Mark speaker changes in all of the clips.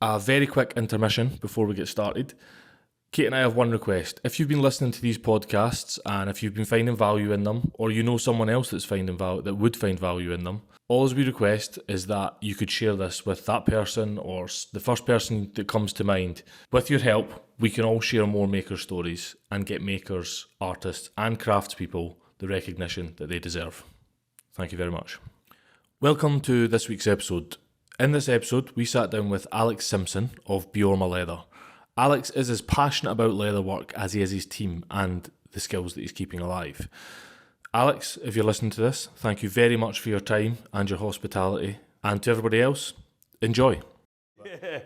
Speaker 1: A very quick intermission before we get started. Kate and I have one request. If you've been listening to these podcasts and if you've been finding value in them, or you know someone else that's finding value that would find value in them, all we request is that you could share this with that person or the first person that comes to mind. With your help, we can all share more maker stories and get makers, artists and craftspeople the recognition that they deserve. Thank you very much. Welcome to this week's episode. In this episode, we sat down with Alex Simpson of Beorma Leather. Alex is as passionate about leather work as he is his team and the skills that he's keeping alive. Alex, if you're listening to this, thank you very much for your time and your hospitality. And to everybody else, enjoy.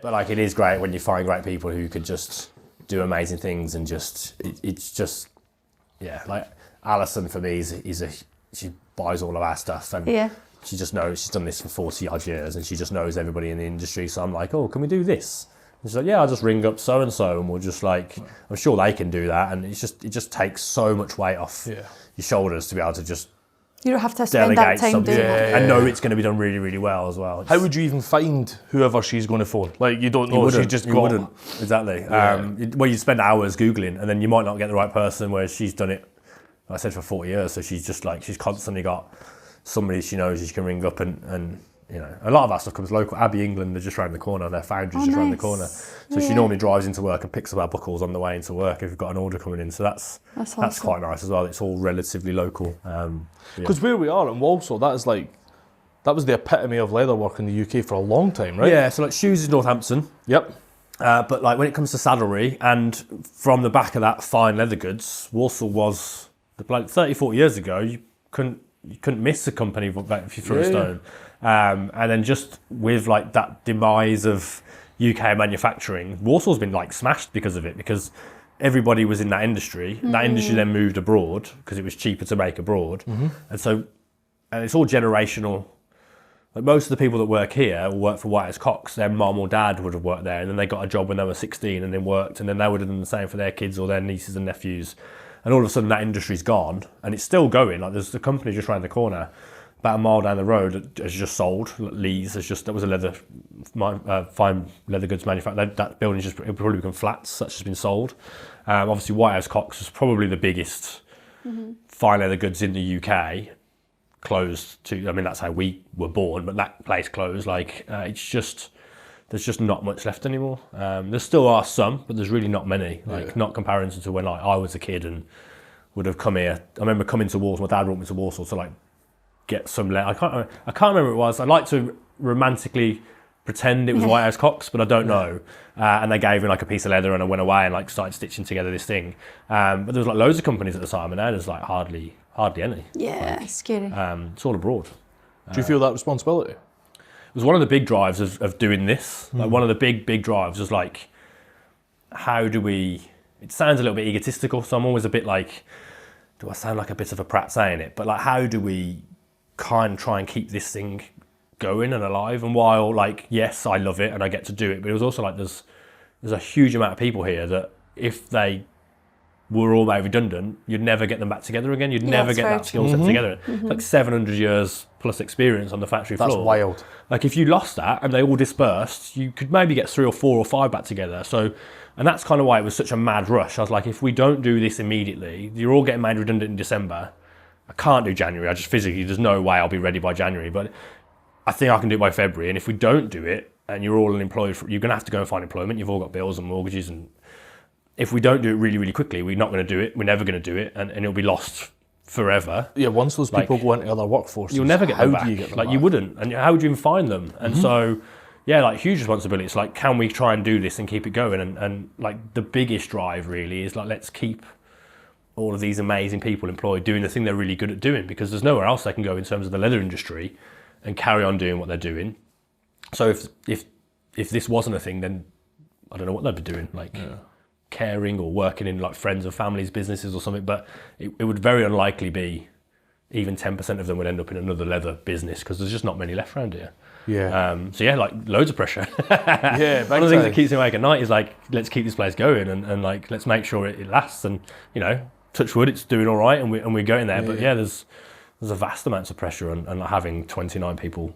Speaker 2: But like, it is great when you find great people who could just do amazing things and it's just, yeah, like Alison for me she buys all of our stuff and she just knows, she's done this for 40 odd years and she just knows everybody in the industry. So I'm like, oh, can we do this? And she's like, yeah, I'll just ring up so-and-so and we'll just like, I'm sure they can do that. And it just takes so much weight off your shoulders to be able to just
Speaker 3: you don't have to spend that time doing it.
Speaker 2: And know it's going to be done really, really well as well.
Speaker 1: How would you even find whoever she's going to phone? Like, you don't know, she just got...
Speaker 2: wouldn't, exactly. Well, you spend hours Googling and then you might not get the right person, whereas she's done it, like I said, for 40 years. So she's just like, she's constantly got somebody she knows she can ring up and you know, a lot of that stuff comes local. Abbey England, they're just around the corner, their foundry's just around the corner. So she normally drives into work and picks up our buckles on the way into work if we've got an order coming in. So that's awesome. Quite nice as well. It's all relatively local.
Speaker 1: Because where we are in Walsall, that was the epitome of leather work in the UK for a long time, right?
Speaker 2: Yeah, so like Shoes is Northampton.
Speaker 1: Yep.
Speaker 2: But like when it comes to saddlery and from the back of that fine leather goods, Walsall was, like 30, 40 years ago, you couldn't miss a company if you threw a stone. And then just with like that demise of UK manufacturing, Walsall's been like smashed because of it, because everybody was in that industry. That industry then moved abroad because it was cheaper to make abroad. And it's all generational. Like most of the people that work here will work for Whitehouse Cox. Their mum or dad would have worked there and then they got a job when they were 16 and then worked, and then they would have done the same for their kids or their nieces and nephews. And all of a sudden that industry's gone and it's still going. Like there's the company just around the corner, about a mile down the road, has just sold. Lee's that was a fine leather goods manufacturer. That building's it'll probably become flats. That's just been sold. Obviously Whitehouse Cox was probably the biggest fine leather goods in the UK. Closed to, I mean that's how we were born, but that place closed. Like there's just not much left anymore. There still are some, but there's really not many. Like not comparison to when I was a kid and would have come here. I remember coming to Walsall. My dad brought me to Walsall to like get some leather. I can't remember what it was. I like to romantically pretend it was Whitehouse Cox, but I don't know. And they gave me like a piece of leather, and I went away and like started stitching together this thing. But there was like loads of companies at the time, and now there's like hardly any.
Speaker 3: Yeah, like, scary.
Speaker 2: It's all abroad.
Speaker 1: Do you feel that responsibility?
Speaker 2: It was one of the big drives of doing this. Like one of the big drives was like, how do we? It sounds a little bit egotistical, so I'm always a bit like, do I sound like a bit of a prat saying it? But like, how do we try and keep this thing going and alive? And while like, yes, I love it and I get to do it, but it was also like there's a huge amount of people here that if they were all made redundant, you'd never get them back together again. You'd never get that skill set together. Like 700 years plus experience on the factory floor.
Speaker 1: That's wild.
Speaker 2: Like if you lost that and they all dispersed, you could maybe get 3 or 4 or 5 back together. So, and that's kind of why it was such a mad rush. I was like, if we don't do this immediately, you're all getting made redundant in December. I can't do January. I just physically, there's no way I'll be ready by January. But I think I can do it by February. And if we don't do it and you're all unemployed, you're going to have to go and find employment. You've all got bills and mortgages, and if we don't do it really, really quickly, we're not going to do it. We're never going to do it, and it'll be lost forever.
Speaker 1: Yeah, once those people go into other workforces,
Speaker 2: you'll never get them back.
Speaker 1: Do you get them
Speaker 2: like
Speaker 1: back?
Speaker 2: You wouldn't, and how would you even find them? And so, yeah, like huge responsibility. It's like, can we try and do this and keep it going? And like the biggest drive really is like, let's keep all of these amazing people employed doing the thing they're really good at doing, because there's nowhere else they can go in terms of the leather industry and carry on doing what they're doing. So if this wasn't a thing, then I don't know what they'd be doing. Like. Yeah. Caring or working in like friends and families' businesses or something, but it would very unlikely be even 10% of them would end up in another leather business, because there's just not many left around here.
Speaker 1: Yeah.
Speaker 2: So yeah, like loads of pressure.
Speaker 1: Yeah.
Speaker 2: One of the things that keeps me awake at night is like, let's keep this place going and like let's make sure it lasts, and you know, touch wood, it's doing all right and we're going there. But yeah, there's a vast amounts of pressure and like having 29 people's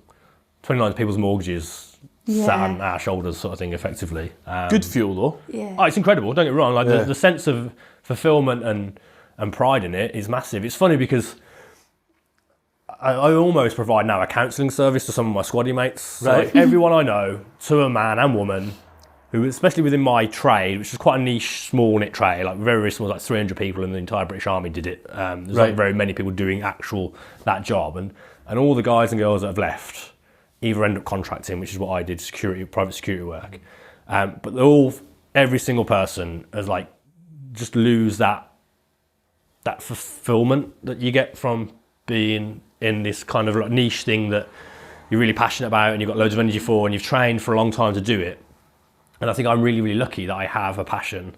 Speaker 2: mortgages sat on our shoulders sort of thing effectively.
Speaker 1: Good fuel though.
Speaker 3: Yeah.
Speaker 2: Oh, it's incredible, don't get me wrong. Like the sense of fulfillment and pride in it is massive. It's funny because I almost provide now a counselling service to some of my squaddy mates. So
Speaker 1: Right.
Speaker 2: like everyone I know, to a man and woman, who, especially within my trade, which is quite a niche, small knit trade, like very, very small, like 300 people in the entire British Army did it. There's not very many people doing that job. And all the guys and girls that have left either end up contracting, which is what I did, private security work. But every single person has like just lose that fulfillment that you get from being in this kind of like niche thing that you're really passionate about and you've got loads of energy for and you've trained for a long time to do it. And I think I'm really, really lucky that I have a passion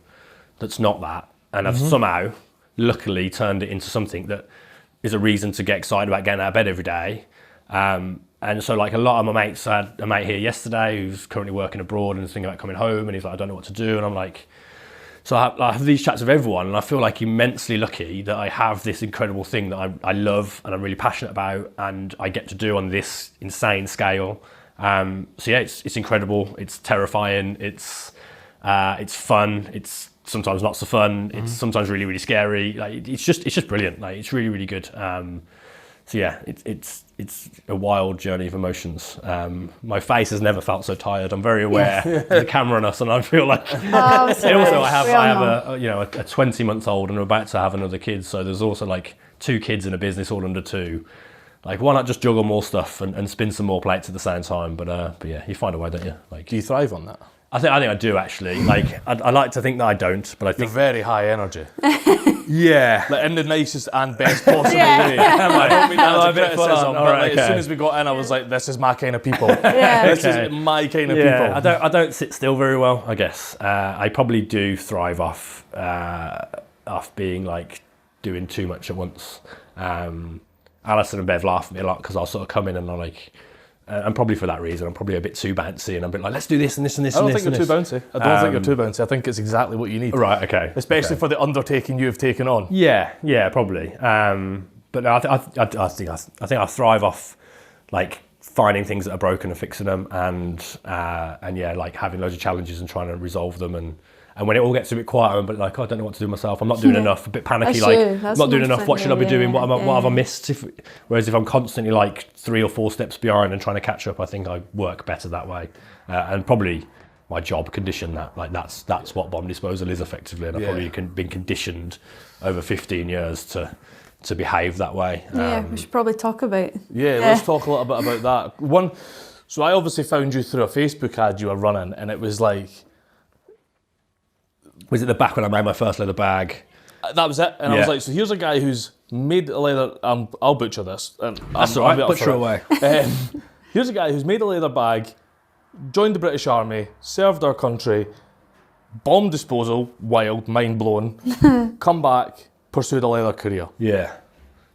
Speaker 2: that's not that. And I've somehow, luckily, turned it into something that is a reason to get excited about getting out of bed every day. And so like a lot of my mates, I had a mate here yesterday who's currently working abroad and is thinking about coming home and he's like, I don't know what to do. And I'm like, so I have these chats with everyone and I feel like immensely lucky that I have this incredible thing that I love and I'm really passionate about and I get to do on this insane scale. So yeah, it's incredible. It's terrifying. It's fun. It's sometimes not so fun. It's sometimes really, really scary. Like it's just brilliant. Like it's really, really good. So yeah, it's a wild journey of emotions. My face has never felt so tired. I'm very aware there's a camera on us, and I feel like.
Speaker 3: Oh,
Speaker 2: Also, I have a 20 months old, and I'm about to have another kid. So there's also like 2 kids in a business, all under 2. Like, why not just juggle more stuff and spin some more plates at the same time? But yeah, you find a way, don't you? Like,
Speaker 1: Do you thrive on that?
Speaker 2: I think I do actually. Like, I like to think that I don't, but I
Speaker 1: You're
Speaker 2: think
Speaker 1: very high energy.
Speaker 2: yeah.
Speaker 1: Like in the nicest and best possible way.
Speaker 2: I
Speaker 1: don't mean that as a
Speaker 2: bit
Speaker 1: criticism,
Speaker 2: full on.
Speaker 1: but
Speaker 2: All right,
Speaker 1: like,
Speaker 2: okay.
Speaker 1: as soon as we got in, I was like, this is my kind of people.
Speaker 3: Yeah.
Speaker 1: This is my kind of
Speaker 2: Yeah,
Speaker 1: people.
Speaker 2: I don't sit still very well, I guess. I probably do thrive off being like doing too much at once. Alison and Bev laugh at me a lot because I'll sort of come in and I'm like, and probably for that reason, I'm probably a bit too bouncy and I'm a bit like, let's do this and this and this
Speaker 1: I don't
Speaker 2: and
Speaker 1: think
Speaker 2: this.
Speaker 1: you're too bouncy. I don't think you're too bouncy. I think it's exactly what you need.
Speaker 2: Right, okay.
Speaker 1: Especially for the undertaking you've taken on.
Speaker 2: Yeah, probably. But no, I think I thrive off like finding things that are broken and fixing them, and yeah, like having loads of challenges and trying to resolve them, and when it all gets a bit quieter, but like, oh, I don't know what to do myself. I'm not doing enough. A bit panicky,
Speaker 3: That's
Speaker 2: like
Speaker 3: you. That's
Speaker 2: not doing enough. What should I be doing? What have I
Speaker 3: yeah.
Speaker 2: missed? Whereas if I'm constantly like 3 or 4 steps behind and trying to catch up, I think I work better that way, and probably my job conditioned that. Like that's what bomb disposal is effectively, and I've probably been conditioned over 15 years to behave that way.
Speaker 3: Yeah, we should probably talk about.
Speaker 1: Yeah, let's talk a little bit about that. So I obviously found you through a Facebook ad you were running, and it was like,
Speaker 2: was it the back when I made my first leather bag?
Speaker 1: that was it. And I was like, so here's a guy who's made a leather. I'll butcher this. And
Speaker 2: That's all right. Butcher away.
Speaker 1: Here's a guy who's made a leather bag, joined the British Army, served our country, bomb disposal, wild, mind blown, come back, pursued a leather career.
Speaker 2: Yeah.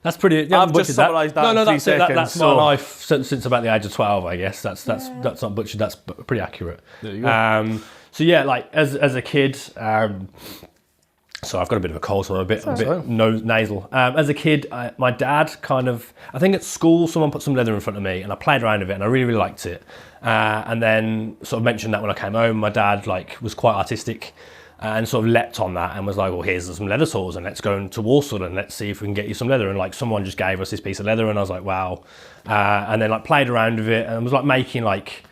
Speaker 2: That's pretty.
Speaker 1: I've just summarised that in 3
Speaker 2: that's
Speaker 1: seconds.
Speaker 2: That's my life since about the age of 12, I guess. That's not butchered. That's pretty accurate.
Speaker 1: There you go.
Speaker 2: So yeah, like as a kid, so I've got a bit of a cold, so I'm a bit nasal. As a kid, my dad I think at school someone put some leather in front of me and I played around with it and I really, really liked it. And then sort of mentioned that when I came home, my dad was quite artistic and sort of leapt on that and was like, well, here's some leather saws and let's go to Walsall and let's see if we can get you some leather. And like someone just gave us this piece of leather and I was like, wow. And then like played around with it and was like making like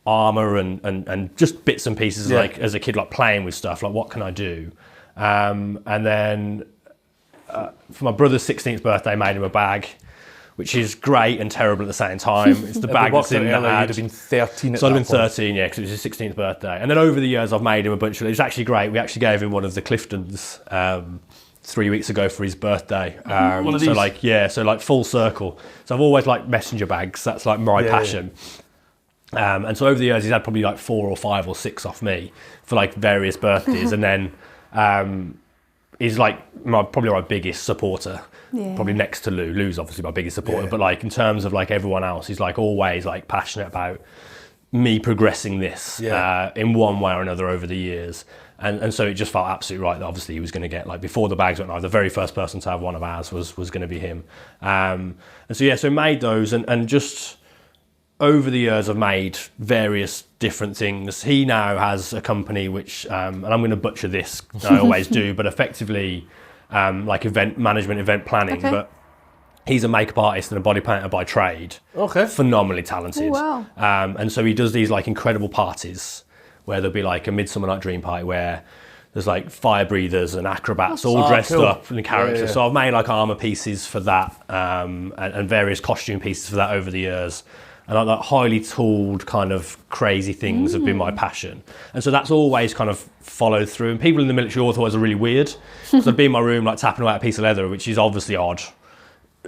Speaker 2: armour and just bits and pieces like as a kid, like playing with stuff, like what can I do? And then for my brother's 16th birthday, I made him a bag, which is great and terrible at the same time. It's the bag that's in the ad.
Speaker 1: You'd have been 13 at
Speaker 2: So I'd
Speaker 1: that
Speaker 2: have been
Speaker 1: point.
Speaker 2: 13, yeah, because it was his 16th birthday. And then over the years, I've made him a bunch of. It was actually great. We actually gave him one of the Cliftons 3 weeks ago for his birthday.
Speaker 1: One of these?
Speaker 2: So like full circle. So I've always liked messenger bags. That's like my passion. And so over the years, he's had probably like 4 or 5 or 6 off me for like various birthdays. And then he's like probably my biggest supporter.
Speaker 3: Yeah.
Speaker 2: Probably next to Lou. Lou's obviously my biggest supporter, but like in terms of like everyone else, he's like always like passionate about me progressing this in one way or another over the years. And so it just felt absolutely right that obviously he was going to get, like, before the bags went live, the very first person to have one of ours was going to be him. And so so made those and just over the years I've made various different things. He now has a company which, and I'm going to butcher this, I always do, but effectively like event management, event planning.
Speaker 3: Okay.
Speaker 2: But he's a makeup artist and a body painter by trade.
Speaker 1: Okay.
Speaker 2: Phenomenally talented.
Speaker 3: Oh, wow.
Speaker 2: And so he does these like incredible parties where there'll be like a Midsummer Night Dream party where there's like fire breathers and acrobats all dressed
Speaker 1: cool.
Speaker 2: up in characters.
Speaker 1: Yeah, yeah.
Speaker 2: So I've made like armor pieces for that and various costume pieces for that over the years. And like that highly tooled kind of crazy things have been my passion. And so that's always kind of followed through. And people in the military all thought it was really weird. So I'd be in my room like tapping away at a piece of leather, which is obviously odd.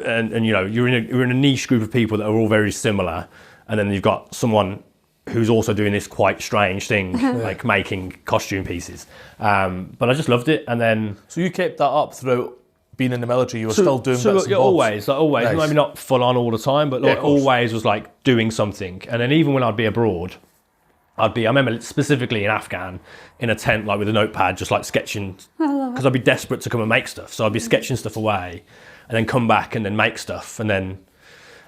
Speaker 2: And you know, you're in a niche group of people that are all very similar. And then you've got someone who's also doing this quite strange thing, like making costume pieces. But I just loved it. And then...
Speaker 1: So you kept that up throughout being in the military, you were still doing bits and bobs?
Speaker 2: Always.
Speaker 1: Nice.
Speaker 2: Maybe not full on all the time, but like always was like doing something. And then even when I'd be abroad, I remember specifically in Afghan, in a tent like with a notepad, just like sketching, because I'd be desperate to come and make stuff. So I'd be sketching stuff away and then come back and then make stuff. And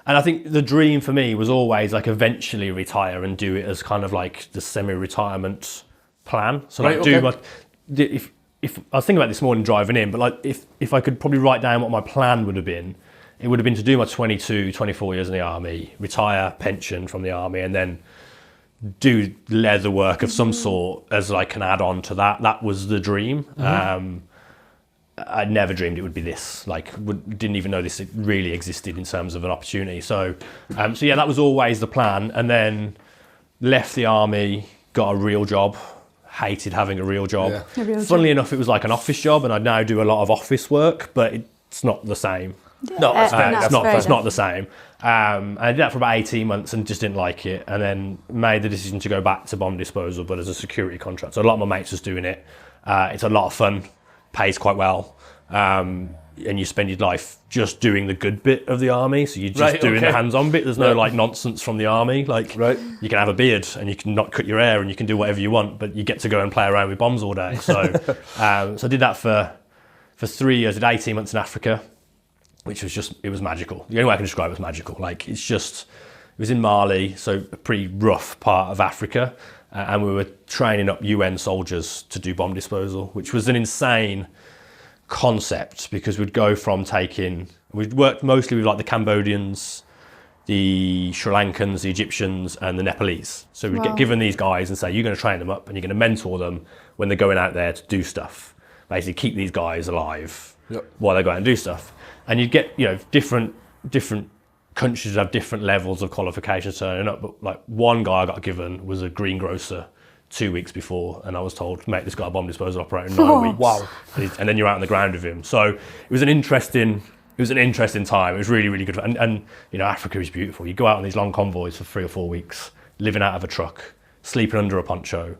Speaker 2: I think the dream for me was always like eventually retire and do it as kind of like the semi-retirement plan. So like if I was thinking about this morning driving in, but like if I could probably write down what my plan would have been, it would have been to do my 22, 24 years in the army, retire, pension from the army, and then do leather work of some sort as like an add-on to that. That was the dream. I never dreamed it would be this. Like, didn't even know this really existed in terms of an opportunity. So yeah, that was always the plan. And then left the army, got a real job. Hated having a real job.
Speaker 3: Yeah.
Speaker 2: Funnily enough, it was like an office job, and I now do a lot of office work, but it's not the same.
Speaker 1: No,
Speaker 2: It's
Speaker 3: very
Speaker 2: not the same. I did that for about 18 months and just didn't like it, and then made the decision to go back to bomb disposal, but as a security contract. So a lot of my mates was doing it. It's a lot of fun, pays quite well, and you spend your life just doing the good bit of the army. So you're just doing the hands-on bit. There's no like nonsense from the army. Like you can have a beard and you can not cut your hair and you can do whatever you want, but you get to go and play around with bombs all day. So so I did that for 3 years. I did 18 months in Africa, which was it was magical. The only way I can describe it was magical. Like it was in Mali, so a pretty rough part of Africa. And we were training up UN soldiers to do bomb disposal, which was an insane concept because we'd worked mostly with like the Cambodians, the Sri Lankans, the Egyptians and the Nepalese. So we'd get given these guys and say, you're going to train them up and you're going to mentor them when they're going out there to do stuff. Basically keep these guys alive while they go out and do stuff. And you'd get, different countries have different levels of qualifications turning up. But like one guy I got given was a greengrocer 2 weeks before, and I was told, mate, this guy a bomb disposal operator in 9 weeks.
Speaker 1: Wow.
Speaker 2: And then you're out on the ground with him. So it was an interesting time. It was really, really good. And Africa is beautiful. You go out on these long convoys for 3 or 4 weeks, living out of a truck, sleeping under a poncho,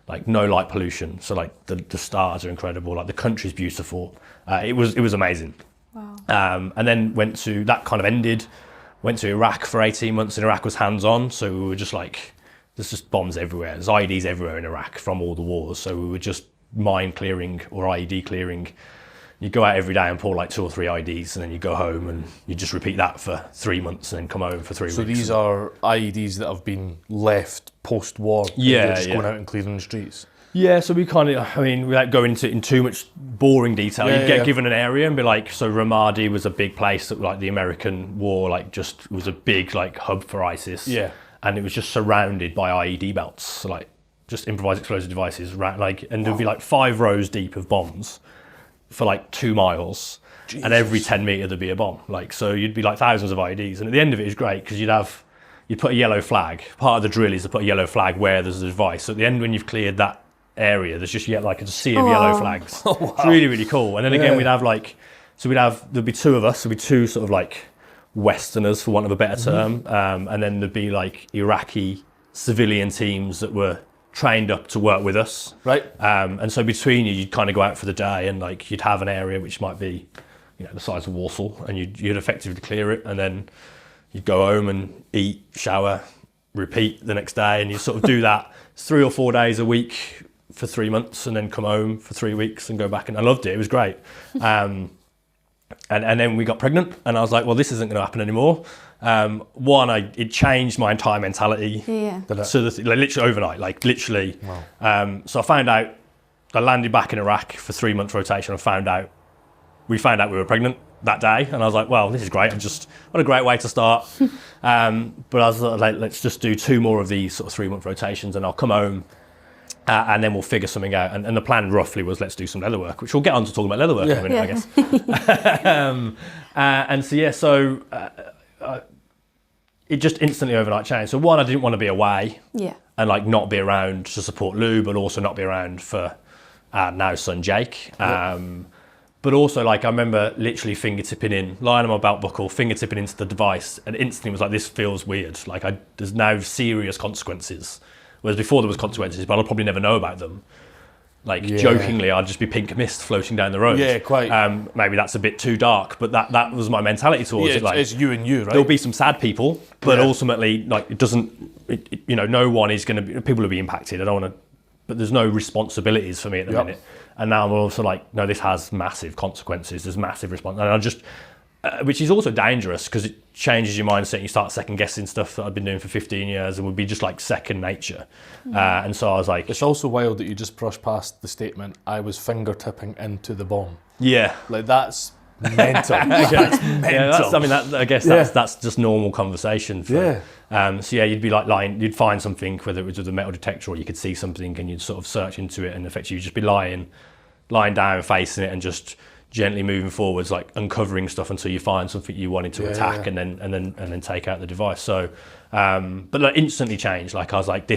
Speaker 2: like no light pollution. So like the stars are incredible. Like the country's beautiful. It was amazing.
Speaker 3: Wow.
Speaker 2: And then that kind of ended, went to Iraq for 18 months, and Iraq was hands-on. So we were just like, there's just bombs everywhere. There's IEDs everywhere in Iraq from all the wars. So we were just mine clearing or IED clearing. You go out every day and pull like 2 or 3 IEDs, and then you go home and you just repeat that for 3 months and then come home for 3 weeks.
Speaker 1: So these are IEDs that have been left post-war.
Speaker 2: Yeah,
Speaker 1: just going out and clearing the streets.
Speaker 2: Yeah, so we without going into in too much boring detail, you get given an area and be like, so Ramadi was a big place that like the American war, like just was a big like hub for ISIS. Yeah. And it was just surrounded by IED belts, so like just improvised explosive devices, and there'd be like 5 rows deep of bombs for like 2 miles. Jesus. And every 10 metre there'd be a bomb. Like, so you'd be like thousands of IEDs. And at the end of it is great because you'd put a yellow flag. Part of the drill is to put a yellow flag where there's a device. So at the end when you've cleared that area, there's just like a sea of yellow flags. Oh, wow. It's really, really cool. And then again, there'd be 2 of us, there'd be 2 sort of like Westerners, for want of a better term, and then there'd be like Iraqi civilian teams that were trained up to work with us. Right. And so between you'd kind of go out for the day, and like you'd have an area which might be, the size of Walsall, and you'd effectively clear it, and then you'd go home and eat, shower, repeat the next day, and you sort of do that 3 or 4 days a week for 3 months, and then come home for 3 weeks and go back. And I loved it. It was great. And then we got pregnant, and I was like, well, this isn't going to happen anymore. It changed my entire mentality.
Speaker 4: Yeah.
Speaker 2: So literally overnight, like literally.
Speaker 1: Wow.
Speaker 2: So I found out, I landed back in Iraq for 3 months rotation. We found out we were pregnant that day, and I was like, well, this is great. What a great way to start. But I was like, let's just do 2 more of these sort of 3 month rotations, and I'll come home. And then we'll figure something out. And the plan roughly was, let's do some leather work, which we'll get on to talking about leather work in a minute, I guess. It just instantly overnight changed. So one, I didn't want to be away and like not be around to support Lou, but also not be around for our now son Jake. But also, like, I remember literally lying on my belt buckle, fingertipping into the device, and instantly was like, this feels weird. Like, there's now serious consequences. Whereas before there was consequences, but I'll probably never know about them. Like, jokingly, I'd just be pink mist floating down the road.
Speaker 1: Yeah, quite.
Speaker 2: Maybe that's a bit too dark, but that was my mentality towards it. Like,
Speaker 1: it's you and you, right?
Speaker 2: There'll be some sad people, but ultimately, like, no one is going to be, people will be impacted. I don't want to, but there's no responsibilities for me at the minute. And now I'm also like, no, this has massive consequences. There's massive response. And I just, which is also dangerous because it changes your mindset. You start second guessing stuff that I've been doing for 15 years and would be just like second nature. And so I was like,
Speaker 1: it's also wild that you just brushed past the statement, I was fingertipping into the bomb.
Speaker 2: Yeah.
Speaker 1: Like, that's mental. That's mental.
Speaker 2: I guess that's just normal conversation. So you'd be like you'd find something, whether it was with a metal detector or you could see something and you'd sort of search into it, and effectively you'd just be lying down, facing it, and just gently moving forwards, like uncovering stuff until you find something you wanted to attack, and then take out the device. So, but like instantly changed. Like, I was like,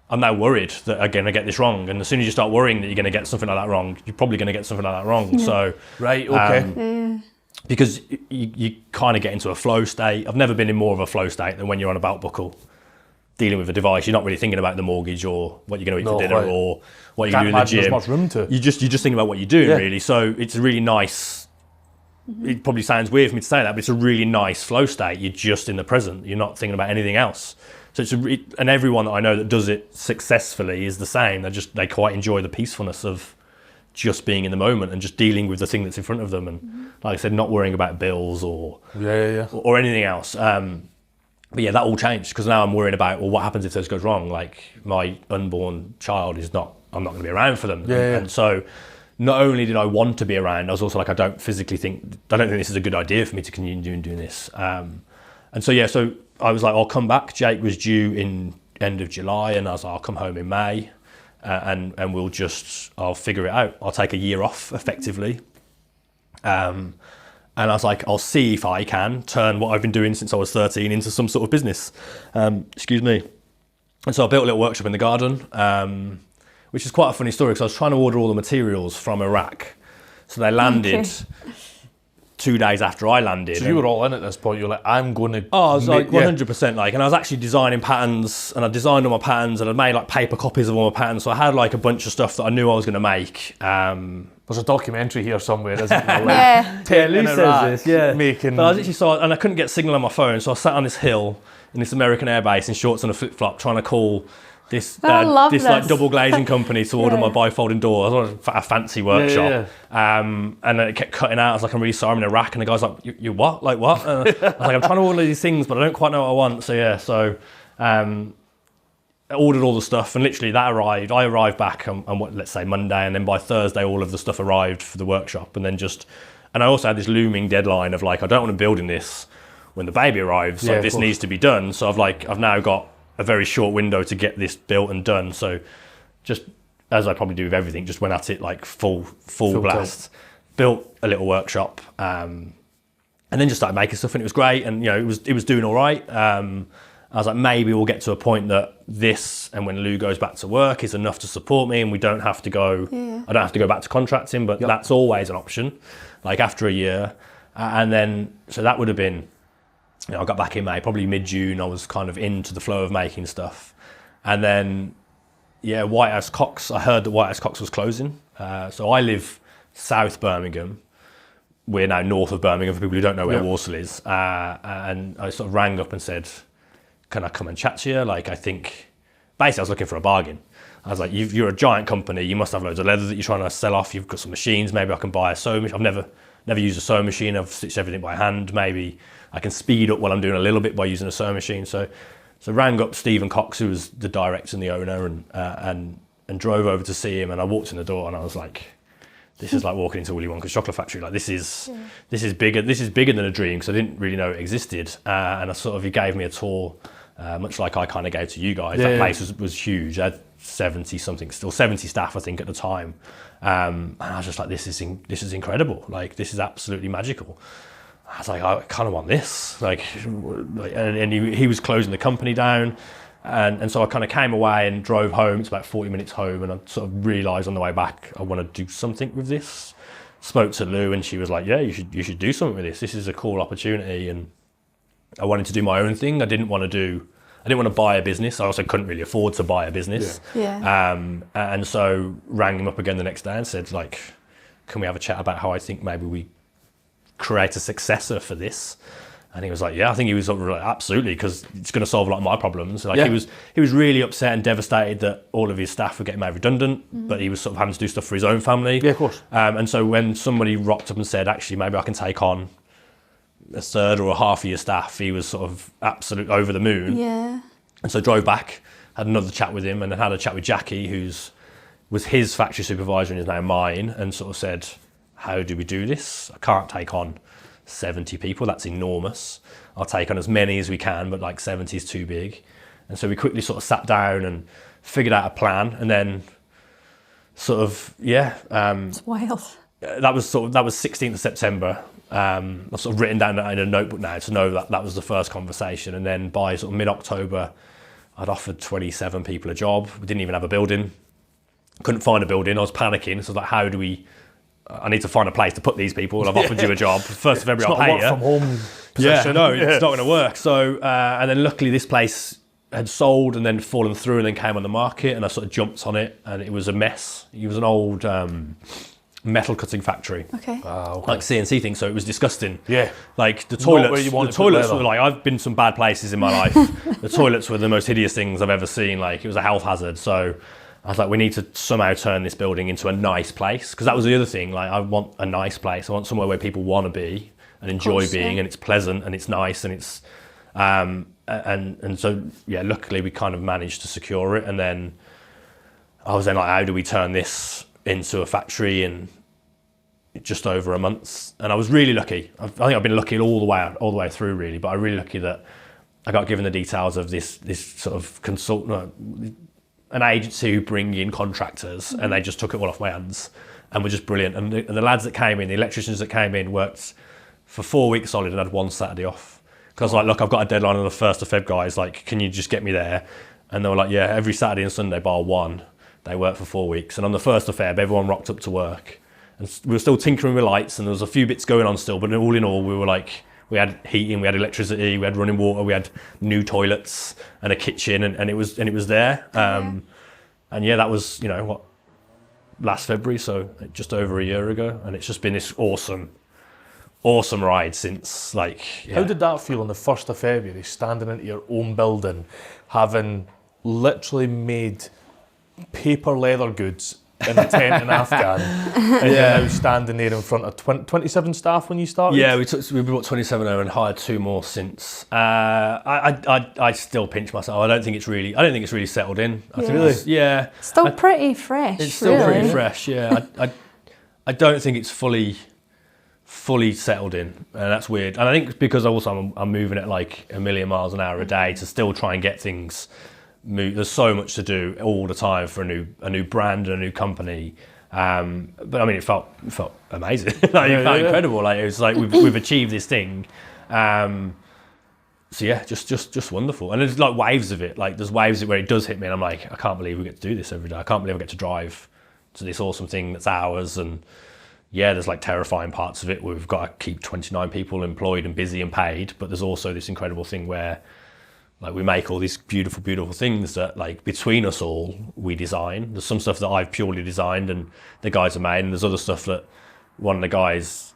Speaker 2: I'm now worried that I'm going to get this wrong. And as soon as you start worrying that you're going to get something like that wrong, you're probably going to get something like that wrong. So,
Speaker 1: right, okay.
Speaker 2: Because you kind of get into a flow state. I've never been in more of a flow state than when you're on a belt buckle dealing with a device. You're not really thinking about the mortgage or what you're going to eat for dinner or what you can do in the gym.
Speaker 1: There's much room to.
Speaker 2: You just think about what you're doing, really. So it's a really nice. It probably sounds weird for me to say that, but it's a really nice flow state. You're just in the present. You're not thinking about anything else. So and everyone that I know that does it successfully is the same. They quite enjoy the peacefulness of just being in the moment and just dealing with the thing that's in front of them, and like I said, not worrying about bills or anything else. But yeah, that all changed because now I'm worrying about, well, what happens if this goes wrong? Like, my unborn child I'm not going to be around for them. And so not only did I want to be around, I was also like, I don't think this is a good idea for me to continue doing this. So I was like, I'll come back. Jake was due in end of July, and I was like, I'll come home in May, and I'll figure it out. I'll take a year off effectively. And I was like, I'll see if I can turn what I've been doing since I was 13 into some sort of business. Excuse me. And so I built a little workshop in the garden, which is quite a funny story because I was trying to order all the materials from Iraq. So they landed 2 days after I landed.
Speaker 1: So you were all in at this point. You're like, I'm going to.
Speaker 2: Oh, I was like 100% like, and I was actually designing patterns, and I designed all my patterns, and I made like paper copies of all my patterns. So I had like a bunch of stuff that I knew I was going to make.
Speaker 1: There's a documentary here somewhere, isn't there?
Speaker 2: Lou says this,
Speaker 1: making.
Speaker 2: But I was literally and I couldn't get signal on my phone, so I sat on this hill in this American airbase in shorts and a flip flop, trying to call this like double glazing company to order my bifolding door. I was on a fancy workshop, and then it kept cutting out. I was like, I'm really sorry, I'm in Iraq, and the guy's like, you what? Like what? I was like, I'm trying to order these things, but I don't quite know what I want. So I ordered all the stuff, and literally that arrived. I arrived back on let's say Monday, and then by Thursday all of the stuff arrived for the workshop, and I also had this looming deadline of like, I don't want to be building this when the baby arrives. So this needs to be done. So I've now got a very short window to get this built and done. So just as I probably do with everything, just went at it like full blast, built a little workshop, and then just started making stuff, and it was great. And it was doing all right. I was like, maybe we'll get to a point that this, and when Lou goes back to work, is enough to support me, and we don't have to go. I don't have to go back to contracting, but that's always an option. Like after a year, and then so that would have been. I got back in May, probably mid-June. I was kind of into the flow of making stuff, and then Whitehouse Cox. I heard that Whitehouse Cox was closing. So I live South Birmingham. We're now north of Birmingham for people who don't know where Walsall is. And I sort of rang up and said, can I come and chat to you? Like, basically I was looking for a bargain. I was like, you're a giant company. You must have loads of leather that you're trying to sell off. You've got some machines. Maybe I can buy so much. never used a sewing machine. I've stitched everything by hand. Maybe I can speed up while I'm doing a little bit by using a sewing machine. So rang up Stephen Cox, who was the director and the owner, and drove over to see him. And I walked in the door and I was like, this is like walking into Willy Wonka's chocolate factory. Like this is bigger. This is bigger than a dream, because I didn't really know it existed. And he gave me a tour, much like I kind of gave to you guys. That place was huge. I had 70 staff, I think, at the time. And I was just like, this is incredible. Like, this is absolutely magical. I was like, I kind of want this. And he was closing the company down. And so I kind of came away and drove home. It's about 40 minutes home, and I sort of realised on the way back I want to do something with this. Spoke to Lou, and she was like, "Yeah, you should do something with this. This is a cool opportunity." And I wanted to do my own thing. I didn't want to buy a business. I also couldn't really afford to buy a business. And so rang him up again the next day and said, like, "Can we have a chat about how I think maybe we create a successor for this?" And he was like, yeah, I think he was sort of like, absolutely, because it's going to solve a lot of my problems. He was really upset and devastated that all of his staff were getting made redundant, but he was sort of having to do stuff for his own family.
Speaker 1: Yeah, of course.
Speaker 2: And so when somebody rocked up and said, actually, maybe I can take on a third or a half of your staff, he was sort of absolutely over the moon.
Speaker 4: Yeah.
Speaker 2: And so drove back, had another chat with him, and then had a chat with Jackie, was his factory supervisor and is now mine, and sort of said, how do we do this? I can't take on 70 people, that's enormous. I'll take on as many as we can, but like 70 is too big. And so we quickly sort of sat down and figured out a plan, and then
Speaker 4: It's wild.
Speaker 2: that was 16th of September. I've sort of written down in a notebook now to know that was the first conversation. And then by sort of mid-October, I'd offered 27 people a job. We didn't even have a building. Couldn't find a building. I was panicking. So I was like, I need to find a place to put these people. I've offered you a job. 1st of February, I'll pay you.
Speaker 1: It's not a work from home position.
Speaker 2: It's not going to work. So, and then luckily this place had sold and then fallen through and then came on the market, and I sort of jumped on it, and it was a mess. It was an old metal cutting factory.
Speaker 4: Okay.
Speaker 2: Like CNC thing, so it was disgusting.
Speaker 1: Yeah.
Speaker 2: Like the
Speaker 1: Not where you want
Speaker 2: toilets,
Speaker 1: to put leather.
Speaker 2: were like, I've been to some bad places in my life. The toilets were the most hideous things I've ever seen. Like, it was a health hazard. So I was like, we need to somehow turn this building into a nice place, because that was the other thing. Like, I want a nice place. I want somewhere where people want to be and enjoy being, and it's pleasant and it's nice and it's and so luckily we kind of managed to secure it. And then I was then like, how do we turn this into a factory in just over a month? And I was really lucky. I think I've been lucky all the way through, really. But I'm really lucky that I got given the details of this sort of an agency who bring in contractors, and they just took it all off my hands and were just brilliant. And the lads that came in, the electricians that came in, worked for 4 weeks solid and had one Saturday off. Because I was like, look, I've got a deadline on the 1st of Feb, guys. Like, can you just get me there? And they were like, yeah, every Saturday and Sunday bar one, they worked for 4 weeks. And on the 1st of Feb, everyone rocked up to work. And we were still tinkering with lights, and there was a few bits going on still, but all in all, we were like, we had heating, we had electricity, we had running water, we had new toilets and a kitchen, and it was there. And yeah, that was, last February, so just over a year ago, and it's just been this awesome ride since.
Speaker 1: How did that feel on the 1st of February, standing into your own building, having literally made paper leather goods in a tent in Afghan, and you're now standing there in front of 27 staff when you started?
Speaker 2: Yeah, we brought 27 over and hired 2 more since. I still pinch myself. I don't think it's really settled in. I think
Speaker 1: Really?
Speaker 4: Still pretty fresh.
Speaker 2: It's still pretty fresh. Yeah, I don't think it's fully settled in, and that's weird. And I think it's because also I'm moving at like a million miles an hour a day to still try and get things. There's so much to do all the time for a new brand and a new company, but I mean, it felt amazing. It felt incredible. Like, it was like we've achieved this thing. So yeah, just wonderful. And there's like waves of it. Like, there's waves where it does hit me, and I'm like, I can't believe we get to do this every day. I can't believe I get to drive to this awesome thing that's ours. And yeah, there's like terrifying parts of it where we've got to keep 29 people employed and busy and paid. But there's also this incredible thing where, like, we make all these beautiful, beautiful things that, like, between us all, we design. There's some stuff that I've purely designed and the guys have made, and there's other stuff that one of the guys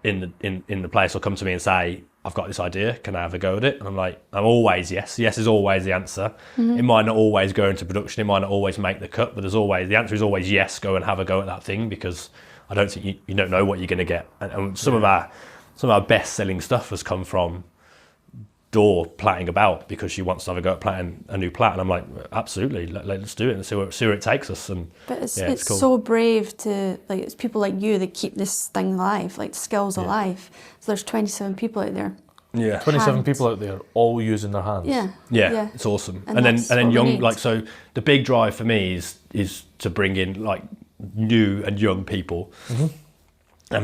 Speaker 2: in the place will come to me and say, I've got this idea, can I have a go at it? And I'm like, I'm always yes. Yes is always the answer. Mm-hmm. It might not always go into production, it might not always make the cut, but the answer is always yes, go and have a go at that thing, because I don't think you don't know what you're going to get. And some of our best selling stuff has come from Door platting about because she wants to have a go at platting a new plat, and I'm like, absolutely, let's do it and see where it takes us. And
Speaker 4: But it's
Speaker 2: cool.
Speaker 4: so brave to, like, it's people like you that keep this thing alive, like skills alive. So there's 27 people out there.
Speaker 2: Yeah,
Speaker 1: 27
Speaker 4: Hands.
Speaker 1: people out there all using their hands.
Speaker 4: Yeah.
Speaker 2: It's awesome.
Speaker 4: And
Speaker 2: And
Speaker 4: that's
Speaker 2: then
Speaker 4: what we
Speaker 2: young,
Speaker 4: need.
Speaker 2: like, so the big drive for me is to bring in like new and young people.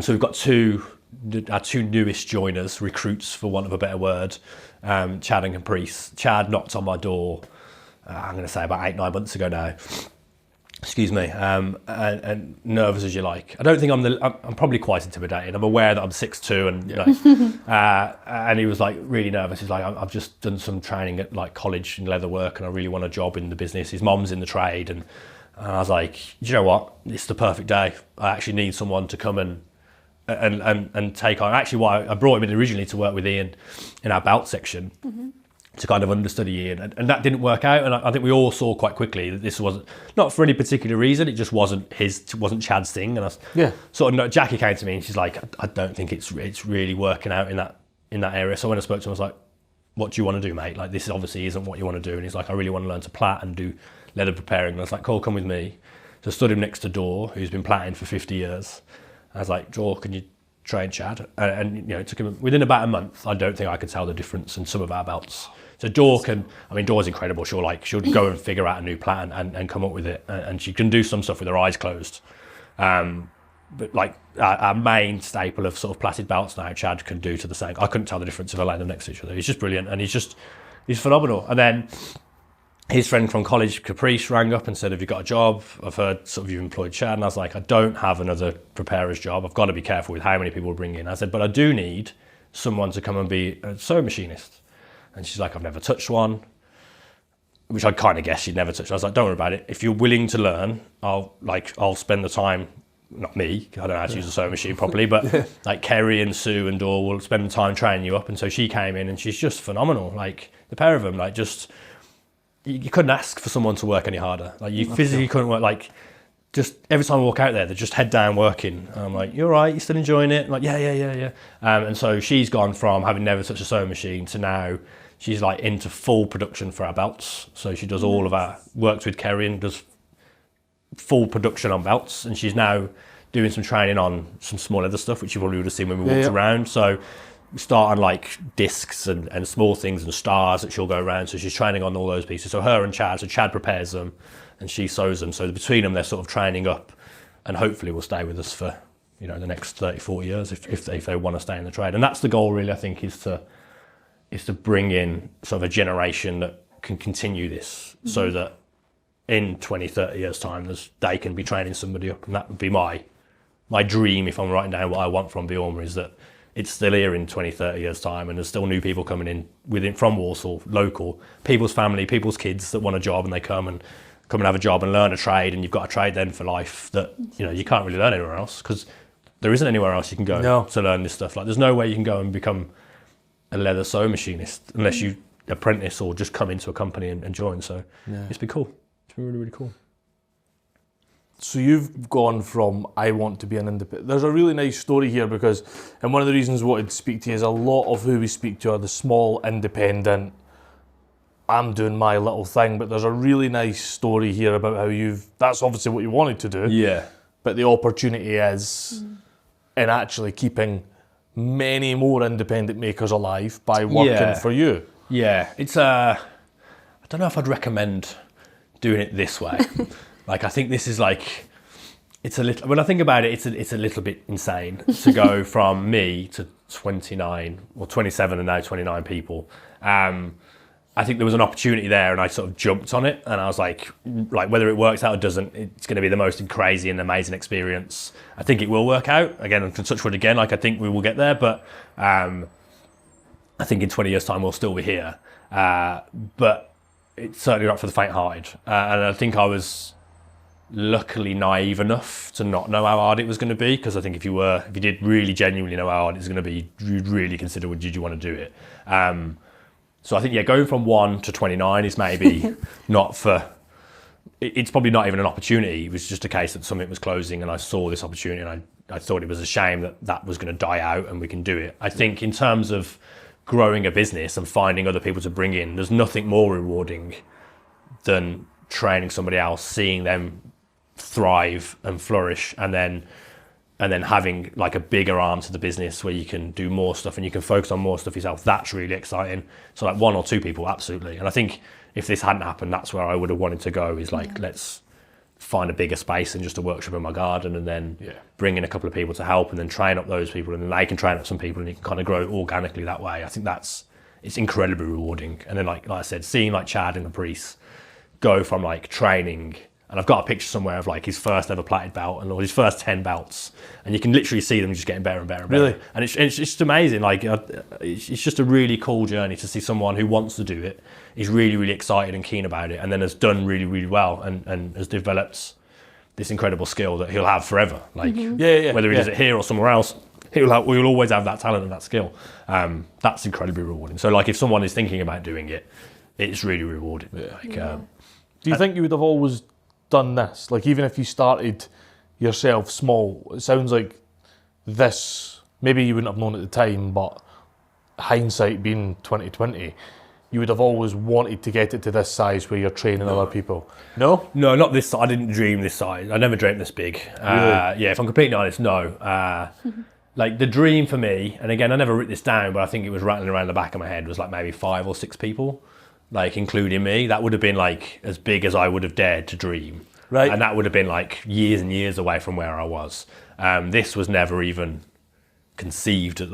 Speaker 2: So we've got our two newest joiners, recruits for want of a better word, Chad and Caprice. Chad knocked on my door, I'm going to say about 8-9 months ago now. Excuse me, and nervous as you like. I don't think I'm probably quite intimidated. I'm aware that I'm 6'2", and and he was like really nervous. He's like, I've just done some training at like college in leather work, and I really want a job in the business. His mom's in the trade, and I was like, you know what? It's the perfect day. I actually need someone to come and take on. Actually, why I brought him in originally to work with Ian in our belt section. To kind of understudy Ian, and that didn't work out. And I think we all saw quite quickly that this wasn't, not for any particular reason, it just wasn't Chad's thing. And Jackie came to me and she's like, I don't think it's really working out in that area. So when I spoke to him, I was like, what do you want to do, mate? Like, this obviously isn't what you want to do. And he's like, I really want to learn to plait and do leather preparing. And I was like, cool, come with me. So I stood him next to Dor, who's been plaiting for 50 years. I was like, Dor, can you train Chad? And it took him within about a month. I don't think I could tell the difference in some of our belts. So Dor's incredible. She'll go and figure out a new plan and come up with it, and she can do some stuff with her eyes closed. But like our main staple of sort of plaited belts now, Chad can do to the same. I couldn't tell the difference if I laid them next to each other. He's just brilliant, and he's phenomenal. And then his friend from college, Caprice, rang up and said, have you got a job? I've heard sort of you've employed Chad. And I was like, I don't have another preparer's job. I've got to be careful with how many people we bring in. I said, but I do need someone to come and be a sewing machinist. And she's like, I've never touched one, which I kind of guessed she'd never touched. I was like, don't worry about it. If you're willing to learn, I'll spend the time, not me, I don't know how to use a sewing machine properly, but like Kerry and Sue and Dor will spend the time training you up. And so she came in and she's just phenomenal. Like the pair of them, like just, you couldn't ask for someone to work any harder. Like you physically couldn't work, like just every time I walk out there, they're just head down working. And I'm like, you're right, you still enjoying it? I'm like, yeah. And so she's gone from having never touched a sewing machine to now, she's like into full production for our belts. So she does all of our, works with Kerry and does full production on belts. And she's now doing some training on some small leather stuff, which you probably would have seen when we walked around. So we start on like discs and small things and stars that she'll go around. So she's training on all those pieces. So her and Chad, so Chad prepares them and she sews them. So between them, they're sort of training up and hopefully will stay with us for, the next 30, 40 years if they want to stay in the trade. And that's the goal really, I think, is to bring in sort of a generation that can continue this so that in 20, 30 years' time, they can be training somebody up. And that would be my dream, if I'm writing down what I want from Beorma, is that it's still here in 20, 30 years' time and there's still new people coming in from Walsall, local, people's family, people's kids that want a job and they come and have a job and learn a trade, and you've got a trade then for life that, you can't really learn anywhere else because there isn't anywhere else you can go to learn this stuff. Like there's no way you can go and become a leather sewing machinist unless you apprentice or just come into a company and join. So it's been cool. It's been really, really cool.
Speaker 1: So you've gone from, I want to be an independent. There's a really nice story here because, and one of the reasons I wanted to speak to you is a lot of who we speak to are the small, independent, I'm doing my little thing, but there's a really nice story here about how that's obviously what you wanted to do.
Speaker 2: Yeah.
Speaker 1: But the opportunity is in actually keeping many more independent makers alive by working for you.
Speaker 2: Yeah, it's I don't know if I'd recommend doing it this way. Like I think this is like, it's a little, when I think about it, it's a little bit insane to go from me to 29 or 27 and now 29 people. I think there was an opportunity there and I sort of jumped on it and I was like whether it works out or doesn't, it's going to be the most crazy and amazing experience. I think it will work out. Again, and touch wood again, like I think we will get there, but I think in 20 years' time we'll still be here. But it's certainly not for the faint-hearted. And I think I was luckily naive enough to not know how hard it was going to be, because I think if you did really genuinely know how hard it's going to be, you'd really consider, did you want to do it? So I think, going from 1 to 29 is maybe it's probably not even an opportunity. It was just a case that something was closing and I saw this opportunity and I thought it was a shame that that was going to die out and we can do it. I think in terms of growing a business and finding other people to bring in, there's nothing more rewarding than training somebody else, seeing them thrive and flourish, and then having like a bigger arm to the business where you can do more stuff and you can focus on more stuff yourself. That's really exciting. So like 1 or 2 people, absolutely. And I think if this hadn't happened, that's where I would have wanted to go, is like, let's find a bigger space than just a workshop in my garden, and then bring in a couple of people to help, and then train up those people, and then they can train up some people, and you can kind of grow organically that way. I think it's incredibly rewarding. And then like I said, seeing like Chad and Caprice go from like training, and I've got a picture somewhere of like his first ever platted belt and or his first 10 belts, and you can literally see them just getting better and better and better.
Speaker 1: Really?
Speaker 2: And it's just amazing. Like it's just a really cool journey to see someone who wants to do it, is really, really excited and keen about it, and then has done really, really well and has developed this incredible skill that he'll have forever. Like whether he does it here or somewhere else, we'll always have that talent and that skill. That's incredibly rewarding. So like if someone is thinking about doing it, it's really rewarding.
Speaker 1: Do you think you would have always done this? Like even if you started yourself small, it sounds like this, maybe you wouldn't have known at the time, but hindsight being 2020, you would have always wanted to get it to this size where you're training other people. No?
Speaker 2: No, not this size. I didn't dream this size. I never dreamt this big.
Speaker 1: Really?
Speaker 2: If I'm completely honest, no. Like the dream for me, and again, I never wrote this down, but I think it was rattling around the back of my head, was like maybe 5 or 6 people, like including me. That would have been like as big as I would have dared to dream.
Speaker 1: Right.
Speaker 2: And that would have been like years and years away from where I was. This was never even conceived that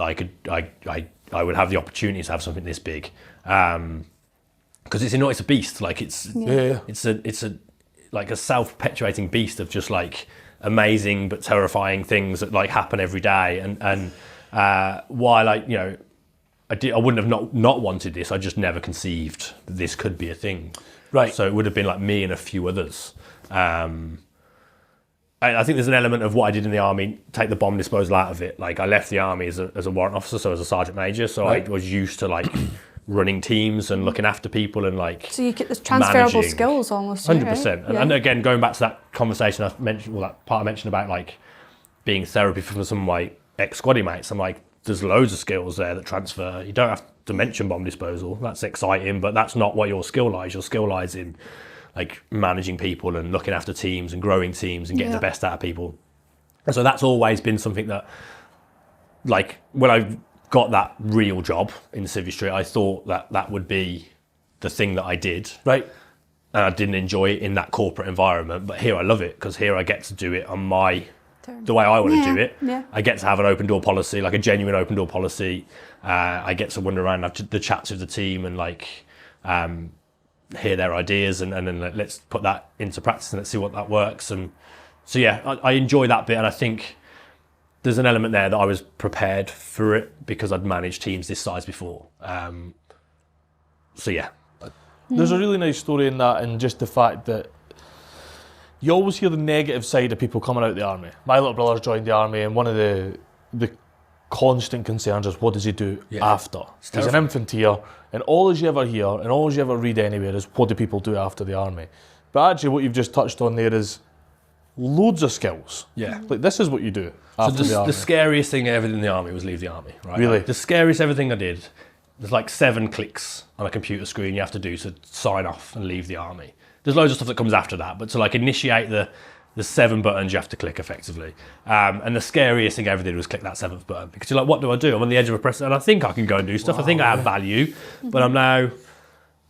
Speaker 2: I would have the opportunity to have something this big. Because it's a beast. Like it's a like a self-perpetuating beast of just like amazing but terrifying things that like happen every day. And while I wouldn't have not wanted this, I just never conceived that this could be a thing.
Speaker 1: Right.
Speaker 2: So it would have been like me and a few others. I think there's an element of what I did in the army, take the bomb disposal out of it. Like I left the army as a warrant officer, so as a sergeant major. So I was used to like running teams and looking after people and like
Speaker 4: So you get this transferable
Speaker 2: managing.
Speaker 4: skills almost.
Speaker 2: 100%.
Speaker 4: Right?
Speaker 2: And again, going back to that conversation I mentioned, that part I mentioned about like being therapy for some of my ex-squaddy mates, I'm like, there's loads of skills there that transfer. You don't have to mention bomb disposal. That's exciting, but that's not what your skill lies. Your skill lies in like managing people and looking after teams and growing teams and getting the best out of people. And so that's always been something that, like, when I got that real job in Civvy Street, I thought that would be the thing that I did.
Speaker 1: Right.
Speaker 2: And I didn't enjoy it in that corporate environment, but here I love it, because here I get to do it on the way I want to do it.
Speaker 4: Yeah.
Speaker 2: I get to have an open door policy, like a genuine open door policy. I get to wander around and have the chats with the team and like hear their ideas and then let's put that into practice and let's see what that works. And so I enjoy that bit, and I think there's an element there that I was prepared for it because I'd managed teams this size before.
Speaker 1: There's a really nice story in that, and just the fact that you always hear the negative side of people coming out of the army. My little brother's joined the army, and one of the constant concerns is, what does he do after? He's an infanteer, and all you ever hear and all you ever read anywhere is, what do people do after the army? But actually what you've just touched on there is loads of skills.
Speaker 2: Yeah.
Speaker 1: Like, this is what you do after the army.
Speaker 2: The scariest thing ever in the army was leave the army, right?
Speaker 1: Really?
Speaker 2: Like, the scariest everything I did, there's like 7 clicks on a computer screen you have to do to sign off and leave the army. There's loads of stuff that comes after that, but to like initiate the 7 buttons you have to click effectively. And the scariest thing I ever did was click that 7th button, because you're like, what do I do? I'm on the edge of a precipice, and I think I can go and do stuff. I think I have value, but I'm now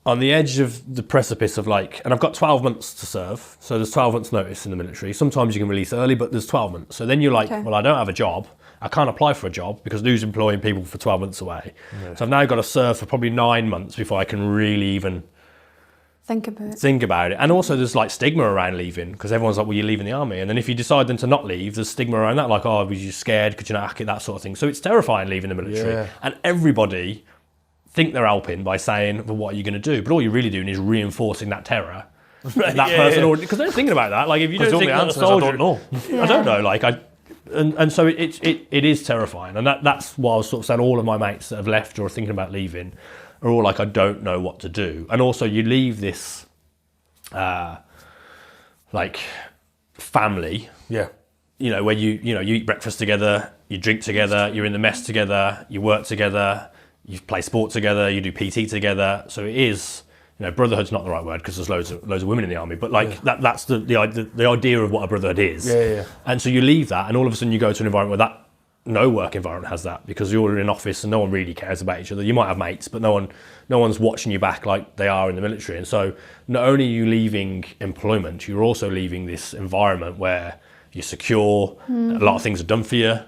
Speaker 2: on the edge of the precipice of like, and I've got 12 months to serve. So there's 12 months notice in the military. Sometimes you can release early, but there's 12 months. So then you're like, well, I don't have a job. I can't apply for a job because who's employing people for 12 months away? Yeah. So I've now got to serve for probably 9 months before I can really even think about it. And also there's like stigma around leaving, because everyone's like, well, you're leaving the army. And then if you decide then to not leave, there's stigma around that, like, oh, were you scared? Could you not hack it? That sort of thing. So it's terrifying leaving the military. Yeah. And everybody think they're helping by saying, well, what are you going to do? But all you're really doing is reinforcing that terror. That person, because they're thinking about that. Like, if you don't think that a soldier,
Speaker 1: I don't know.
Speaker 2: I don't know. Like, and so it is terrifying. And that's what I was sort of saying. All of my mates that have left or are thinking about leaving are all like, I don't know what to do. And also you leave this like family.
Speaker 1: Yeah.
Speaker 2: where you eat breakfast together, you drink together, you're in the mess together, you work together, you play sport together, you do PT together. So it is, brotherhood's not the right word because there's loads of women in the army, but that's the idea of what a brotherhood is.
Speaker 1: Yeah.
Speaker 2: And so you leave that, and all of a sudden you go to an environment where no work environment has that, because you're in an office and no one really cares about each other. You might have mates, but no one's watching you back like they are in the military. And so not only are you leaving employment, you're also leaving this environment where you're secure. A lot of things are done for you,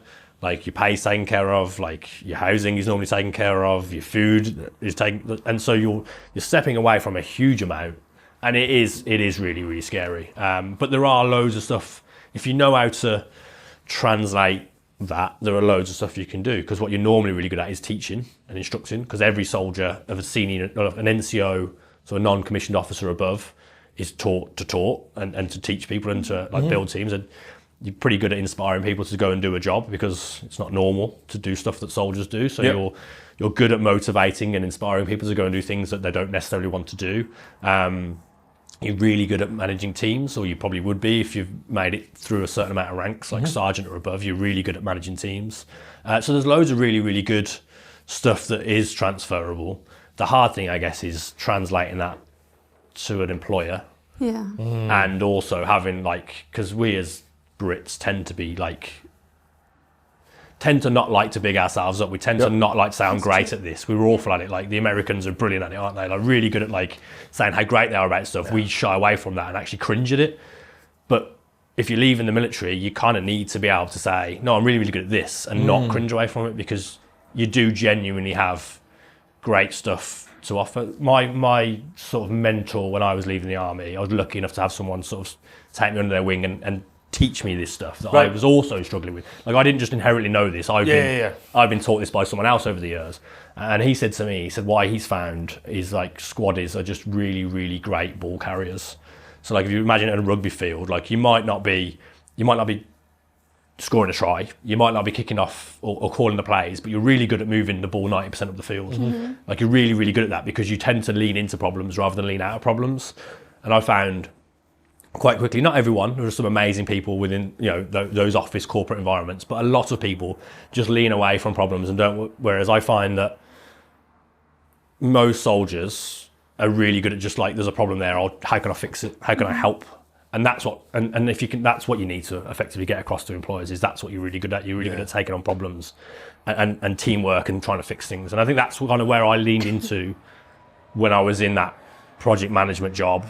Speaker 2: like your pay's taken care of, like your housing is normally taken care of, your food is taken, and so you're stepping away from a huge amount, and it is really, really scary. But there are loads of stuff, if you know how to translate that, there are loads of stuff you can do, because what you're normally really good at is teaching and instructing, because every soldier of an NCO, so a non-commissioned officer above, is taught to talk and to teach people and to build teams. And you're pretty good at inspiring people to go and do a job, because it's not normal to do stuff that soldiers do. So you're good at motivating and inspiring people to go and do things that they don't necessarily want to do. You're really good at managing teams, or you probably would be if you've made it through a certain amount of ranks, like sergeant or above. You're really good at managing teams. So there's loads of really, really good stuff that is transferable. The hard thing, I guess, is translating that to an employer.
Speaker 4: Yeah.
Speaker 2: And also having, because we as Brits tend to not like to big ourselves up. We tend to not like to sound great at this. We were awful at it. Like, the Americans are brilliant at it, aren't they? Like, really good at saying how great they are about stuff. We shy away from that and actually cringe at it. But if you leave in the military, you kind of need to be able to say, no, I'm really, really good at this, and not cringe away from it, because you do genuinely have great stuff to offer. My sort of mentor when I was leaving the army, I was lucky enough to have someone sort of take me under their wing and teach me this stuff that I was also struggling with. Like, I didn't just inherently know this. I've been taught this by someone else over the years. And he said to me, why he's found is squaddies are just really, really great ball carriers. So if you imagine it at a rugby field, you might not be scoring a try, you might not be kicking off or calling the plays, but you're really good at moving the ball 90% of the field. You're really, really good at that, because you tend to lean into problems rather than lean out of problems. And I found quite quickly, not everyone, there are some amazing people within those office corporate environments, but a lot of people just lean away from problems and don't. Whereas I find that most soldiers are really good at just there's a problem there, or how can I fix it? How can I help? And that's what, and if you can, that's what you need to effectively get across to employers, is that's what you're really good at. You're really good at taking on problems and teamwork and trying to fix things. And I think that's kind of where I leaned into when I was in that project management job.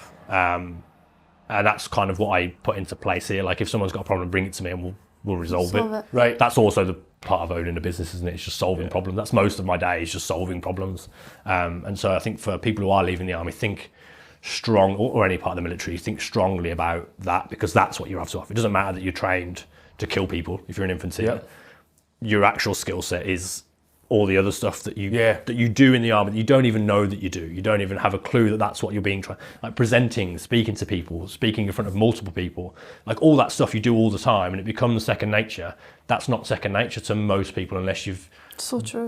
Speaker 2: And that's kind of what I put into place here. If someone's got a problem, bring it to me and we'll resolve it.
Speaker 1: Right.
Speaker 2: That's also the part of owning a business, isn't it? It's just solving problems. That's most of my day, is just solving problems. And so I think for people who are leaving the army, think strong, or any part of the military, think strongly about that, because that's what you have to offer. It doesn't matter that you're trained to kill people if you're an infantry. Your actual skill set is all the other stuff that you do in the army that you don't even know that you do. You don't even have a clue that that's what you're being trained. Presenting, speaking to people, speaking in front of multiple people, all that stuff you do all the time, and it becomes second nature. That's not second nature to most people unless you've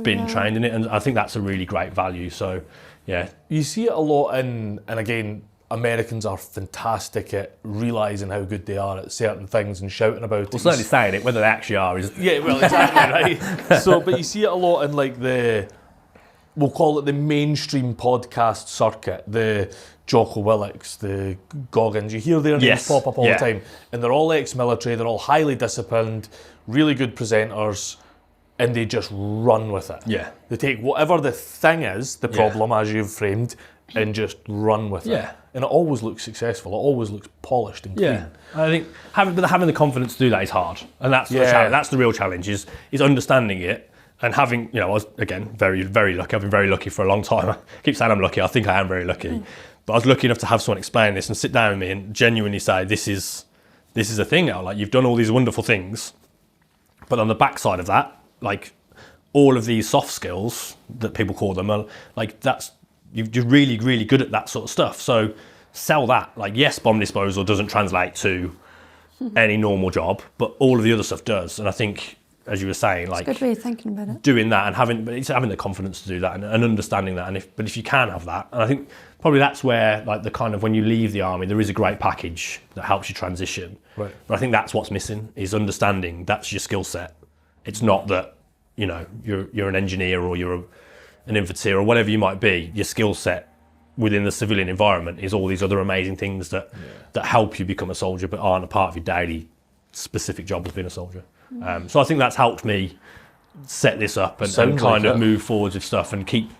Speaker 2: been trained in it. And I think that's a really great value. So, yeah.
Speaker 1: You see it a lot and again, Americans are fantastic at realising how good they are at certain things and shouting about it.
Speaker 2: Well, certainly saying it, whether they actually are is...
Speaker 1: Yeah, well, exactly, right? So, but you see it a lot in we'll call it the mainstream podcast circuit, the Jocko Willocks, the Goggins. You hear their names pop up all the time, and they're all ex-military, they're all highly disciplined, really good presenters, and they just run with it.
Speaker 2: Yeah.
Speaker 1: They take whatever the thing is, the problem as you've framed, and just run with it. And it always looks successful. It always looks polished and clean.
Speaker 2: Yeah, I think having the confidence to do that is hard, and that's the challenge. That's the real challenge. Is understanding it and having. I was again very, very lucky. I've been very lucky for a long time. I keep saying I'm lucky. I think I am very lucky, but I was lucky enough to have someone explain this and sit down with me and genuinely say, "This is a thing now. You've done all these wonderful things, but on the backside of that, all of these soft skills that people call them are that's." You're really, really good at that sort of stuff. So sell that. Yes, bomb disposal doesn't translate to any normal job, but all of the other stuff does. And I think as you were saying,
Speaker 4: It's a good way of thinking about it.
Speaker 2: doing that and having the confidence to do that and understanding that. But if you can have that, and I think probably that's where like the kind of when you leave the army, there is a great package that helps you transition.
Speaker 1: Right.
Speaker 2: But I think that's what's missing is understanding that's your skill set. It's not that you're an engineer or you're an infanteer or whatever you might be. Your skill set within the civilian environment is all these other amazing things that help you become a soldier but aren't a part of your daily specific job as being a soldier. So I think that's helped me set this up and kind of move forwards with stuff and keep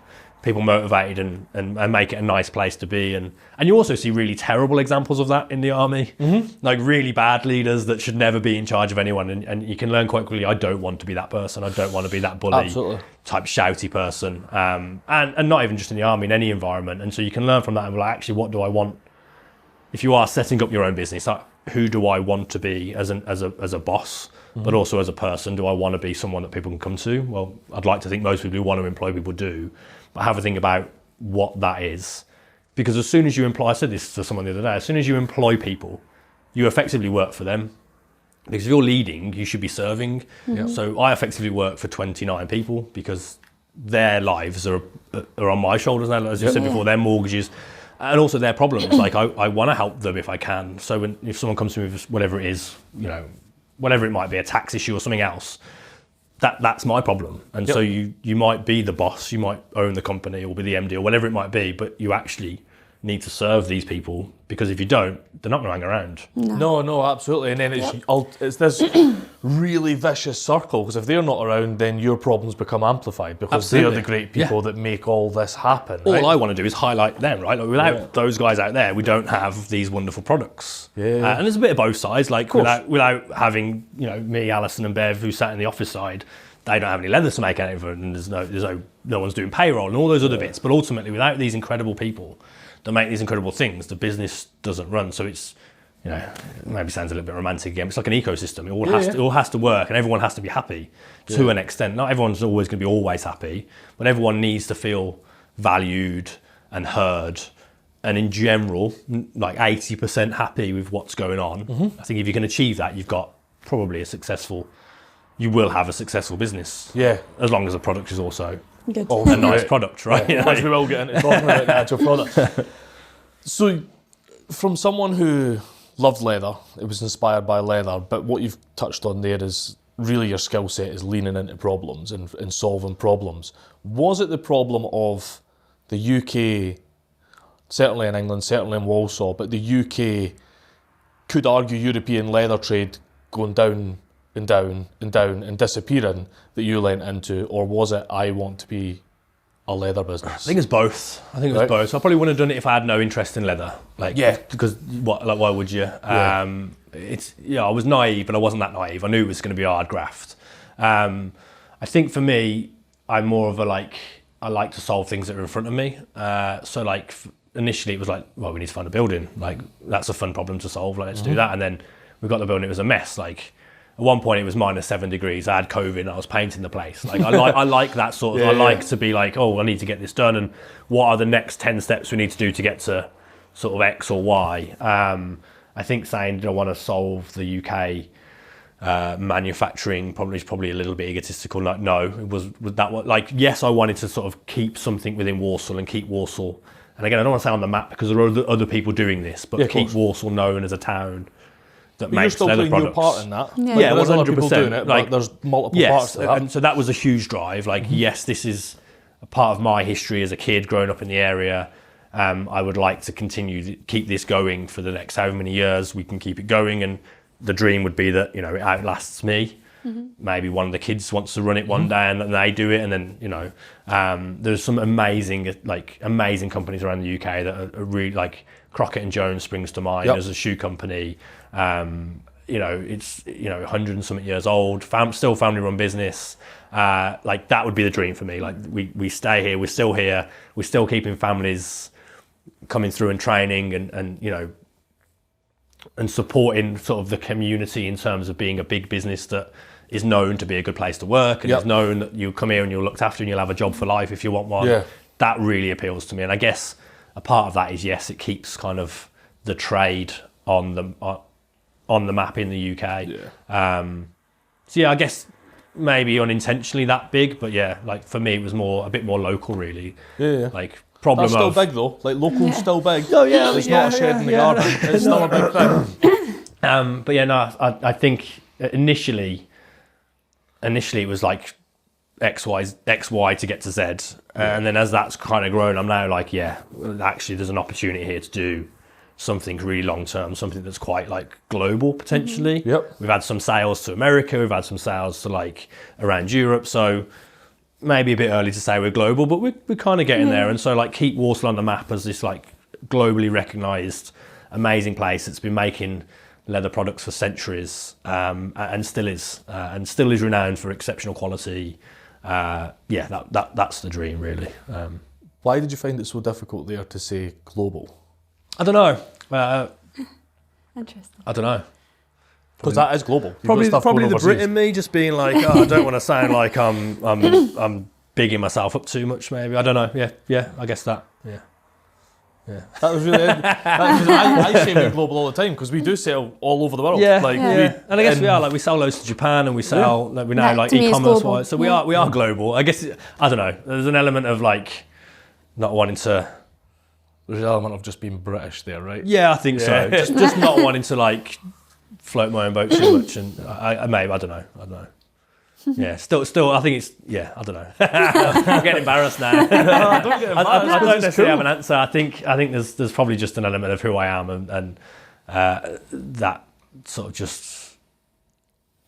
Speaker 2: people motivated and make it a nice place to be. And you also see really terrible examples of that in the army, like really bad leaders that should never be in charge of anyone. And you can learn quite quickly, I don't want to be that person. I don't want to be that bully type shouty person. And not even just in the army, in any environment. And so you can learn from that and be like, actually, what do I want? If you are setting up your own business, like, who do I want to be as a boss, but also as a person? Do I want to be someone that people can come to? Well, I'd like to think most people who want to employ people do, but have a think about what that is. Because as soon as you employ, I said this to someone the other day, as soon as you employ people, you effectively work for them. Because if you're leading, you should be serving. So I effectively work for 29 people because their lives are on my shoulders now, as you said before, their mortgages, and also their problems. Like I want to help them if I can. So if someone comes to me with whatever it is, whatever it might be, a tax issue or something else, that's my problem. And so you might be the boss, you might own the company or be the MD or whatever it might be, but you actually need to serve these people, because if you don't, they're not going to hang around.
Speaker 1: No, absolutely. And then it's this really vicious circle, because if they're not around, then your problems become amplified, because they're the great people that make all this happen. Right?
Speaker 2: All I want to do is highlight them, right? Like without those guys out there, we don't have these wonderful products. And there's a bit of both sides. Like without having me, Alison, and Bev, who sat in the office side, they don't have any leather to make out of it, and there's no one's doing payroll and all those other bits. But ultimately, without these incredible people that make these incredible things, the business doesn't run. So it's, it maybe sounds a little bit romantic again, but it's like an ecosystem. It all has to work, and everyone has to be happy to an extent. Not everyone's always going to be always happy, but everyone needs to feel valued and heard. And in general, like 80% happy with what's going on. I think if you can achieve that, you've got probably you will have a successful business. As long as the product is also
Speaker 4: Good.
Speaker 2: a nice product, right?
Speaker 1: Once we will get into talking about the actual product. So, from someone who loved leather, it was inspired by leather, but what you've touched on there is really your skill set is leaning into problems and solving problems. Was it the problem of the UK, certainly in England, certainly in Walsall, but the UK could argue European leather trade going down and down and down and disappearing that you lent into, or was it I want to be a leather business?
Speaker 2: I think it's both. I probably wouldn't have done it if I had no interest in leather. Because why would you? I was naive, but I wasn't that naive. I knew it was going to be a hard graft. I think for me, I'm more of I like to solve things that are in front of me. Initially it was we need to find a building. That's a fun problem to solve. Let's do that. And then we got the building. It was a mess. At one point it was -7 degrees. I had COVID and I was painting the place. I like that sort of. I like to be I need to get this done, and what are the next 10 steps we need to do to get to sort of X or Y. I think saying I want to solve the UK manufacturing is probably a little bit egotistical. No, it was that what yes, I wanted to sort of keep something within Walsall and keep Walsall. And again, I don't want to say on the map because there are other people doing this, but keep Walsall known as a town that makes leather products.
Speaker 1: You're still playing your part in that.
Speaker 2: There's
Speaker 1: 100% people doing it, but there's multiple parts to that.
Speaker 2: And so that was a huge drive. Yes, this is a part of my history as a kid growing up in the area. I would like to continue to keep this going for the next however many years we can keep it going, and the dream would be that it outlasts me. Maybe one of the kids wants to run it one day and they do it, and then there's some amazing companies around the UK that are really Crockett and Jones springs to mind as a shoe company. It's 100 and something years old, still family run business. That would be the dream for me. We stay here, we're still here, we're still keeping families coming through and training and supporting sort of the community in terms of being a big business that is known to be a good place to work, and is known that you come here and you're looked after and you'll have a job for life if you want one. That really appeals to me, and I guess a part of that is it keeps kind of the trade on the map in the UK. I guess maybe unintentionally that big, but yeah, like for me it was a bit more local really.
Speaker 1: Yeah.
Speaker 2: Like problem
Speaker 1: That's still
Speaker 2: of
Speaker 1: big though. Like local's still big.
Speaker 2: Oh yeah,
Speaker 1: It's not a shed in the garden. It's still a big thing.
Speaker 2: but yeah, no, I think initially it was like X, Y to get to Z. And then as that's kind of grown, I'm now like, yeah, actually there's an opportunity here to do something really long term, something that's quite like global potentially.
Speaker 1: Yep.
Speaker 2: We've had some sales to America, we've had some sales to like around Europe. So maybe a bit early to say we're global, but we're kind of getting there. And so like keep Walsall on the map as this like globally recognised, amazing place that's been making leather products for centuries, and still is renowned for exceptional quality. That's the dream, really.
Speaker 1: Why did you find it so difficult there to say global?
Speaker 2: I don't know.
Speaker 4: Interesting.
Speaker 2: I don't know.
Speaker 1: Because that is global. You've got
Speaker 2: Probably
Speaker 1: stuff
Speaker 2: the
Speaker 1: going
Speaker 2: Brit
Speaker 1: overseas.
Speaker 2: in me just being like, oh, I don't want to sound like I'm bigging myself up too much. Maybe I don't know. Yeah. I guess that. Yeah.
Speaker 1: That was really. I say we're global all the time because we do sell all over the world.
Speaker 2: Yeah,
Speaker 1: like,
Speaker 2: and I guess we are like we sell loads to Japan and we sell like we now
Speaker 4: That
Speaker 2: like
Speaker 4: to me is
Speaker 2: e-commerce
Speaker 4: global.
Speaker 2: wise. So we are global. I guess I don't know. There's an element of like not wanting to.
Speaker 1: There's an element of just being British there, right?
Speaker 2: Yeah, I think so. Just not wanting to like float my own boat too much, and I don't know. Yeah, still, I think it's I don't know. I'm getting embarrassed now.
Speaker 1: Don't get embarrassed.
Speaker 2: I don't
Speaker 1: It's
Speaker 2: necessarily
Speaker 1: cool.
Speaker 2: have an answer. I think there's probably just an element of who I am, and that sort of just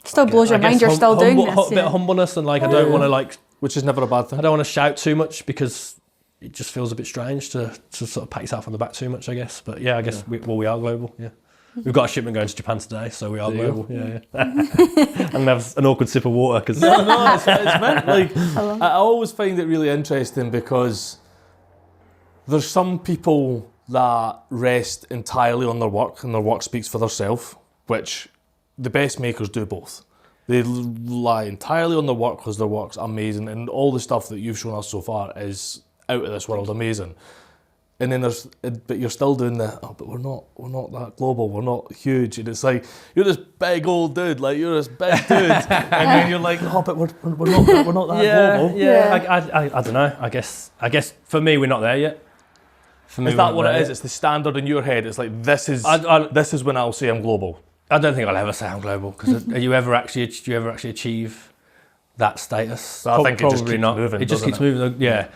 Speaker 4: Still blows your
Speaker 2: I guess
Speaker 4: mind you're still doing this.
Speaker 2: a bit of humbleness, and like I don't want to like
Speaker 1: Which is never a bad
Speaker 2: I
Speaker 1: thing.
Speaker 2: don't want to shout too much because it just feels a bit strange to sort of pat yourself on the back too much, I guess. But yeah, I guess we are global. Yeah. We've got a shipment going to Japan today, so we are
Speaker 1: There you
Speaker 2: global. Yeah. I'm gonna have an awkward sip of water because
Speaker 1: No, it's meant like I always find it really interesting because there's some people that rest entirely on their work and their work speaks for themselves, which the best makers do both. They rely entirely on their work because their work's amazing and all the stuff that you've shown us so far is out of this world amazing. And then but you're still doing but we're not that global, we're not huge. And it's like, you're this big old dude, like you're this big dude. And then you're like, but we're not that global.
Speaker 2: Yeah. I don't know. I guess for me we're not there yet. For me,
Speaker 1: Is that what it is? It's the standard in your head. It's like, this is when I'll say I'm global.
Speaker 2: I don't think I'll ever say I'm glable because do you ever actually achieve that status?
Speaker 1: I think it just
Speaker 2: Probably
Speaker 1: keeps
Speaker 2: not.
Speaker 1: moving,
Speaker 2: It just
Speaker 1: doesn't
Speaker 2: keeps moving. Yeah.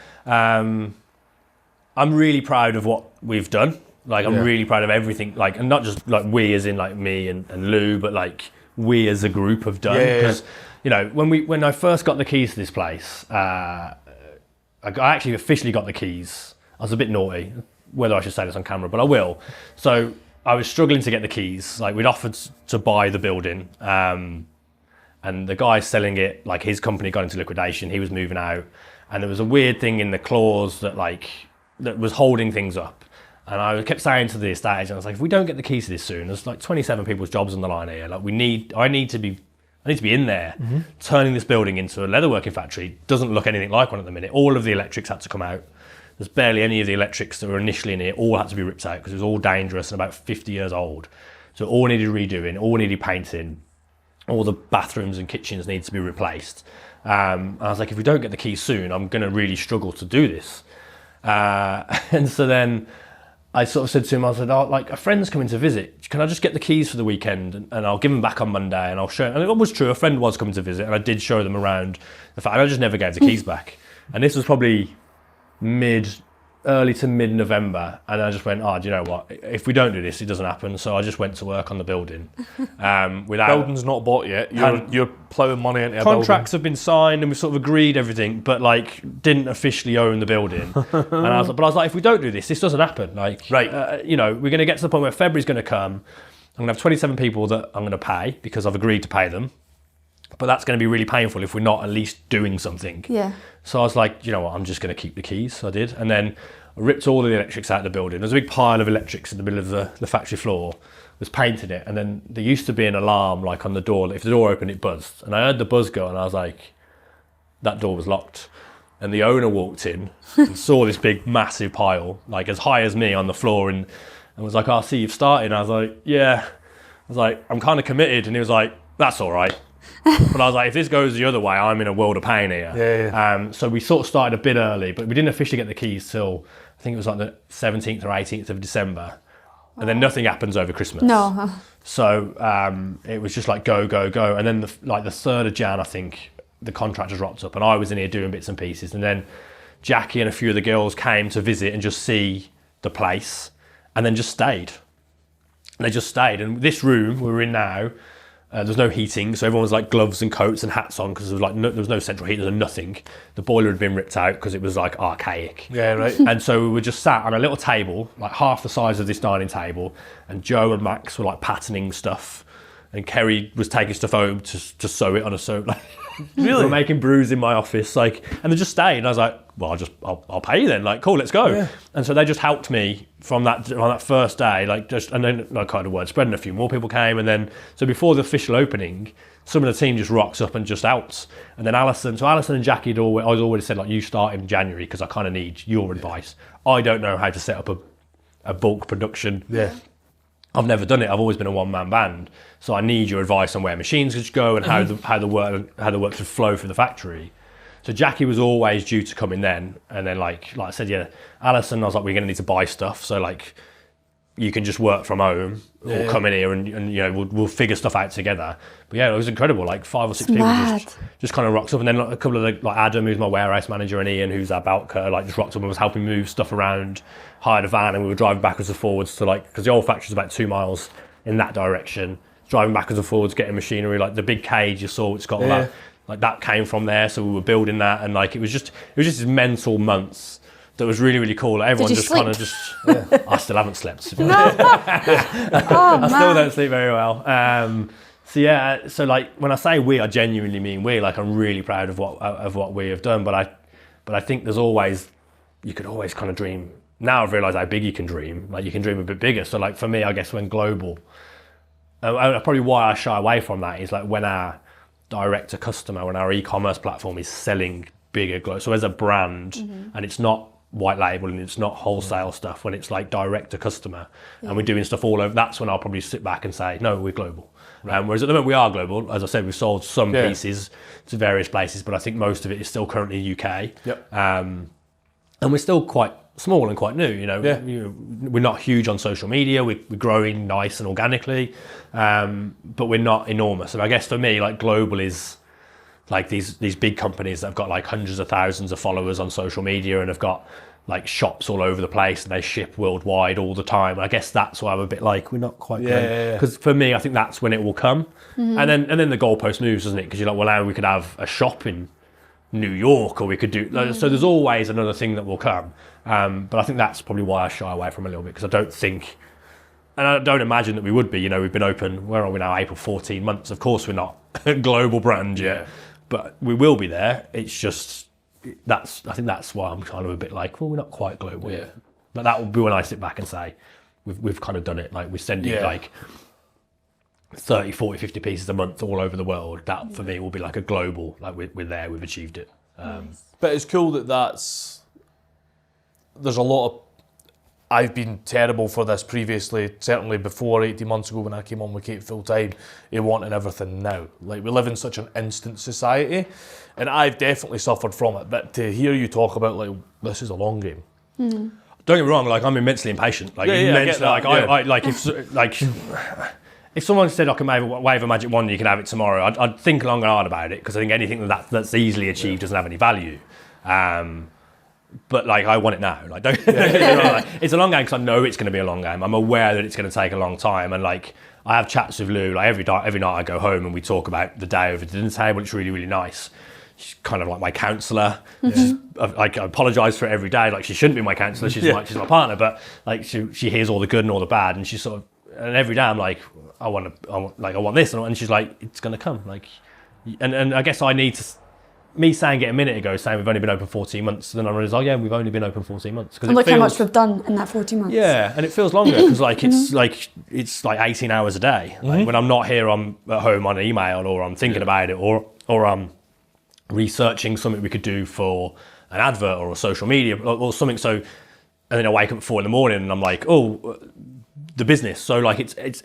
Speaker 2: I'm really proud of what we've done. Like I'm really proud of everything. Like, and not just like we as in like me and Lou, but like we as a group have done. Because you know, when I first got the keys to this place, I actually officially got the keys. I was a bit naughty, whether I should say this on camera, but I will. So I was struggling to get the keys. Like we'd offered to buy the building, and the guy selling it, like his company got into liquidation. He was moving out, and there was a weird thing in the clause that was holding things up. And I kept saying to the estate agent, I was like, if we don't get the keys to this soon, there's like 27 people's jobs on the line here. Like I need to be in there, turning this building into a leatherworking factory. Doesn't look anything like one at the minute. All of the electrics had to come out. There's barely any of the electrics that were initially in here. All had to be ripped out because it was all dangerous and about 50 years old. So it all needed redoing, all needed painting. All the bathrooms and kitchens need to be replaced. And I was like, if we don't get the keys soon, I'm going to really struggle to do this. And so then I sort of said to him, I said, like a friend's coming to visit. Can I just get the keys for the weekend and I'll give them back on Monday and I'll show them. And it was true, a friend was coming to visit and I did show them around the fact. I just never gave the keys back. And this was probably early to mid-November. And I just went, do you know what? If we don't do this, it doesn't happen. So I just went to work on the building.
Speaker 1: Building's not bought yet. You're ploughing money into a
Speaker 2: contracts have been signed and we've sort of agreed everything, but like didn't officially own the building. And I was like, if we don't do this, this doesn't happen. Like,
Speaker 1: right.
Speaker 2: You know, we're going to get to the point where February's going to come. I'm going to have 27 people that I'm going to pay because I've agreed to pay them. But that's going to be really painful if we're not at least doing something.
Speaker 4: Yeah.
Speaker 2: So I was like, you know what, I'm just going to keep the keys. So I did. And then I ripped all of the electrics out of the building. There's a big pile of electrics in the middle of the factory floor. Was painted it. And then there used to be an alarm like on the door. If the door opened, it buzzed. And I heard the buzz go and I was like, that door was locked. And the owner walked in and saw this big, massive pile, like as high as me on the floor and was like, I see you've started. And I was like, yeah. I was like, I'm kind of committed. And he was like, that's all right. But I was like, if this goes the other way, I'm in a world of pain here.
Speaker 1: Yeah.
Speaker 2: So we sort of started a bit early, but we didn't officially get the keys till, I think it was like the 17th or 18th of December. And then nothing happens over Christmas.
Speaker 4: No.
Speaker 2: So it was just like go, go, go. And then the 3rd of Jan, I think, the contractors rocked up and I was in here doing bits and pieces. And then Jackie and a few of the girls came to visit and just see the place and then just stayed. And they just stayed. And this room we're in now, there's no heating. So everyone was like gloves and coats and hats on because there was no central heat, there was nothing. The boiler had been ripped out because it was like archaic.
Speaker 1: Yeah, right.
Speaker 2: And so we were just sat on a little table, like half the size of this dining table. And Joe and Max were like patterning stuff. And Kerry was taking stuff home to sew it on a sew. Really? We were making brews in my office, like, and they just stayed. And I was like, well, I'll pay you then. Like, cool, let's go. Yeah. And so they just helped me on that first day, like, and then like kind of word spread, and a few more people came, and then so before the official opening, some of the team just rocks up and just outs. And then Alison and Jackie I was already said like, you start in January because I kind of need your advice. I don't know how to set up a bulk production.
Speaker 1: Yeah.
Speaker 2: I've never done it. I've always been a one-man band, so I need your advice on where machines should go and how the work should flow through the factory. So Jackie was always due to come in then, and then like I said, yeah, Alison, I was like, we're going to need to buy stuff, so like you can just work from home or come in here and you know we'll figure stuff out together. But yeah, it was incredible. Like 5 or 6 people just kind of rocked up, and then like, a couple of like Adam, who's my warehouse manager, and Ian, who's our belt cutter, like just rocked up and was helping move stuff around. Hired a van and we were driving backwards and forwards to like, because the old factory's about 2 miles in that direction. Driving backwards and forwards, getting machinery, like the big cage you saw, it's got all that, like that came from there. So we were building that, and like it was just these mental months. That was really, really cool. Like, everyone just kind of just. I still haven't slept. I still don't sleep very well. So yeah, so like when I say we, I genuinely mean we. Like I'm really proud of what we have done. But I think you could always kind of dream. Now I've realised how big you can dream. Like you can dream a bit bigger. So like for me, I guess when global, probably why I shy away from that is like when our direct to customer, when our e-commerce platform is selling bigger global. So as a brand, and it's not white label and it's not wholesale stuff, when it's like direct to customer and we're doing stuff all over, that's when I'll probably sit back and say, no, we're global. Whereas at the moment we are global. As I said, we've sold some pieces to various places, but I think most of it is still currently UK. And we're still quite small and quite new, you know. We're not huge on social media, we're growing nice and organically, but we're not enormous. And I guess for me, like global is like these big companies that have got like hundreds of thousands of followers on social media and have got like shops all over the place and they ship worldwide all the time. I guess that's why I'm a bit like, we're not quite good. Because for me, I think that's when it will come. And then the goalpost moves, doesn't it? Because you're like, well, now we could have a shop in New York, or we could do, so there's always another thing that will come. But I think that's probably why I shy away from it a little bit, because I don't think, and I don't imagine that we would be, you know, we've been open, where are we now, April, 14 months. Of course we're not a global brand yet, but we will be there. It's just, I think that's why I'm kind of a bit like, well, we're not quite global yet. But that will be when I sit back and say, we've kind of done it. Like we're sending like 30, 40, 50 pieces a month all over the world. That for me will be like a global, like we're there, we've achieved it.
Speaker 1: But it's cool there's a lot of, I've been terrible for this previously, certainly before 18 months ago when I came on with Kate full time, you wanting everything now. Like we live in such an instant society, and I've definitely suffered from it, but to hear you talk about like, this is a long game.
Speaker 2: Don't get me wrong, like I'm immensely impatient. Like immensely, I like if someone said I can wave a magic wand, you can have it tomorrow, I'd think long and hard about it, because I think anything that's easily achieved doesn't have any value. But like I want it now. Like don't like, it's a long game because I know it's going to be a long game. I'm aware that it's going to take a long time, and like I have chats with Lou like every night I go home and we talk about the day over the dinner table. It's really, really nice. She's kind of like my counsellor. I apologise for it every day. Like she shouldn't be my counsellor. She's my partner, but like she hears all the good and all the bad, and she's sort of, and every day I'm like, I want this, and she's like, it's going to come. Like, and I guess I need to. Me saying it a minute ago, saying we've only been open 14 months, then I realised, we've only been open 14 months.
Speaker 4: And look how much we've done in that 14 months.
Speaker 2: Yeah, and it feels longer because like it's like 18 hours a day. Like, when I'm not here, I'm at home on email, or I'm thinking about it, or I'm researching something we could do for an advert or a social media or something. So, and then I wake up at 4 a.m. and I'm like, the business. So like it's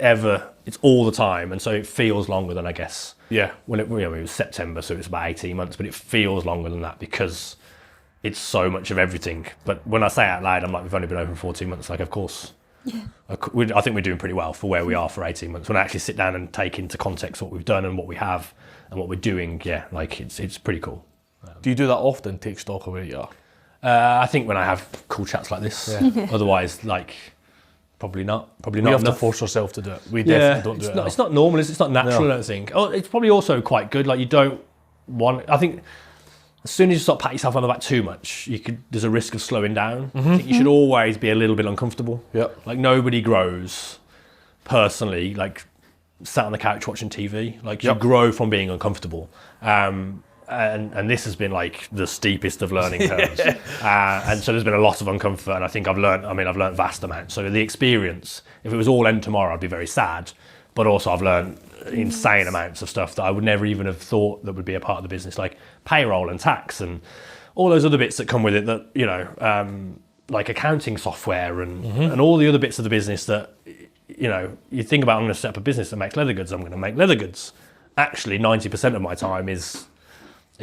Speaker 2: all the time, and so it feels longer than I guess.
Speaker 1: Yeah.
Speaker 2: When it was September, so it's about 18 months, but it feels longer than that because it's so much of everything. But when I say it out loud, I'm like, we've only been open 14 months. Like, of course, I think we're doing pretty well for where we are for 18 months. When I actually sit down and take into context what we've done and what we have and what we're doing, like it's pretty cool.
Speaker 1: Do you do that often? Take stock of where you are?
Speaker 2: I think when I have cool chats like this. Otherwise, like, probably not.
Speaker 1: We have to force ourselves to do it. We definitely don't do it.
Speaker 2: It's not normal. It's not natural. I don't think. Oh, it's probably also quite good. Like, you don't want. I think as soon as you start patting yourself on the back too much, there's a risk of slowing down. I think you should always be a little bit uncomfortable.
Speaker 1: Yeah.
Speaker 2: Like, nobody grows personally like sat on the couch watching TV. Like, you grow from being uncomfortable. And this has been like the steepest of learning curves. And so there's been a lot of uncomfort, and I think I've learned vast amounts. So the experience, if it was all end tomorrow, I'd be very sad. But also I've learned insane amounts of stuff that I would never even have thought that would be a part of the business, like payroll and tax and all those other bits that come with it that, like accounting software and all the other bits of the business that, you think about, I'm going to set up a business that makes leather goods, I'm going to make leather goods. Actually, 90% of my time is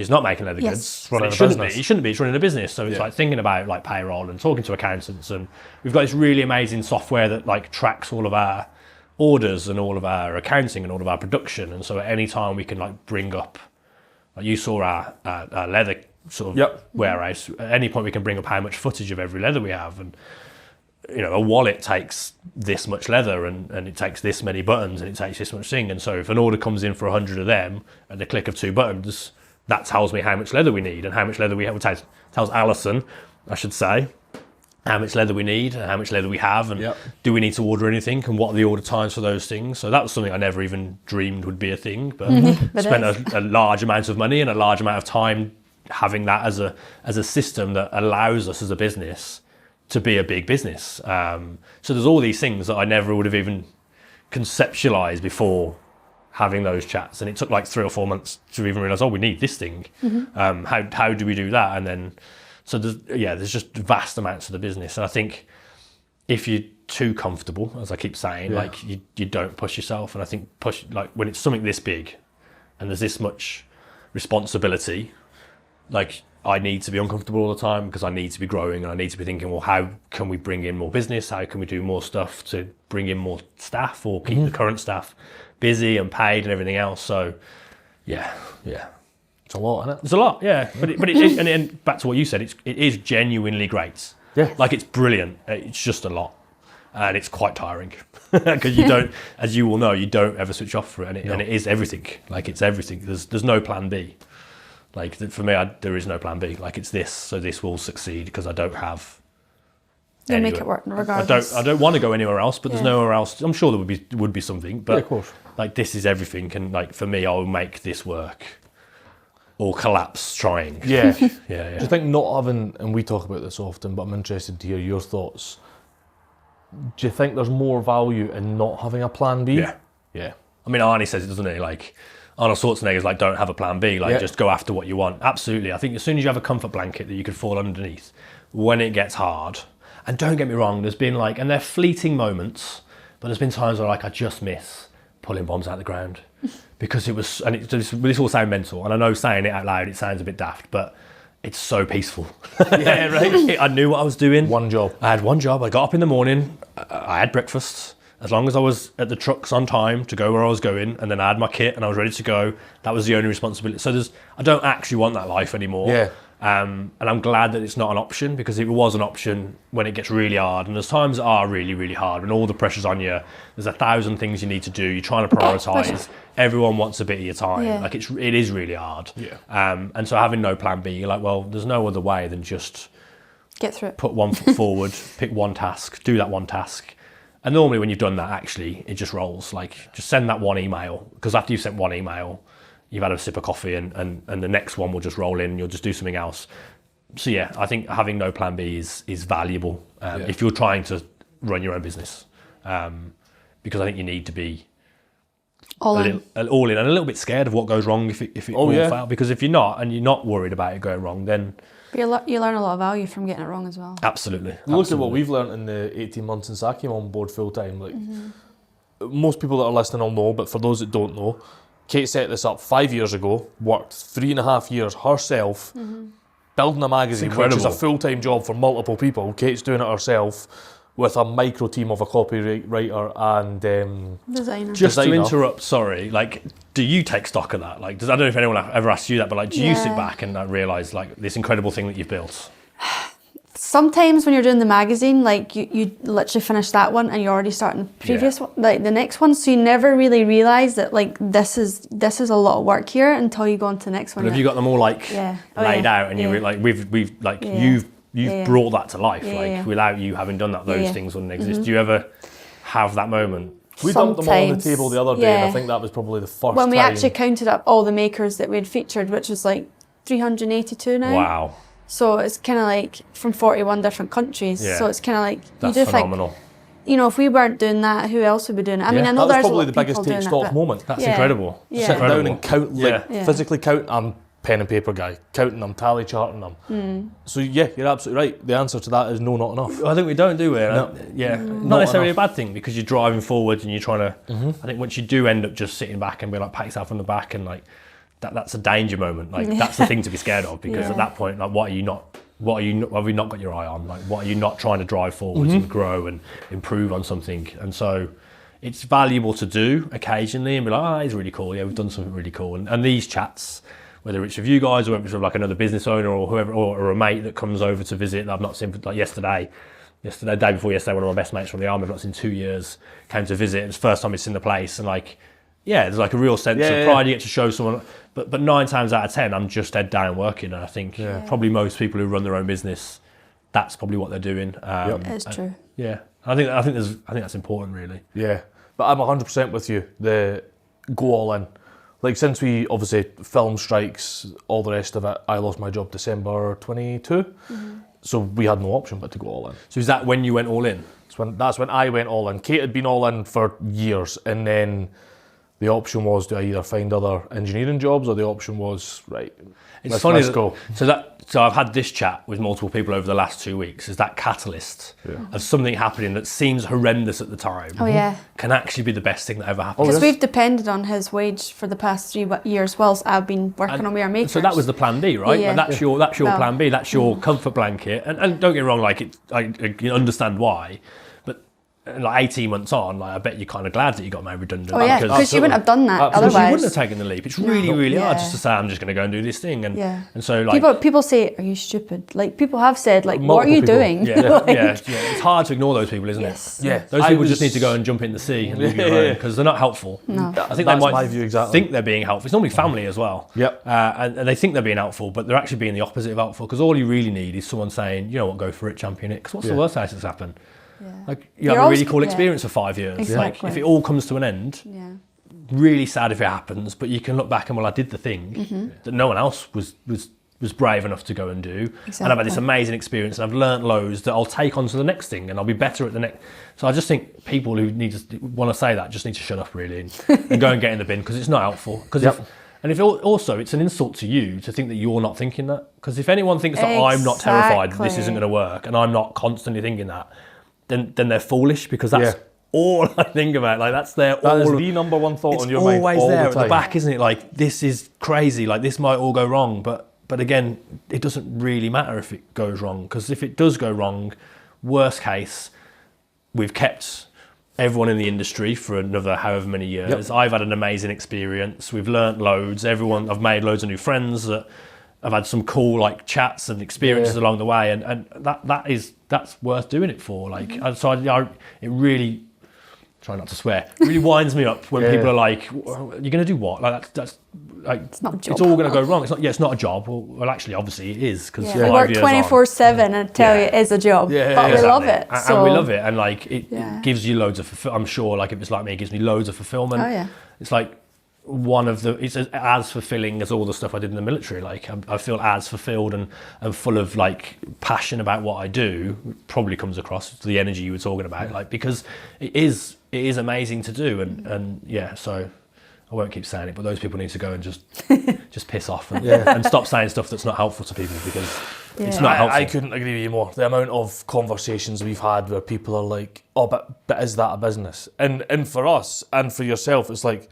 Speaker 2: not making leather goods.
Speaker 1: Running
Speaker 2: It
Speaker 1: a
Speaker 2: shouldn't
Speaker 1: business.
Speaker 2: be. It shouldn't be. It's running a business. So it's like thinking about like payroll and talking to accountants, and we've got this really amazing software that like tracks all of our orders and all of our accounting and all of our production. And so at any time we can like bring up, like you saw our leather sort of warehouse. At any point we can bring up how much footage of every leather we have, and a wallet takes this much leather and it takes this many buttons and it takes this much thing. And so if an order comes in for 100 of them at the click of 2 buttons, that tells me how much leather we need and how much leather we have. It tells Alison, I should say, how much leather we need and how much leather we have, and do we need to order anything and what are the order times for those things. So that was something I never even dreamed would be a thing, but spent a large amount of money and a large amount of time having that as a system that allows us as a business to be a big business. So there's all these things that I never would have even conceptualized before having those chats, and it took like 3 or 4 months to even realize, we need this thing. How do we do that? And then so there's just vast amounts of the business, and I think if you're too comfortable, as I keep saying, like you don't push yourself. And I think like when it's something this big and there's this much responsibility, like I need to be uncomfortable all the time because I need to be growing, and I need to be thinking, well, how can we bring in more business? How can we do more stuff to bring in more staff or keep the current staff busy and paid and everything else? So yeah.
Speaker 1: It's a lot, isn't it?
Speaker 2: It's a lot, yeah. But and back to what you said, it is genuinely great.
Speaker 1: Yeah.
Speaker 2: Like, it's brilliant. It's just a lot. And it's quite tiring. Because you don't, as you will know, you don't ever switch off for it. And it is everything. Like, it's everything. There's no plan B. Like, for me, there is no plan B. Like, it's this, so this will succeed because I don't have...
Speaker 4: You'll make it work regardless.
Speaker 2: I don't want to go anywhere else, but there's nowhere else. I'm sure there would be something, but
Speaker 1: of course.
Speaker 2: Like, this is everything, and like for me, I'll make this work or collapse trying.
Speaker 1: Yeah.
Speaker 2: Yeah.
Speaker 1: Do you think not having, and we talk about this often, but I'm interested to hear your thoughts. Do you think there's more value in not having a plan B?
Speaker 2: Yeah. I mean, Arnie says it, doesn't he? Like, Arnold Schwarzenegger's like, don't have a plan B. Like, just go after what you want. Absolutely. I think as soon as you have a comfort blanket that you could fall underneath, when it gets hard. And don't get me wrong, there's been like, and they're fleeting moments, but there's been times where like I just miss pulling bombs out of the ground because it was, and this all sounds mental, and I know saying it out loud it sounds a bit daft, but it's so peaceful. Yeah, right. I knew what I was doing.
Speaker 1: One job.
Speaker 2: I had one job. I got up in the morning, I had breakfast. As long as I was at the trucks on time to go where I was going, and then I had my kit and I was ready to go, that was the only responsibility. So I don't actually want that life anymore.
Speaker 1: Yeah.
Speaker 2: And I'm glad that it's not an option, because if it was an option, when it gets really hard, and there's times that are really, really hard, when all the pressure's on you, there's 1,000 things you need to do, you're trying to prioritise, everyone wants a bit of your time.
Speaker 4: Yeah.
Speaker 2: Like, it is really hard.
Speaker 1: Yeah.
Speaker 2: And so having no plan B, you're like, well, there's no other way than just
Speaker 4: Get through it.
Speaker 2: put one foot forward, pick one task, do that one task. And normally when you've done that, actually, it just rolls. Like, just send that one email, because after you've sent one email, you've had a sip of coffee, and the next one will just roll in, and you'll just do something else. So yeah, I think having no plan B is valuable if you're trying to run your own business, because I think you need to be all in and a little bit scared of what goes wrong if it will fail. Because if you're not, and you're not worried about it going wrong, then
Speaker 4: But you learn a lot of value from getting it wrong as well.
Speaker 2: Absolutely.
Speaker 1: Look at what we've learnt in the 18 months since I came on board full time. Like most people that are listening will know, but for those that don't know, Kate set this up 5 years ago, worked 3.5 years herself, building a magazine, which is a full-time job for multiple people. Kate's doing it herself with a micro team of a copywriter and
Speaker 4: Designer.
Speaker 2: Just
Speaker 1: designer.
Speaker 2: to interrupt, sorry, like, do you take stock of that? Like, I don't know if anyone ever asked you that, but like, do you sit back and like, realise like this incredible thing that you've built?
Speaker 4: Sometimes when you're doing the magazine, like you literally finish that one and you're already starting the previous one, like the next one. So you never really realise that like this is a lot of work here until you go on to the next one.
Speaker 2: But have you got them all like laid out and you're like we've like you've brought that to life without you having done that, those things wouldn't exist. Do you ever have that moment?
Speaker 1: we dumped them all on the table the other day, and I think that was probably the first
Speaker 4: when we
Speaker 1: time.
Speaker 4: actually counted up all the makers that we had featured, which was like 382 now.
Speaker 2: Wow.
Speaker 4: So it's kind of like from 41 different countries.
Speaker 2: Yeah.
Speaker 4: So it's kind of like
Speaker 2: That's
Speaker 4: you do
Speaker 2: phenomenal.
Speaker 4: think, you know, if we weren't doing that, who else would be doing it? I mean, I know
Speaker 1: that was
Speaker 4: there's a
Speaker 1: probably
Speaker 4: lot
Speaker 1: the
Speaker 4: of people
Speaker 1: biggest
Speaker 4: doing
Speaker 1: take
Speaker 4: it,
Speaker 1: stock
Speaker 4: but
Speaker 1: moment.
Speaker 2: That's
Speaker 4: Yeah.
Speaker 2: incredible.
Speaker 4: Yeah.
Speaker 1: Sitting down and count, like
Speaker 2: Yeah.
Speaker 1: physically count. I'm pen and paper guy, counting them, tally charting them. So yeah, you're absolutely right. The answer to that is no, not enough.
Speaker 2: I think we don't do it.
Speaker 1: No.
Speaker 2: Not necessarily a bad thing because you're driving forward and you're trying to. I think once you do end up just sitting back and be like pat yourself on the back and like that's a danger moment. Like that's the thing to be scared of because at that point, like what have you not got your eye on? Like what are you not trying to drive forwards and grow and improve on something? And so it's valuable to do occasionally and be like, oh, it's really cool. Yeah, we've done something really cool. And these chats, whether it's with you guys or whether it's with like another business owner or whoever, or a mate that comes over to visit that I've not seen for like yesterday, day before yesterday, one of my best mates from the army I've not seen 2 years came to visit. It was the first time he's seen the place and like, yeah, there's like a real sense of pride. You get to show someone, but 9 times out of 10, I'm just head down working. And I think probably most people who run their own business, that's probably what they're doing.
Speaker 4: It's true.
Speaker 2: Yeah, I think that's important, really.
Speaker 1: Yeah, but I'm 100% with you. The go all in. Like since we obviously film strikes, all the rest of it, I lost my job December 22. So we had no option but to go all in.
Speaker 2: So is that when you went all in?
Speaker 1: That's when I went all in. Kate had been all in for years, and then the option was, do I either find other engineering jobs, or the option was, right,
Speaker 2: It's funny
Speaker 1: let's go.
Speaker 2: So I've had this chat with multiple people over the last 2 weeks. Is that catalyst of something happening that seems horrendous at the time?
Speaker 4: Oh yeah.
Speaker 2: Can actually be the best thing that ever happened.
Speaker 4: Because we've depended on his wage for the past 3 years whilst I've been working on We Are Makers.
Speaker 2: So that was the plan B, right?
Speaker 4: Yeah.
Speaker 2: And that's your plan B. That's your comfort blanket. And don't get me wrong, like I understand why. Like 18 months on, like I bet you're kind of glad that you got made redundant.
Speaker 4: Oh yeah, because you wouldn't have done that otherwise.
Speaker 2: Because you wouldn't have taken the leap. It's really hard just to say I'm just going to go and do this thing. And so like
Speaker 4: people say, "Are you stupid?" Like people have said, like,
Speaker 1: Multiple
Speaker 4: "What are you
Speaker 1: people.
Speaker 4: doing?"
Speaker 2: Yeah. It's hard to ignore those people, isn't
Speaker 4: Yes.
Speaker 2: it?
Speaker 1: Yeah.
Speaker 2: Those people just need to go and jump in the sea and leave you alone because they're not helpful.
Speaker 4: No.
Speaker 2: I think
Speaker 1: That's
Speaker 2: they
Speaker 1: my
Speaker 2: might
Speaker 1: view exactly.
Speaker 2: think they're being helpful. It's normally family as well.
Speaker 1: Yep.
Speaker 2: And they think they're being helpful, but they're actually being the opposite of helpful because all you really need is someone saying, you know what, go for it, champion it. Because what's the worst case that's happened? Like you have a really cool experience for 5 years.
Speaker 4: Exactly.
Speaker 2: Like if it all comes to an end, really sad if it happens, but you can look back and well, I did the thing that no one else was brave enough to go and do. And I've had this amazing experience and I've learnt loads that I'll take on to the next thing and I'll be better at the next. So I just think people who want to say that just need to shut up really and go and get in the bin because it's not helpful. Because also it's an insult to you to think that you're not thinking that. Because if anyone thinks that I'm not terrified, this isn't going to work, and I'm not constantly thinking that, then they're foolish because that's all I think about. Like that is
Speaker 1: the number one thought on your mind.
Speaker 2: It's always
Speaker 1: all
Speaker 2: there
Speaker 1: the
Speaker 2: at the back, isn't it? Like this is crazy. Like this might all go wrong, but again, it doesn't really matter if it goes wrong because if it does go wrong, worst case, we've kept everyone in the industry for another however many years. I've had an amazing experience. We've learnt loads. I've made loads of new friends. I've had some cool like chats and experiences along the way, and that's worth doing it for. Like, it really, try not to swear, it really winds me up when people are like, "You're going to do what?" Like that's like
Speaker 4: It's not a job.
Speaker 2: It's all going to go wrong. It's not a job. Well, actually, obviously it is because
Speaker 4: We work 24/7 and tell you it is a job, but we love it.
Speaker 2: And we love it, and like it gives you loads of. I'm sure, like if it's like me, it gives me loads of fulfillment.
Speaker 4: Oh yeah.
Speaker 2: It's like it's as fulfilling as all the stuff I did in the military. Like I feel as fulfilled and full of like passion about what I do. Probably comes across the energy you were talking about, like because it is amazing to do, and so I won't keep saying it, but those people need to go and just piss off and stop saying stuff that's not helpful to people because It's not helpful.
Speaker 1: I couldn't agree with you more. The amount of conversations we've had where people are like, oh, but is that a business? And for us and for yourself, it's like,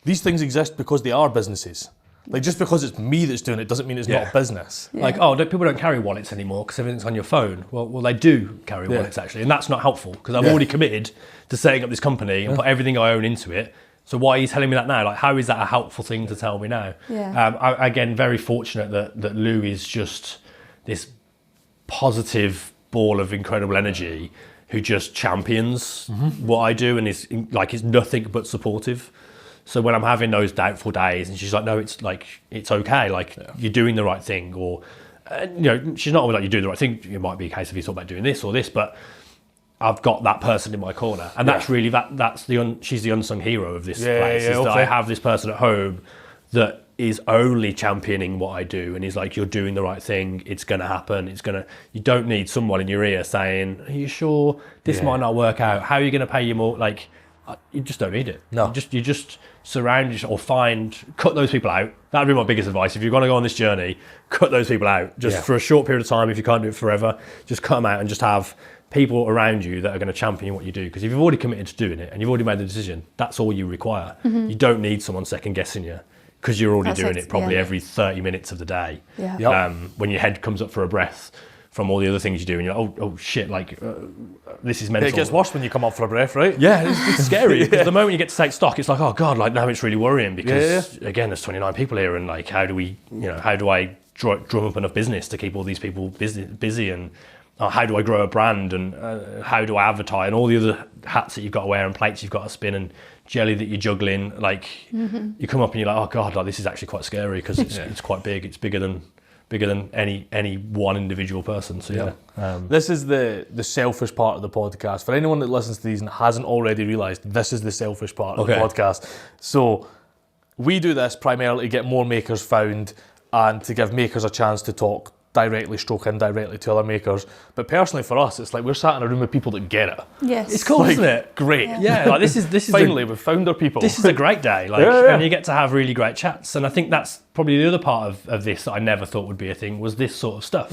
Speaker 1: these things exist because they are businesses. Like, just because it's me that's doing it doesn't mean it's not a business.
Speaker 2: Like, people don't carry wallets anymore because everything's on your phone. Well, they do carry wallets, actually. And that's not helpful because I've already committed to setting up this company and put everything I own into it. So why are you telling me that now? Like, how is that a helpful thing to tell me now?
Speaker 4: Yeah.
Speaker 2: Again, very fortunate that Lou is just this positive ball of incredible energy who just champions what I do and is nothing but supportive. So when I'm having those doubtful days and she's like, no, it's okay. Like, you're doing the right thing. Or, she's not always like, you're doing the right thing. It might be a case of you talk about doing this or this, but I've got that person in my corner. And that's really, she's the unsung hero of this place. That I have this person at home that is only championing what I do. And he's like, you're doing the right thing. It's going to happen. You don't need someone in your ear saying, are you sure this might not work out? How are you going to pay you more? Like, you just don't need it.
Speaker 1: No.
Speaker 2: You just surround yourself or cut those people out. That would be my biggest advice. If you're going to go on this journey, cut those people out. Just for a short period of time, if you can't do it forever, just cut them out and just have people around you that are going to champion what you do. Because if you've already committed to doing it and you've already made the decision, that's all you require. You don't need someone second guessing you because you're already doing it probably every 30 minutes of the day. When your head comes up for a breath from all the other things you do and you're like, oh shit, this is mental.
Speaker 1: It gets worse when you come up for a breath, right?
Speaker 2: Yeah, it's scary because the moment you get to take stock, it's like, oh God, now it's really worrying because again, there's 29 people here and like, how do I drum up enough business to keep all these people busy and how do I grow a brand and how do I advertise and all the other hats that you've got to wear and plates you've got to spin and jelly that you're juggling. Like you come up and you're like, oh God, this is actually quite scary because it's quite big. It's bigger than any one individual person. So
Speaker 1: this is the selfish part of the podcast. For anyone that listens to these and hasn't already realised, this is the selfish part of the podcast. So we do this primarily to get more makers found and to give makers a chance to talk directly, stroke indirectly to other makers. But personally for us, it's like we're sat in a room with people that get it.
Speaker 4: Yes.
Speaker 2: It's cool, isn't it?
Speaker 1: Great.
Speaker 2: Yeah, like this is
Speaker 1: finally we've found our people.
Speaker 2: This is a great day, and you get to have really great chats. And I think that's probably the other part of this that I never thought would be a thing was this sort of stuff.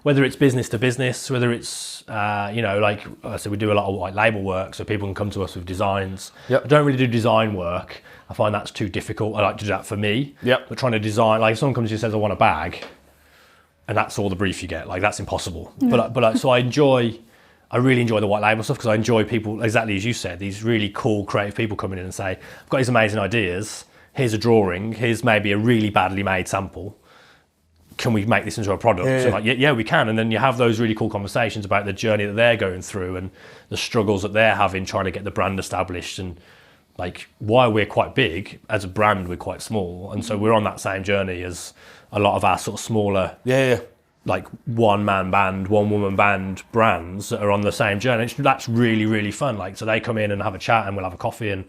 Speaker 2: Whether it's business to business, whether it's so we do a lot of white label work, so people can come to us with designs. I don't really do design work. I find that's too difficult. I like to do that for me. But trying to design, like if someone comes to you and says, I want a bag, and that's all the brief you get, like that's impossible. So I really enjoy the white label stuff because I enjoy people, exactly as you said, these really cool creative people coming in and say, I've got these amazing ideas, here's a drawing, here's maybe a really badly made sample, can we make this into a product? So like, yeah, we can. And then you have those really cool conversations about the journey that they're going through and the struggles that they're having trying to get the brand established and like why we're quite big, as a brand we're quite small. And so we're on that same journey as a lot of our sort of smaller, like one-man band, one-woman band brands that are on the same journey. That's really, really fun. Like, so they come in and have a chat and we'll have a coffee and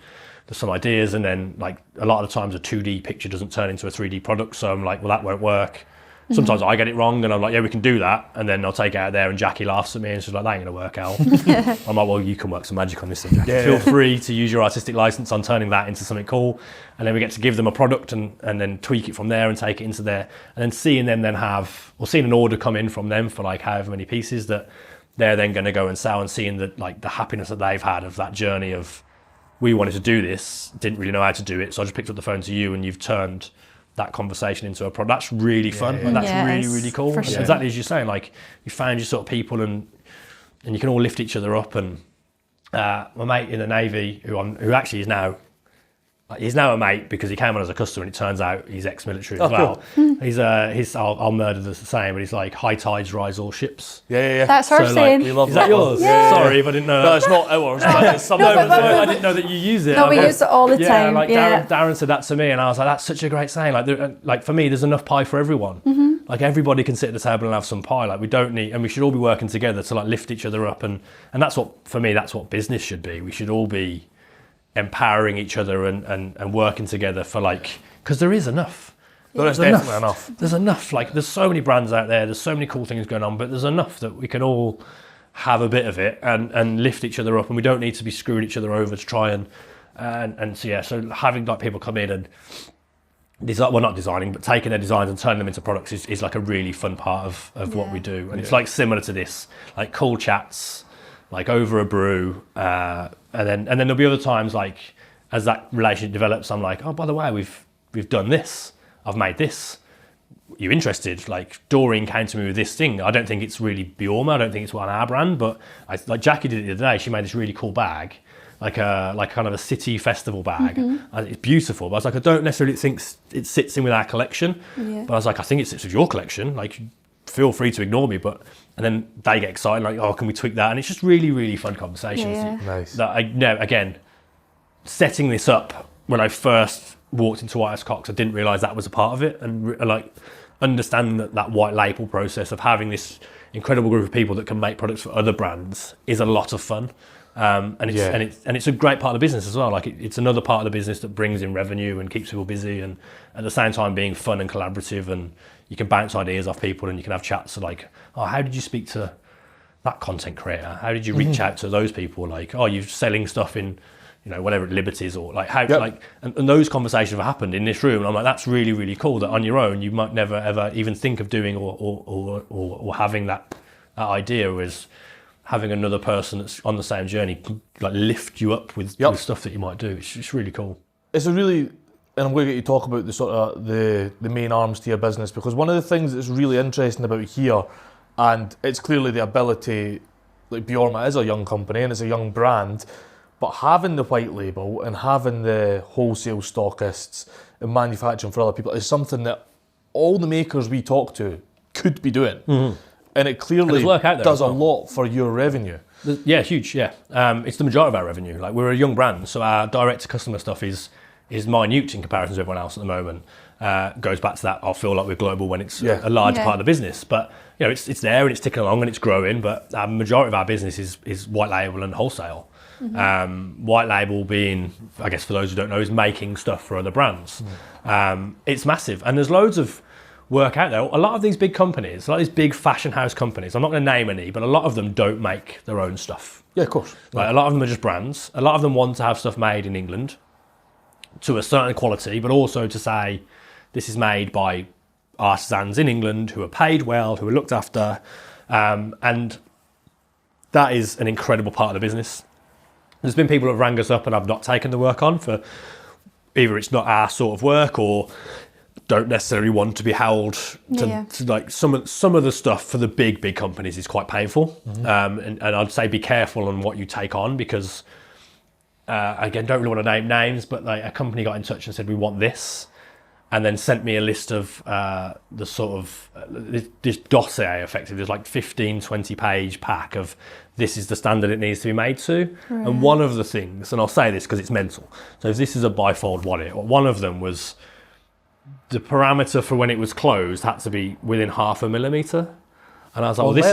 Speaker 2: there's some ideas. And then like a lot of the times a 2D picture doesn't turn into a 3D product. So I'm like, well, that won't work. Sometimes I get it wrong and I'm like, yeah, we can do that. And then I'll take it out there and Jackie laughs at me and she's like, that ain't gonna work out. I'm like, well, you can work some magic on this then, Jackie. Feel free to use your artistic license on turning that into something cool. And then we get to give them a product and then tweak it from there and take it into there. And then seeing them then seeing an order come in from them for like however many pieces that they're then gonna go and sell and seeing that like the happiness that they've had of that journey of, we wanted to do this, didn't really know how to do it. So I just picked up the phone to you and you've turned that conversation into a product. That's really fun. And that's really, really cool.
Speaker 4: For sure.
Speaker 2: Exactly as you're saying, like you found your sort of people and you can all lift each other up. And my mate in the Navy, who actually is now, he's now a mate because he came on as a customer and it turns out he's ex-military as well. Cool. I'll murder the same, but he's like high tides rise all ships.
Speaker 4: That's her saying.
Speaker 1: We love
Speaker 2: Is that yours?
Speaker 4: Yeah.
Speaker 2: Sorry if I didn't know that.
Speaker 1: No, it's not ours, but it's something.
Speaker 2: I didn't know that you use it.
Speaker 4: No, we use it all the time.
Speaker 2: Darren said that to me, and I was like, "That's such a great saying." Like for me, there's enough pie for everyone. Like everybody can sit at the table and have some pie. Like we don't need, and we should all be working together to like lift each other up, and that's what for me, that's what business should be. We should all be empowering each other and working together for like, because there is enough.
Speaker 1: There's definitely enough.
Speaker 2: There's enough. Like there's so many brands out there. There's so many cool things going on, but there's enough that we can all have a bit of it and lift each other up, and we don't need to be screwing each other over to try and so having like people come in and not designing, but taking their designs and turning them into products is like a really fun part of what we do. And it's like similar to this, like cool chats, like over a brew, and then there'll be other times like as that relationship develops, I'm like, oh, by the way, we've done this, I've made this. You interested? Like Doreen came to me with this thing. I don't think it's really Beorma. I don't think it's one our brand, but like Jackie did it the other day. She made this really cool bag, like kind of a city festival bag. It's beautiful, but I was like, I don't necessarily think it sits in with our collection. But I was like, I think it sits with your collection. Like, feel free to ignore me. And then they get excited, like, oh, can we tweak that? And it's just really, really fun conversations.
Speaker 1: Nice.
Speaker 2: That again, setting this up when I first walked into White House Cox, I didn't realise that was a part of it, and like understanding that white label process of having this incredible group of people that can make products for other brands is a lot of fun. And it's a great part of the business as well. Like it's another part of the business that brings in revenue and keeps people busy, and at the same time being fun and collaborative, and you can bounce ideas off people and you can have chats like, oh, how did you speak to that content creator? How did you reach out to those people? Like, oh, you're selling stuff in, you know, whatever Liberties, or like how like and those conversations have happened in this room, and I'm like, that's really, really cool that on your own you might never ever even think of doing or having that idea, was having another person that's on the same journey like lift you up with stuff that you might do. It's really cool.
Speaker 1: It's a really, and I'm going to get you to talk about the sort of the main arms to your business, because one of the things that's really interesting about here, and it's clearly the ability, like Beorma is a young company and it's a young brand, but having the white label and having the wholesale stockists and manufacturing for other people is something that all the makers we talk to could be doing. And it clearly does a lot for your revenue.
Speaker 2: Yeah, huge, yeah. It's the majority of our revenue. Like, we're a young brand, so our direct-to-customer stuff is minute in comparison to everyone else at the moment. Goes back to that, I feel like we're global when it's a larger part of the business. But, you know, it's there and it's ticking along and it's growing, but the majority of our business is white label and wholesale. White label being, I guess for those who don't know, is making stuff for other brands. It's massive, and there's loads of work out there. A lot of these big companies, a lot of these big fashion house companies, I'm not going to name any, but a lot of them don't make their own stuff.
Speaker 1: Yeah, of course.
Speaker 2: Like, a lot of them are just brands. A lot of them want to have stuff made in England to a certain quality, but also to say this is made by artisans in England who are paid well, who are looked after, and that is an incredible part of the business. There's been people that have rang us up and I've not taken the work on for either it's not our sort of work, or don't necessarily want to be held to like some of the stuff for the big companies is quite painful. And I'd say be careful on what you take on, because again, don't really want to name names, but like a company got in touch and said, we want this, and then sent me a list of the sort of this dossier, effectively. There's like 15-20 page pack of this is the standard it needs to be made to. And one of the things, and I'll say this because it's mental, so if this is a bifold wallet, one of them was the parameter for when it was closed had to be within 0.5 millimeter. And I was like,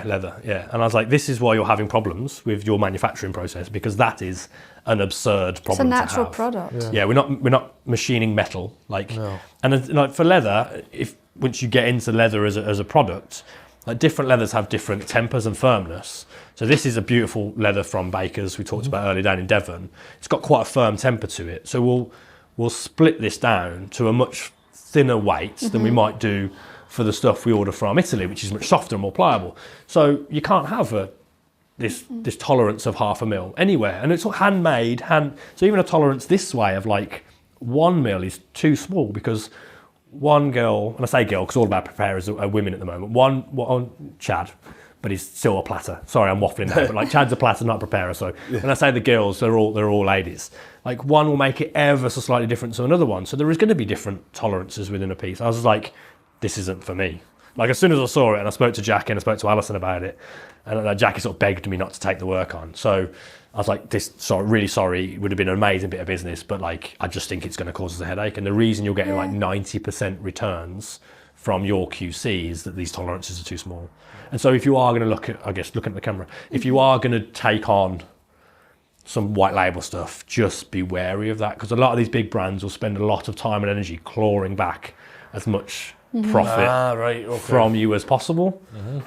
Speaker 2: leather. And I was like, this is why you're having problems with your manufacturing process, because that is an absurd problem to have.
Speaker 4: It's a natural product.
Speaker 2: Yeah, we're not machining metal. And like for leather, if once you get into leather as a product, like different leathers have different tempers and firmness. So this is a beautiful leather from Baker's we talked about earlier down in Devon. It's got quite a firm temper to it. So we'll split this down to a much thinner weight than we might do for the stuff we order from Italy, which is much softer and more pliable. So you can't have this tolerance of 0.5 mil anywhere, and it's all handmade. So even a tolerance this way of like 1 mil is too small, because one girl, and I say girl because all of our preparers are women at the moment. One Chad, but he's still a platter. Sorry, I'm waffling now, but like Chad's a platter, not a preparer. So when I say the girls, they're all ladies. Like one will make it ever so slightly different to another one. So there is going to be different tolerances within a piece. I was like, this isn't for me. Like as soon as I saw it, and I spoke to Jackie and I spoke to Alison about it, and Jackie sort of begged me not to take the work on. So I was like, really sorry, it would have been an amazing bit of business, but like I just think it's going to cause us a headache. And the reason you're getting like 90% returns from your QC is that these tolerances are too small. And so if you are going to looking at the camera, if you are going to take on some white label stuff, just be wary of that, because a lot of these big brands will spend a lot of time and energy clawing back as much profit from you as possible.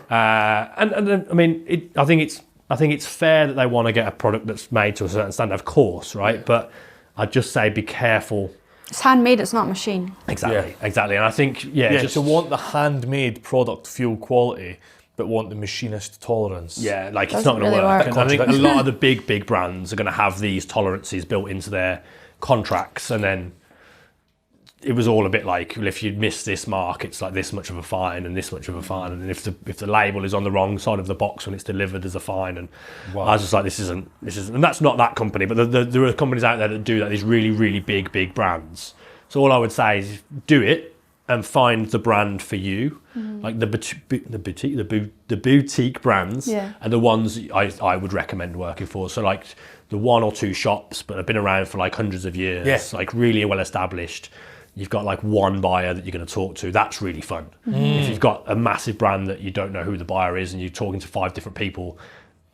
Speaker 2: And I mean, I think it's fair that they want to get a product that's made to a certain standard, of course, right? But I'd just say be careful
Speaker 4: It's handmade, it's not a machine.
Speaker 2: Exactly. And I think,
Speaker 1: just to want the handmade product feel quality, but want the machinist tolerance.
Speaker 2: Yeah, like it's
Speaker 4: Doesn't
Speaker 2: not going to
Speaker 4: really
Speaker 2: work.
Speaker 4: work.
Speaker 2: And I think a lot of the big brands are going to have these tolerances built into their contracts, and then it was all a bit like, well, if you miss this mark, it's like this much of a fine and this much of a fine, and if the label is on the wrong side of the box when it's delivered, there's a fine. And I was just like, this isn't, and that's not that company, but there are companies out there that do that. These really big brands. So all I would say is do it and find the brand for you, like the boutique brands, are the ones I would recommend working for. So like the 1 or 2 shops, but have been around for like hundreds of years, like really well established. You've got like one buyer that you're going to talk to. That's really fun. If you've got a massive brand that you don't know who the buyer is and you're talking to 5 different people,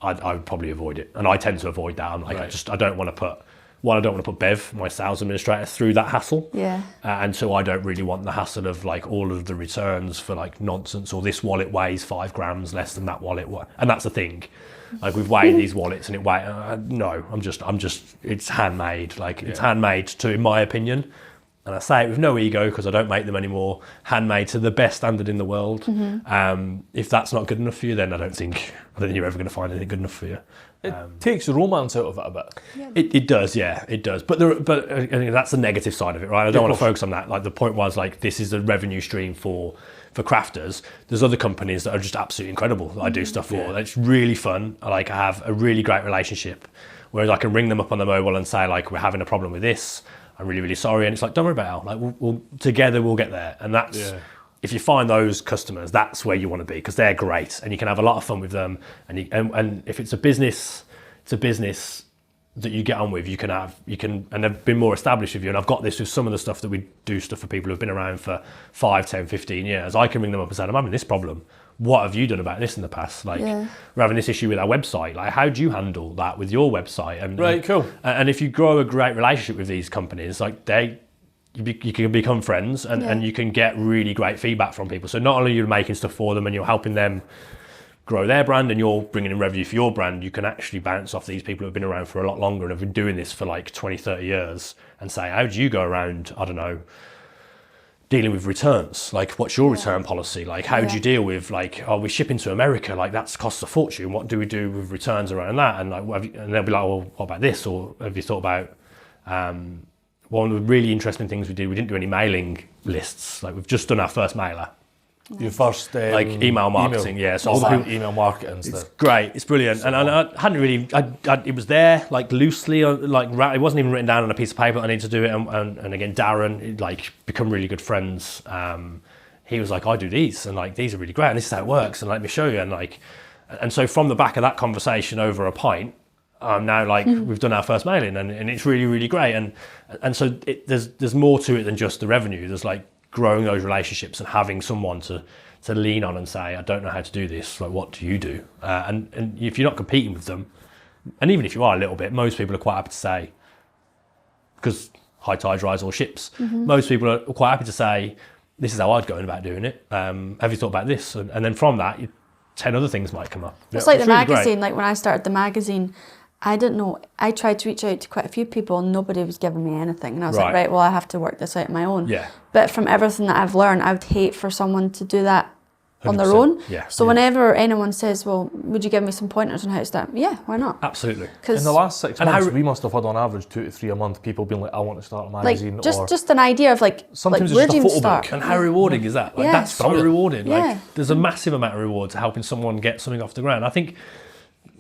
Speaker 2: I would probably avoid it. And I tend to avoid that. I'm like, I don't want to put Bev, my sales administrator, through that hassle.
Speaker 4: Yeah.
Speaker 2: And so I don't really want the hassle of like all of the returns for like nonsense, or this wallet weighs 5 grams less than that wallet. And that's the thing. Like we've weighed these wallets and it weighs, no, I'm just, it's handmade. Like it's handmade to, in my opinion. And I say it with no ego because I don't make them anymore, handmade to the best standard in the world. If that's not good enough for you, then I don't think you're ever going to find anything good enough for you.
Speaker 1: It takes the romance out of it a bit.
Speaker 4: Yeah.
Speaker 2: It does, yeah, it does. But I think that's the negative side of it, right? I don't want to focus on that. Like the point was, like this is a revenue stream for crafters. There's other companies that are just absolutely incredible that I do stuff for. It's really fun. I have a really great relationship, whereas I can ring them up on the mobile and say like, we're having a problem with this. I'm really sorry, and it's like, don't worry about it. Like we'll together we'll get there, and that's if you find those customers, that's where you want to be because they're great, and you can have a lot of fun with them. And if it's a business that you get on with, you can, and they've been more established with you. And I've got this with some of the stuff that we do stuff for people who've been around for 5, 10, 15 years. I can ring them up and say, I'm having this problem. What have you done about this in the past? Like we're having this issue with our website. Like how do you handle that with your website? And,
Speaker 1: cool.
Speaker 2: And if you grow a great relationship with these companies, like you can become friends and you can get really great feedback from people. So not only you're making stuff for them and you're helping them grow their brand and you're bringing in revenue for your brand, you can actually bounce off these people who have been around for a lot longer and have been doing this for like 20, 30 years and say, how do you go around, I don't know, dealing with returns? Like what's your return policy? Like how do you deal with like, oh, we're shipping to America, like that's costs a fortune. What do we do with returns around that? And like, and they'll be like, well, what about this? Or have you thought about, one of the really interesting things we didn't do any mailing lists. Like we've just done our first mailer.
Speaker 1: Your first
Speaker 2: like email marketing,
Speaker 1: so all that email marketing stuff.
Speaker 2: It's great, it's brilliant, and I hadn't really. It was there like loosely, like it wasn't even written down on a piece of paper. I need to do it, and again, Darren, like become really good friends. He was like, I do these, and like these are really great, and this is how it works, and let me show you, and so from the back of that conversation over a pint, now like we've done our first mailing, and it's really great, and so there's more to it than just the revenue. There's like growing those relationships and having someone to lean on and say, I don't know how to do this, like what do you do? And if you're not competing with them, and even if you are a little bit, most people are quite happy to say, because high tides rise all ships, most people are quite happy to say, this is how I'd go about doing it. Have you thought about this? And then from that, 10 other things might come up.
Speaker 4: It's like the
Speaker 2: really
Speaker 4: magazine,
Speaker 2: great.
Speaker 4: like when I started the magazine, I didn't know, I tried to reach out to quite a few people and nobody was giving me anything. And I was like, right, well, I have to work this out on my own.
Speaker 2: Yeah.
Speaker 4: But from everything that I've learned, I would hate for someone to do that on their own.
Speaker 2: Yeah.
Speaker 4: So whenever anyone says, well, would you give me some pointers on how to start? Yeah, why not?
Speaker 2: Absolutely.
Speaker 1: In the last 6 months, we must have had on average 2 to 3 a month people being like, I want to start a magazine.
Speaker 4: Like just an idea of like,
Speaker 1: sometimes
Speaker 4: where
Speaker 1: it's
Speaker 4: do
Speaker 1: just a
Speaker 4: you
Speaker 1: photo
Speaker 4: start?
Speaker 1: book.
Speaker 2: And how rewarding is that? Like that's so rewarding.
Speaker 4: Yeah.
Speaker 2: Like there's a massive amount of reward to helping someone get something off the ground.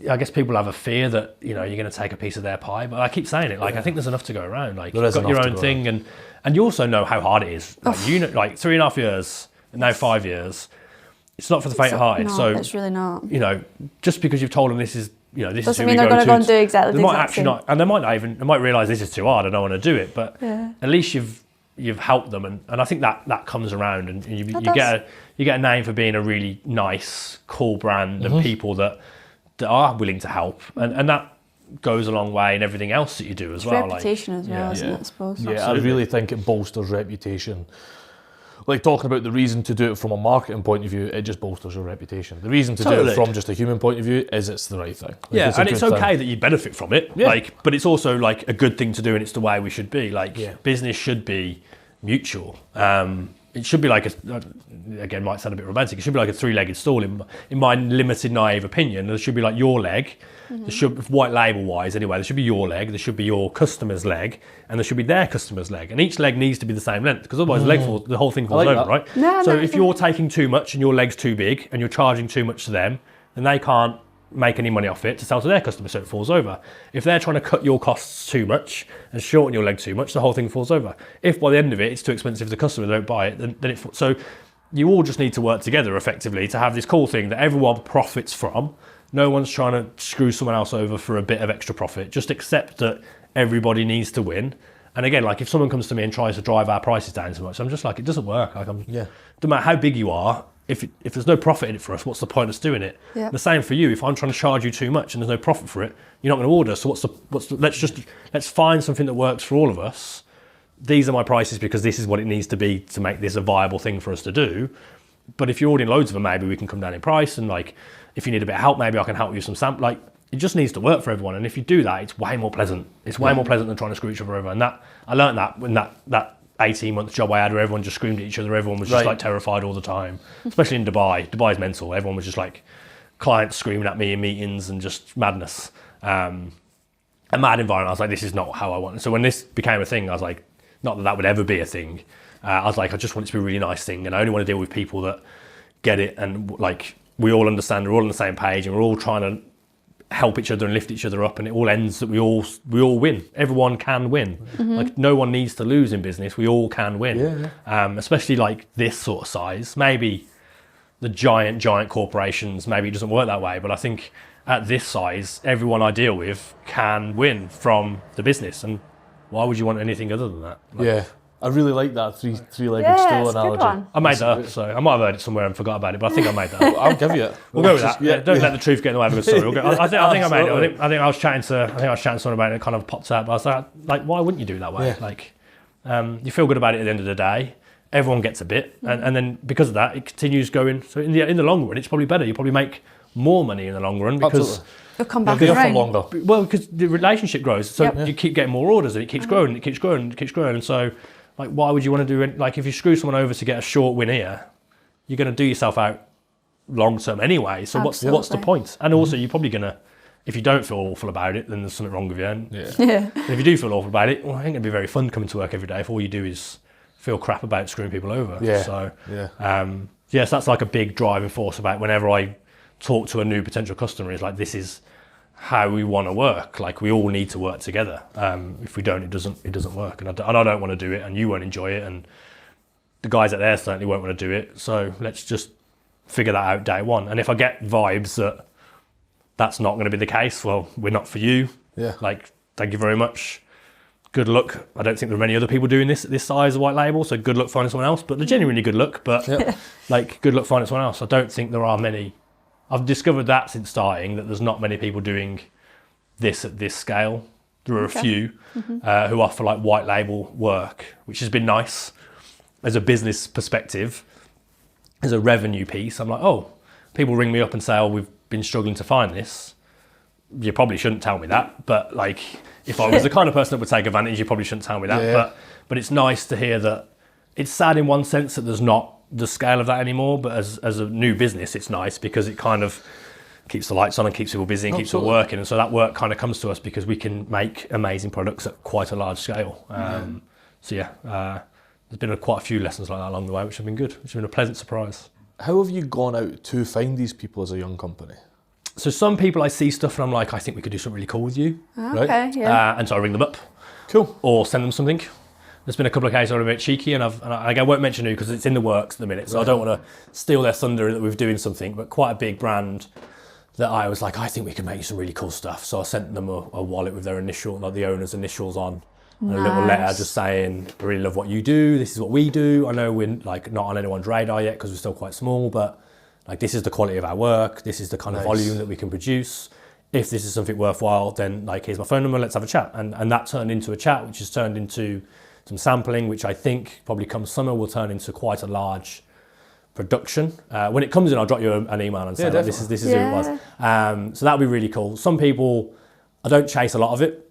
Speaker 2: I guess people have a fear that, you're going to take a piece of their pie, but I keep saying it, like I think there's enough to go around. Like you've got your own thing and you also know how hard it is. Like, like 3.5 years, and now 5 years. It's not for the faint of heart.
Speaker 4: No,
Speaker 2: so
Speaker 4: it's really not.
Speaker 2: Just because you've told them this is, this
Speaker 4: doesn't
Speaker 2: is who
Speaker 4: mean
Speaker 2: we
Speaker 4: they're
Speaker 2: go
Speaker 4: going to
Speaker 2: to.
Speaker 4: go and do exactly
Speaker 2: they
Speaker 4: the
Speaker 2: might
Speaker 4: exact
Speaker 2: actually
Speaker 4: same.
Speaker 2: not, and they might realise this is too hard. I don't want to do it, but at least you've helped them, and I think that comes around, and you get a name for being a really nice, cool brand, and people that are willing to help, and that goes a long way in everything else that you do as well.
Speaker 4: Reputation as well, isn't it, I suppose?
Speaker 1: Yeah, I really think it bolsters reputation. like talking about the reason to do it from a marketing point of view, it just bolsters your reputation. The reason to do
Speaker 2: Totally.
Speaker 1: it from just a human point of view is it's the right thing. Like,
Speaker 2: Yeah,
Speaker 1: a
Speaker 2: and it's
Speaker 1: good
Speaker 2: okay
Speaker 1: thing.
Speaker 2: that you benefit from it.
Speaker 1: Yeah.
Speaker 2: Like, but it's also like a good thing to do, and it's the way we should be. Like, business should be mutual. It should be like again, might sound a bit romantic. It should be like a three-legged stool. In my limited, naive opinion, there should be like your leg. There should, white label wise, anyway. There should be your leg. There should be your customer's leg, and there should be their customer's leg. And each leg needs to be the same length, because otherwise the whole thing falls
Speaker 1: like
Speaker 2: over,
Speaker 1: that.
Speaker 2: right?
Speaker 4: No,
Speaker 2: So
Speaker 4: no,
Speaker 2: if you're taking too much and your leg's too big and you're charging too much to them, then they can't make any money off it to sell to their customers, so it falls over. If they're trying to cut your costs too much and shorten your leg too much, the whole thing falls over. If by the end of it it's too expensive for the customer, they don't buy it, then it falls. So you all just need to work together effectively to have this cool thing that everyone profits from. No one's trying to screw someone else over for a bit of extra profit. Just accept that everybody needs to win. And again, like if someone comes to me and tries to drive our prices down so much, I'm just like, it doesn't work. Like, no matter how big you are, if there's no profit in it for us, what's the point of us doing it?
Speaker 4: Yeah.
Speaker 2: The same for you. If I'm trying to charge you too much and there's no profit for it, you're not going to order. So let's find something that works for all of us. These are my prices because this is what it needs to be to make this a viable thing for us to do. But if you're ordering loads of them, maybe we can come down in price, and like if you need a bit of help, maybe I can help you with some sample. Like, it just needs to work for everyone. And if you do that, it's way more pleasant. It's way more pleasant than trying to screw each other over. And that I learned that when that 18-month job I had where everyone just screamed at each other. Everyone was just like terrified all the time, especially in Dubai. Dubai's mental. Everyone was just like clients screaming at me in meetings and just madness. A mad environment. I was like, this is not how I want it. So when this became a thing, I was like, not that that would ever be a thing. I was like, I just want it to be a really nice thing. And I only want to deal with people that get it. And like, we all understand, we're all on the same page, and we're all trying to help each other and lift each other up, and it all ends that we all win. Everyone can win. Like, no one needs to lose in business. We all can win. Especially like this sort of size. Maybe the giant corporations, maybe it doesn't work that way, but I think at this size, everyone I deal with can win from the business. And why would you want anything other than that? Like,
Speaker 1: I really like that three-legged
Speaker 4: Yeah,
Speaker 1: stool
Speaker 4: it's a good
Speaker 1: analogy.
Speaker 4: one.
Speaker 2: I made that up, so I might have heard it somewhere and forgot about it, but I think I made that up.
Speaker 1: I'll give you it.
Speaker 2: We'll go with that. Don't let the truth get in the way of a good story. We'll go, I think I made it. I think I was chatting to someone about it, and it kind of popped out. But I was like, why wouldn't you do it that way? Like, you feel good about it at the end of the day. Everyone gets a bit, and then because of that, it continues going. So in the long run, it's probably better. You probably make more money in the long run because
Speaker 4: You'll come back
Speaker 1: Be off for
Speaker 4: around.
Speaker 1: longer.
Speaker 2: because the relationship grows. So you keep getting more orders, and it keeps growing, and it keeps growing, and it keeps growing. And so, like, why would you want to do it? Like, if you screw someone over to get a short win here, you're going to do yourself out long term anyway. So what's the
Speaker 4: Absolutely.
Speaker 2: point? And also, you're probably going to, if you don't feel awful about it, then there's something wrong with you. And
Speaker 4: Yeah.
Speaker 2: if you do feel awful about it, well, it ain't going to be very fun coming to work every day if all you do is feel crap about screwing people over.
Speaker 1: Yeah.
Speaker 2: So,
Speaker 1: Yeah.
Speaker 2: yes, that's like a big driving force about whenever I talk to a new potential customer, is like, this is how we want to work. Like, we all need to work together. If we don't, it doesn't work. And I don't want to do it, and you won't enjoy it, and the guys out there certainly won't want to do it. So let's just figure that out day one. And if I get vibes that that's not going to be the case, well, we're not for you.
Speaker 1: Yeah.
Speaker 2: Like, thank you very much. Good luck. I don't think there are many other people doing this at this size of white label, so good luck finding someone else. But they're genuinely good luck. But like, good luck finding someone else. I don't think there are many. I've discovered that since starting, that there's not many people doing this at this scale. There are a few who offer like white label work, which has been nice as a business perspective, as a revenue piece. I'm like, oh, people ring me up and say, oh, we've been struggling to find this. You probably shouldn't tell me that, but like, if I was the kind of person that would take advantage, you probably shouldn't tell me that.
Speaker 1: Yeah.
Speaker 2: But it's nice to hear that. It's sad in one sense that there's not the scale of that anymore, but as a new business, it's nice because it kind of keeps the lights on and keeps people busy and keeps people working. And so that work kind of comes to us because we can make amazing products at quite a large scale. So there's been quite a few lessons like that along the way, which have been good, which have been a pleasant surprise.
Speaker 1: How have you gone out to find these people as a young company?
Speaker 2: So some people, I see stuff and I'm like, I think we could do something really cool with you.
Speaker 4: Okay, yeah.
Speaker 2: And so I ring them up.
Speaker 1: Cool.
Speaker 2: Or send them something. There's been a couple of cases where I'm a bit cheeky, and I won't mention who because it's in the works at the minute, so I don't want to steal their thunder that we're doing something, but quite a big brand that I was like, I think we could make some really cool stuff. So I sent them a wallet with their initial, like the owner's initials on, and a little letter just saying, I really love what you do, this is what we do. I know we're like not on anyone's radar yet because we're still quite small, but like, this is the quality of our work, this is the kind of volume that we can produce. If this is something worthwhile, then like, here's my phone number, let's have a chat. And that turned into a chat, which has turned into some sampling, which I think probably come summer will turn into quite a large production. When it comes in, I'll drop you an email and say like, this is who it was. So that'll be really cool. Some people, I don't chase a lot of it.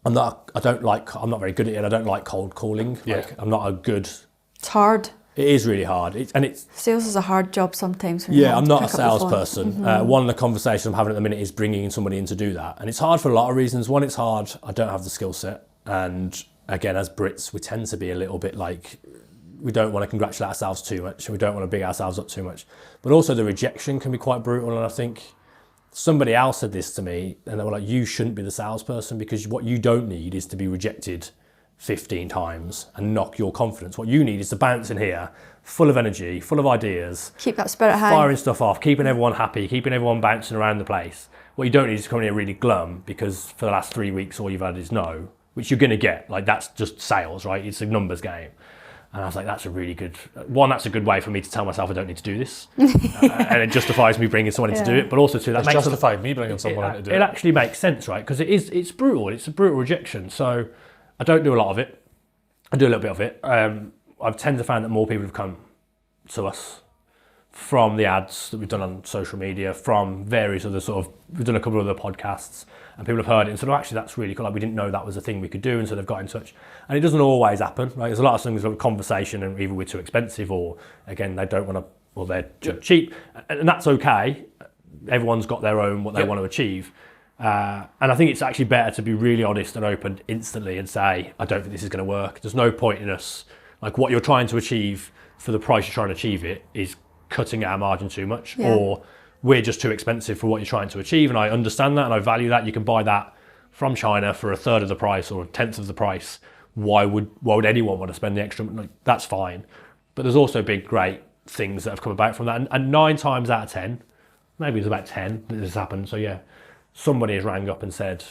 Speaker 2: I'm not very good at it. I don't like cold calling. Like, I'm not a good.
Speaker 4: It's hard.
Speaker 2: It is really hard.
Speaker 4: Sales is a hard job sometimes.
Speaker 2: I'm not a salesperson. One of the conversations I'm having at the minute is bringing somebody in to do that. And it's hard for a lot of reasons. One, it's hard. I don't have the skill set. And again, as Brits, we tend to be a little bit like, we don't want to congratulate ourselves too much. And we don't want to big ourselves up too much. But also the rejection can be quite brutal. And I think somebody else said this to me and they were like, you shouldn't be the salesperson because what you don't need is to be rejected 15 times and knock your confidence. What you need is to bounce in here, full of energy, full of ideas.
Speaker 4: Keep that spirit high.
Speaker 2: Firing stuff off, keeping everyone happy, keeping everyone bouncing around the place. What you don't need is to come in here really glum because for the last 3 weeks all you've had is no, which you're going to get. Like that's just sales, right? It's a numbers game. And I was like, that's a good way for me to tell myself I don't need to do this. And it justifies me bringing someone in to do it. But also too, that
Speaker 1: makes justified me bringing someone in to do it.
Speaker 2: It actually makes sense, right? Because it's brutal. It's a brutal rejection. So I don't do a lot of it. I do a little bit of it. I've tend to find that more people have come to us from the ads that we've done on social media, from various other we've done a couple of other podcasts and people have heard it and said, oh, actually, that's really cool. Like, we didn't know that was a thing we could do. And so they've got in touch. And it doesn't always happen, right? There's a lot of things like conversation and either we're too expensive or, again, they don't want to, or they're cheap. And that's okay. Everyone's got their own, what they want to achieve. And I think it's actually better to be really honest and open instantly and say, I don't think this is going to work. There's no point in us, like what you're trying to achieve for the price you're trying to achieve it is cutting our margin too much or we're just too expensive for what you're trying to achieve. And I understand that and I value that. You can buy that from China for a third of the price or a tenth of the price. Why would anyone want to spend the extra? Like, that's fine. But there's also big, great things that have come about from that. And 9 times out of 10, maybe it's about 10 that this has happened. So yeah, somebody has rang up and said,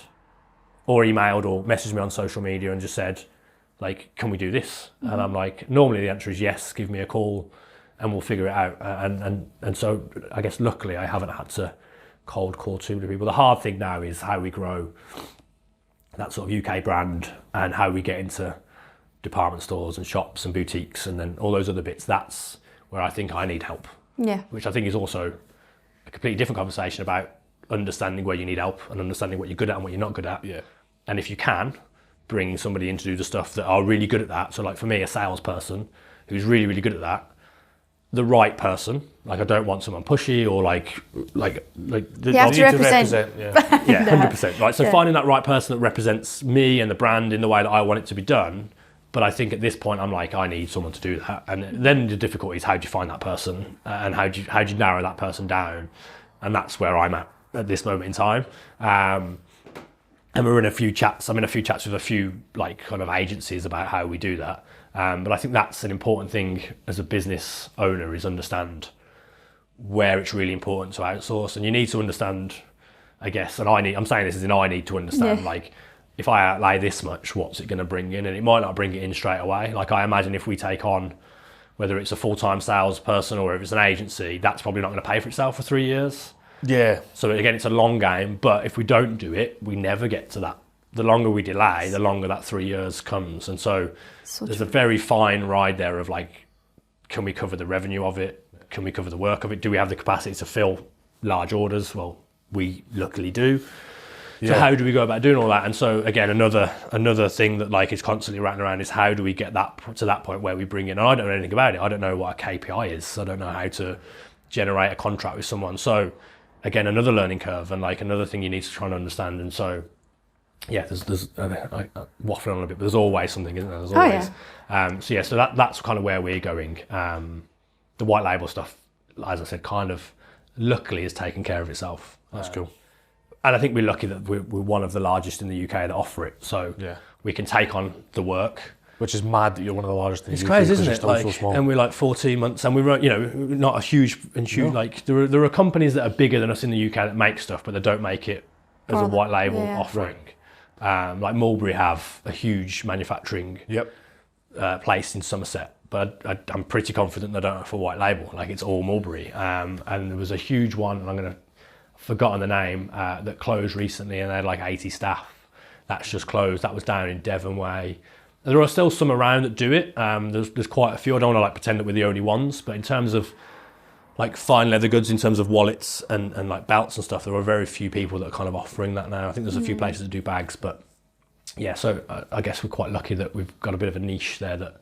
Speaker 2: or emailed or messaged me on social media and just said, like, can we do this? Mm-hmm. And I'm like, normally the answer is yes, give me a call and we'll figure it out. And so I guess luckily I haven't had to cold call too many people. The hard thing now is how we grow that sort of UK brand and how we get into department stores and shops and boutiques and then all those other bits. That's where I think I need help. Yeah. Which I think is also a completely different conversation about understanding where you need help and understanding what you're good at and what you're not good at. Yeah. And if you can, bringing somebody in to do the stuff that are really good at that. So like for me, a salesperson who's really, really good at that, the right person. Like I don't want someone pushy or like.
Speaker 4: You have to represent.
Speaker 2: Yeah, 100%. Right. So finding that right person that represents me and the brand in the way that I want it to be done. But I think at this point, I'm like, I need someone to do that. And then the difficulty is how do you find that person and how do you narrow that person down? And that's where I'm at this moment in time. And we're in a few chats. I'm in a few chats with a few like kind of agencies about how we do that. But I think that's an important thing as a business owner is understand where it's really important to outsource. And you need to understand, I guess, and I'm saying this as in I need to understand, like, if I outlay this much, what's it going to bring in? And it might not bring it in straight away. Like I imagine if we take on, whether it's a full-time salesperson or if it's an agency, that's probably not going to pay for itself for 3 years. Yeah. So again, it's a long game, but if we don't do it, we never get to that. The longer we delay, the longer that 3 years comes. And so there's a very fine ride there of like, can we cover the revenue of it? Can we cover the work of it? Do we have the capacity to fill large orders? Well, we luckily do. Yeah. So how do we go about doing all that? And so again, another thing that like is constantly rattling around is how do we get that to that point where we bring in, and I don't know anything about it. I don't know what a KPI is. I don't know how to generate a contract with someone. So again, another learning curve and like another thing you need to try and understand. And so, yeah, there's I waffling on a bit, but there's always something, isn't there? There's always. So that's kind of where we're going. The white label stuff, as I said, kind of luckily is taking care of itself. That's cool. And I think we're lucky that we're one of the largest in the UK that offer it. So we can take on the work.
Speaker 1: Which is mad that you're one of the largest in the UK.
Speaker 2: It's crazy, isn't it?
Speaker 1: Like, so small.
Speaker 2: And we're like 14 months and we're, not a huge, like there are companies that are bigger than us in the UK that make stuff, but they don't make it as a white label offering. Like Mulberry have a huge manufacturing place in Somerset, but I'm pretty confident they don't offer white label. Like it's all Mulberry. And there was a huge one, and I've forgotten the name, that closed recently and they had like 80 staff. That's just closed. That was down in Devon Way. There are still some around that do it. There's quite a few. I don't want to pretend that we're the only ones, but in terms of fine leather goods, in terms of wallets and belts and stuff, there are very few people that are kind of offering that now. I think there's a few places that do bags, but yeah, so I guess we're quite lucky that we've got a bit of a niche there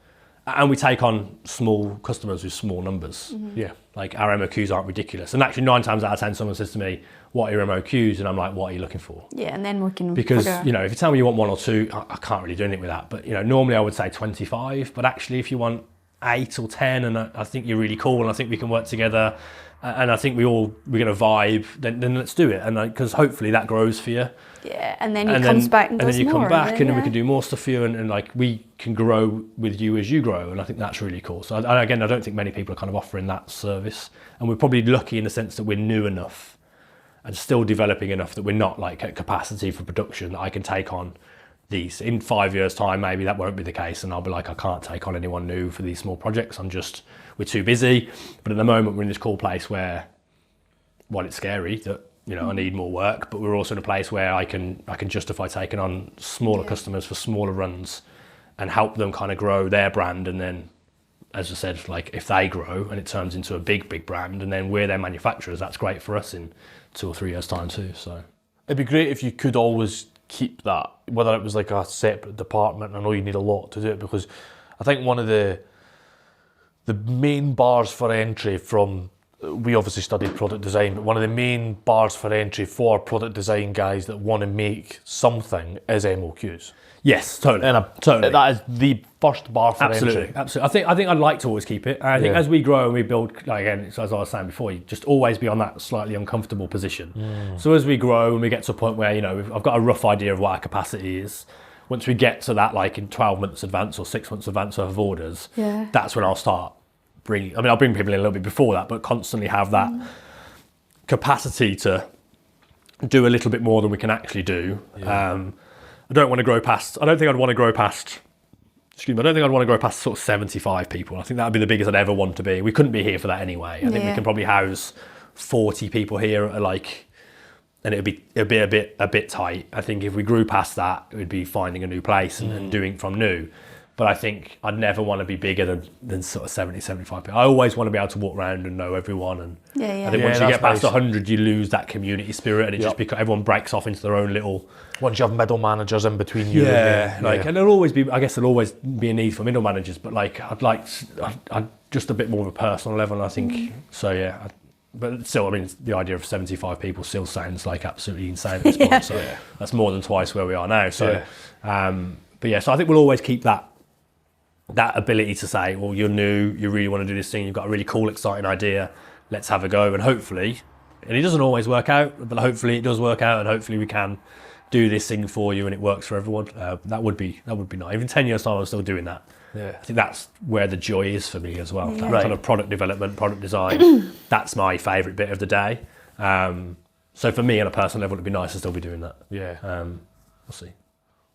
Speaker 2: and we take on small customers with small numbers.
Speaker 1: Yeah.
Speaker 2: Our MOQs aren't ridiculous. And actually 9 times out of 10, someone says to me, what are your MOQs? And I'm like, what are you looking for?
Speaker 4: Yeah, and then we can
Speaker 2: Because,
Speaker 4: figure-
Speaker 2: if you tell me you want 1 or 2, I can't really do anything with that. But, normally I would say 25. But actually, if you want 8 or 10, and I think you're really cool, and I think we can work together, and I think we're going to vibe, then let's do it. And because hopefully that grows for you.
Speaker 4: Yeah, and then comes back and does
Speaker 2: then you
Speaker 4: more,
Speaker 2: come back, and then we
Speaker 4: yeah.
Speaker 2: can do more stuff for you, and we can grow with you as you grow, and I think that's really cool. So again, I don't think many people are kind of offering that service, and we're probably lucky in the sense that we're new enough and still developing enough that we're not at capacity for production that I can take on these. In 5 years' time, maybe that won't be the case, and I'll be like, I can't take on anyone new for these small projects. We're too busy. But at the moment, we're in this cool place where, it's scary that I need more work, but we're also in a place where I can justify taking on smaller customers for smaller runs and help them kind of grow their brand. And then, as I said, if they grow and it turns into a big brand, and then we're their manufacturers, that's great for us in 2 or 3 years' time too. So
Speaker 1: It'd be great if you could always keep that, whether it was a separate department. I know you need a lot to do it, because I think one of the main bars for entry from, we obviously studied product design, but one of the main bars for entry for product design guys that want to make something is MOQs.
Speaker 2: yes, totally.
Speaker 1: And
Speaker 2: Totally.
Speaker 1: that is the first bar for entry.
Speaker 2: Absolutely. I think I'd like to always keep it. And I think as we grow and we build, again, as I was saying before, you just always be on that slightly uncomfortable position. So as we grow and we get to a point where, I've got a rough idea of what our capacity is. Once we get to that, in 12 months advance or 6 months advance of orders, that's when I'll start bringing, I'll bring people in a little bit before that, but constantly have that capacity to do a little bit more than we can actually do. I don't think I'd want to grow past sort of 75 people. I think that would be the biggest I'd ever want to be. We couldn't be here for that anyway. I think we can probably house 40 people here and it'd be a bit tight. I think if we grew past that, it would be finding a new place and doing from new. But I think I'd never want to be bigger than sort of 70, 75 people. I always want to be able to walk around and know everyone. And I think once you get past 100, you lose that community spirit, and it just becomes, everyone breaks off into their own little.
Speaker 1: Once you have middle managers in between you
Speaker 2: and there'll always be a need for middle managers, but I'd just a bit more of a personal level, I think. So yeah. But still, the idea of 75 people still sounds absolutely insane at this point. So that's more than twice where we are now. So, so I think we'll always keep that ability to say, well, you're new, you really want to do this thing, you've got a really cool, exciting idea, let's have a go. And hopefully, and it doesn't always work out, but hopefully it does work out, and hopefully we can do this thing for you and it works for everyone. That would be nice. Even 10 years time, I'm still doing that. I think that's where the joy is for me as well. That kind of product development, product design, that's my favourite bit of the day. So for me, on a personal level, it'd be nice to still be doing that. We'll see.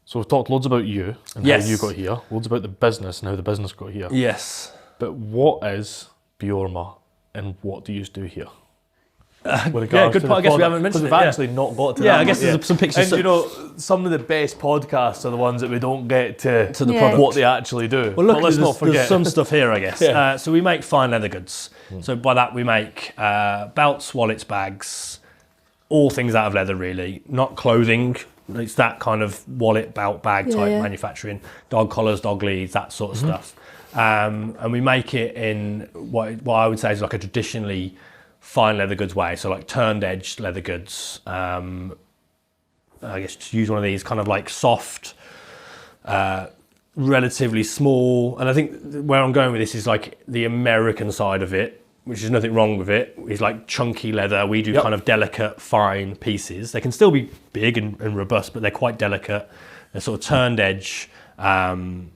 Speaker 1: So we've talked loads about you and how you got here, loads about the business and how the business got here.
Speaker 2: Yes.
Speaker 1: But what is Beorma and what do you do here?
Speaker 2: Good point. I guess we haven't mentioned it.
Speaker 1: We've actually not got to that.
Speaker 2: Yeah, I guess there's some pictures.
Speaker 1: And some of the best podcasts are the ones that we don't get to
Speaker 2: the product.
Speaker 1: what they actually do.
Speaker 2: Well, look,
Speaker 1: but let's not forget.
Speaker 2: There's some stuff here, I guess. So we make fine leather goods. So by that we make belts, wallets, bags, all things out of leather, really. Not clothing. It's that kind of wallet, belt, bag type manufacturing. Dog collars, dog leads, that sort of stuff. And we make it in what I would say is a traditionally fine leather goods way. So turned edge leather goods. I guess to use one of these kind of soft, relatively small. And I think where I'm going with this is the American side of it, which is nothing wrong with it, is chunky leather. We do kind of delicate, fine pieces. They can still be big and robust, but they're quite delicate. They're sort of turned edge, and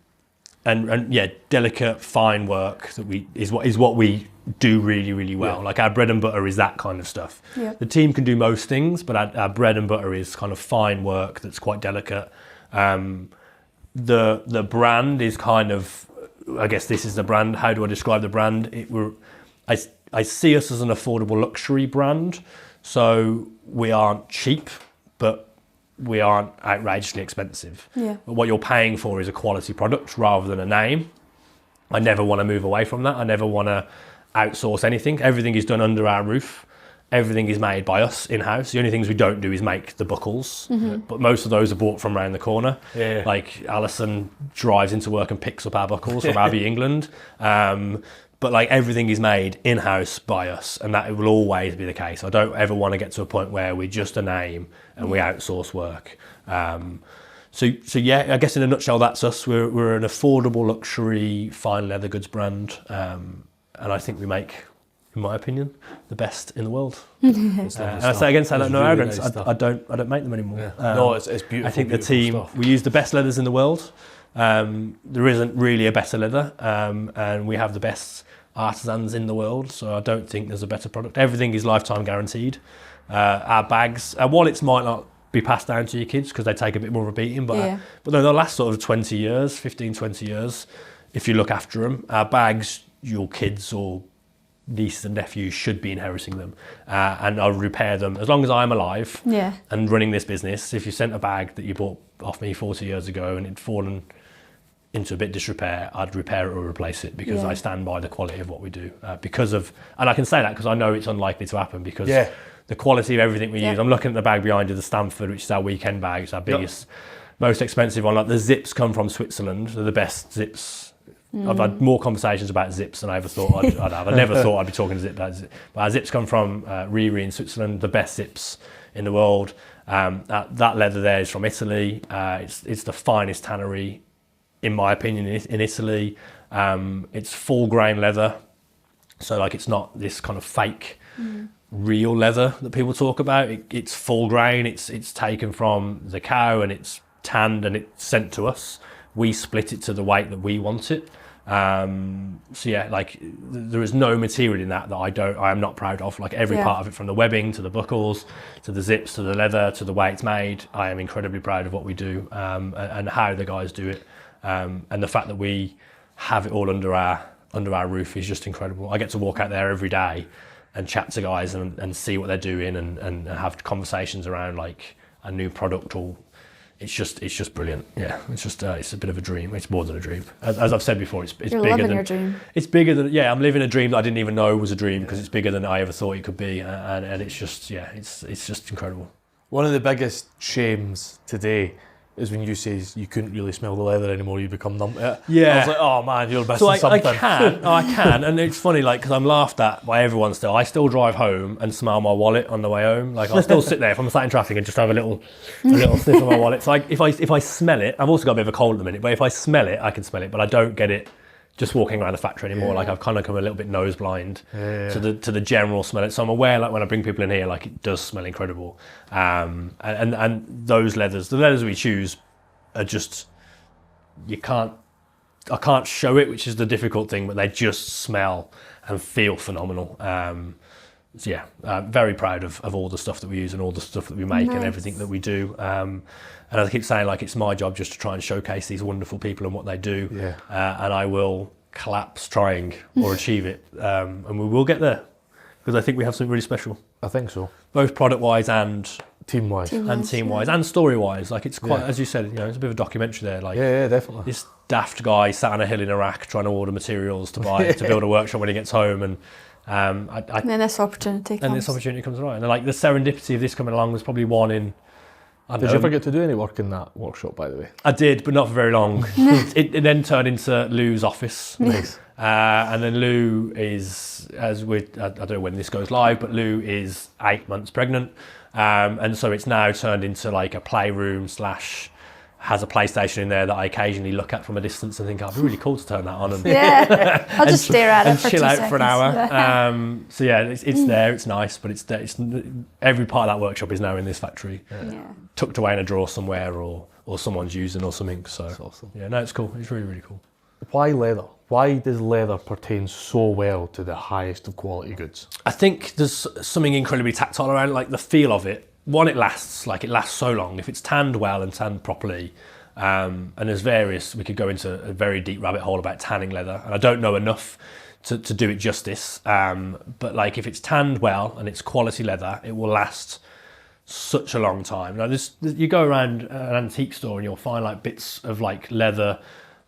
Speaker 2: delicate, fine work that is what we do really, really well. Our bread and butter is that kind of stuff. The team can do most things, but our bread and butter is kind of fine work that's quite delicate. The brand is kind of, I guess this is the brand. How do I describe the brand? I see us as an affordable luxury brand. So we aren't cheap, but we aren't outrageously expensive.
Speaker 4: Yeah.
Speaker 2: But what you're paying for is a quality product rather than a name. I never want to move away from that. I never want to outsource anything. Everything is done under our roof. Everything is made by us in-house. The only things we don't do is make the buckles, but most of those are bought from around the corner.
Speaker 1: Yeah.
Speaker 2: Like Alison drives into work and picks up our buckles from Abbey, England. But like everything is made in-house by us, and that will always be the case. I don't ever want to get to a point where we're just a name and we outsource work. So yeah, I guess in a nutshell, that's us. We're an affordable luxury fine leather goods brand, and I think we make, in my opinion, the best in the world. And I say again, say that no arrogance. I don't make them anymore.
Speaker 1: Yeah. No, it's beautiful.
Speaker 2: I think the
Speaker 1: beautiful
Speaker 2: team,
Speaker 1: stuff.
Speaker 2: we use the best leathers in the world. There isn't really a better leather, and we have the best artisans in the world, so I don't think there's a better product. Everything is lifetime guaranteed. Our bags, our wallets might not be passed down to your kids because they take a bit more of a beating, but no, they'll last sort of 20 years, 15, 20 years if you look after them. Our bags, your kids or nieces and nephews should be inheriting them, and I'll repair them as long as I'm alive and running this business. If you sent a bag that you bought off me 40 years ago and it'd fallen into a bit of disrepair, I'd repair it or replace it because I stand by the quality of what we do. And I can say that because I know it's unlikely to happen because the quality of everything we use. I'm looking at the bag behind you, the Stanford, which is our weekend bag. It's our biggest, most expensive one. Like the zips come from Switzerland. They're the best zips. I've had more conversations about zips than I ever thought I'd have. I never thought I'd be talking about zips. But our zips come from Riri in Switzerland, the best zips in the world. That leather there is from Italy. It's the finest tannery, in my opinion, in Italy. It's full grain leather, so like it's not this kind of fake real leather that people talk about. It's full grain. It's taken from the cow and it's tanned and it's sent to us. We split it to the weight that we want it. So yeah, like there is no material in that I am not proud of. Like every part of it, from the webbing to the buckles to the zips to the leather to the way it's made, I am incredibly proud of what we do, and how the guys do it. And the fact that we have it all under our roof is just incredible. I get to walk out there every day and chat to guys and see what they're doing and have conversations around like a new product. Or it's just brilliant. Yeah, it's just it's a bit of a dream. It's more than a dream. As I've said before, it's
Speaker 4: You're
Speaker 2: bigger
Speaker 4: living
Speaker 2: than
Speaker 4: your dream.
Speaker 2: It's bigger than I'm living a dream that I didn't even know was a dream because it's bigger than I ever thought it could be. And it's just it's just incredible.
Speaker 1: One of the biggest shames today is when you say you couldn't really smell the leather anymore, you become numb to it.
Speaker 2: Yeah.
Speaker 1: I was like, oh man, you're missing
Speaker 2: So I
Speaker 1: something.
Speaker 2: can, and it's funny, like, because I'm laughed at by everyone still. I still drive home and smell my wallet on the way home. Like, I'll still sit there if I'm sat in traffic and just have a little sniff of my wallet. So like, if I smell it, I've also got a bit of a cold at the minute, but if I smell it, I can smell it, but I don't get it just walking around the factory anymore. Like, I've kind of come a little bit nose blind to the general smell. So I'm aware, like, when I bring people in here, like, it does smell incredible. And those leathers, the leathers we choose, are just, I can't show it, which is the difficult thing, but they just smell and feel phenomenal. So yeah, very proud of all the stuff that we use and all the stuff that we make and everything that we do. And I keep saying, like, it's my job just to try and showcase these wonderful people and what they do. And I will collapse trying or achieve it. And we will get there because I think we have something really special.
Speaker 1: I think so.
Speaker 2: Both product-wise and
Speaker 1: Team-wise.
Speaker 2: team-wise and story-wise. Like, it's quite, as you said, it's a bit of a documentary there. Like,
Speaker 1: Yeah, definitely.
Speaker 2: this daft guy sat on a hill in Iraq trying to order materials to buy to build a workshop when he gets home, and
Speaker 4: And then this opportunity comes.
Speaker 2: and this opportunity comes around. And like the serendipity of this coming along was probably one in.
Speaker 1: Did you ever get to do any work in that workshop, by the way?
Speaker 2: I did, but not for very long. it then turned into Lou's office.
Speaker 1: Nice.
Speaker 2: And then Lou is, I don't know when this goes live, but Lou is 8 months pregnant. And so it's now turned into like a playroom / has a PlayStation in there that I occasionally look at from a distance and think, oh, it'd be really cool to turn that on and,
Speaker 4: I'll just stare at it
Speaker 2: and
Speaker 4: for
Speaker 2: chill
Speaker 4: 2
Speaker 2: out
Speaker 4: seconds.
Speaker 2: for an hour. So yeah, it's there, it's nice, but it's every part of that workshop is now in this factory, tucked away in a drawer somewhere or someone's using or something. So
Speaker 1: That's awesome.
Speaker 2: yeah, no, it's cool. It's really, really cool.
Speaker 1: Why leather? Why does leather pertain so well to the highest of quality goods?
Speaker 2: I think there's something incredibly tactile around it, like the feel of it. One, it lasts so long. If it's tanned well and tanned properly, and there's we could go into a very deep rabbit hole about tanning leather, and I don't know enough to do it justice. But like, if it's tanned well and it's quality leather, it will last such a long time. Like you go around an antique store and you'll find like bits of like leather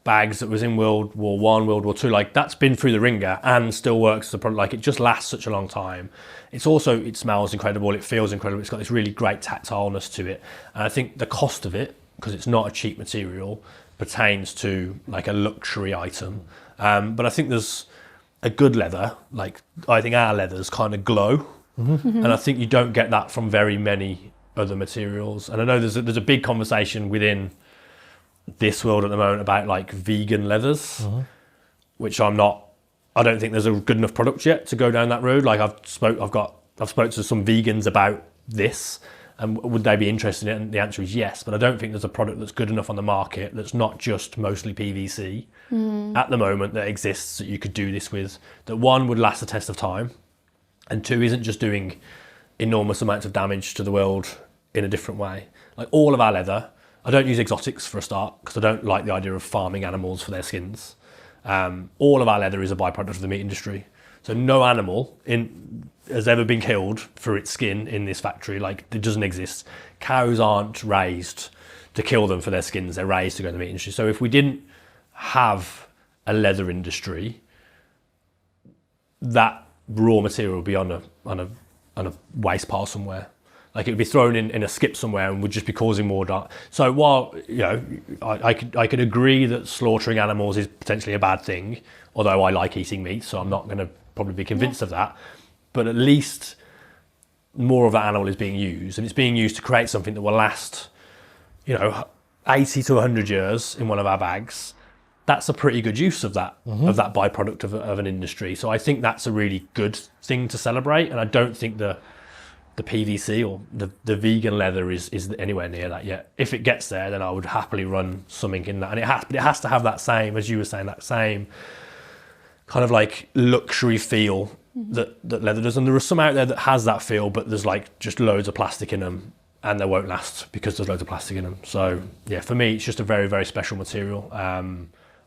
Speaker 2: bags that was in World War One, World War Two. Like that's been through the ringer and still works as a product. Like it just lasts such a long time. It smells incredible. It feels incredible. It's got this really great tactileness to it. And I think the cost of it, because it's not a cheap material, pertains to like a luxury item. But I think there's a good leather. Like I think our leathers kind of glow. And I think you don't get that from very many other materials. And I know there's a big conversation within this world at the moment about like vegan leathers, which I don't think there's a good enough product yet to go down that road. Like I've spoke to some vegans about this, and would they be interested in it? And the answer is yes, but I don't think there's a product that's good enough on the market that's not just mostly PVC at the moment that exists that you could do this with, that one would last the test of time, and two isn't just doing enormous amounts of damage to the world in a different way. Like all of our leather, I don't use exotics for a start because I don't like the idea of farming animals for their skins. All of our leather is a byproduct of the meat industry. So no animal has ever been killed for its skin in this factory. Like it doesn't exist. Cows aren't raised to kill them for their skins. They're raised to go in the meat industry. So if we didn't have a leather industry, that raw material would be on a waste pile somewhere. Like it would be thrown in a skip somewhere and would just be causing more dark. So while I could agree that slaughtering animals is potentially a bad thing, although I like eating meat, so I'm not going to probably be convinced of that. But at least more of that animal is being used, and it's being used to create something that will last, 80 to 100 years in one of our bags. That's a pretty good use of that byproduct of an industry. So I think that's a really good thing to celebrate, and I don't think the PVC or the vegan leather is anywhere near that yet. If it gets there, then I would happily run something in that, and it has to have that same, as you were saying, that same kind of like luxury feel that leather does. And there are some out there that has that feel, but there's like just loads of plastic in them, and they won't last because there's loads of plastic in them. So yeah, for me, it's just a very, very special material.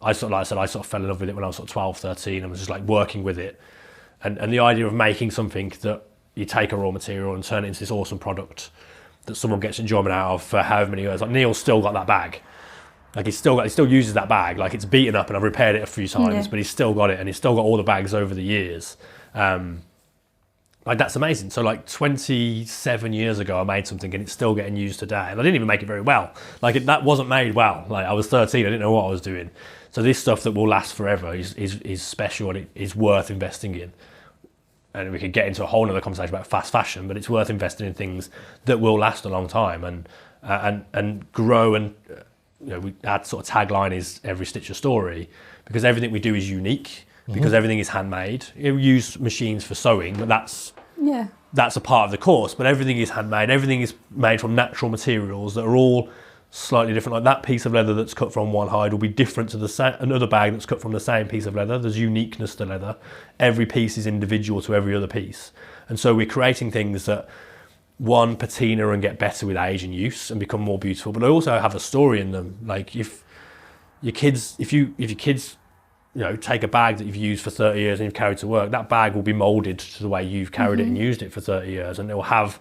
Speaker 2: I sort of fell in love with it when I was sort of 12, 13, and was just like working with it. And the idea of making something that you take a raw material and turn it into this awesome product that someone gets enjoyment out of for however many years. Like Neil's still got that bag. Like he still uses that bag. Like it's beaten up and I've repaired it a few times, but he's still got it, and he's still got all the bags over the years. Like that's amazing. So like 27 years ago I made something and it's still getting used today, and I didn't even make it very well. Like that wasn't made well. Like I was 13, I didn't know what I was doing. So this stuff that will last forever is special, and it is worth investing in. And we could get into a whole other conversation about fast fashion, but it's worth investing in things that will last a long time and grow. And our sort of tagline is every stitch a story, because everything we do is unique, because everything is handmade. We use machines for sewing, but that's a part of the course. But everything is handmade. Everything is made from natural materials that are all slightly different. Like that piece of leather that's cut from one hide will be different to another bag that's cut from the same piece of leather. There's uniqueness to leather. Every piece is individual to every other piece. And so we're creating things that, one, patina and get better with age and use and become more beautiful, but they also have a story in them. Like if your kids take a bag that you've used for 30 years and you've carried to work, that bag will be molded to the way you've carried it and used it for 30 years, and it will have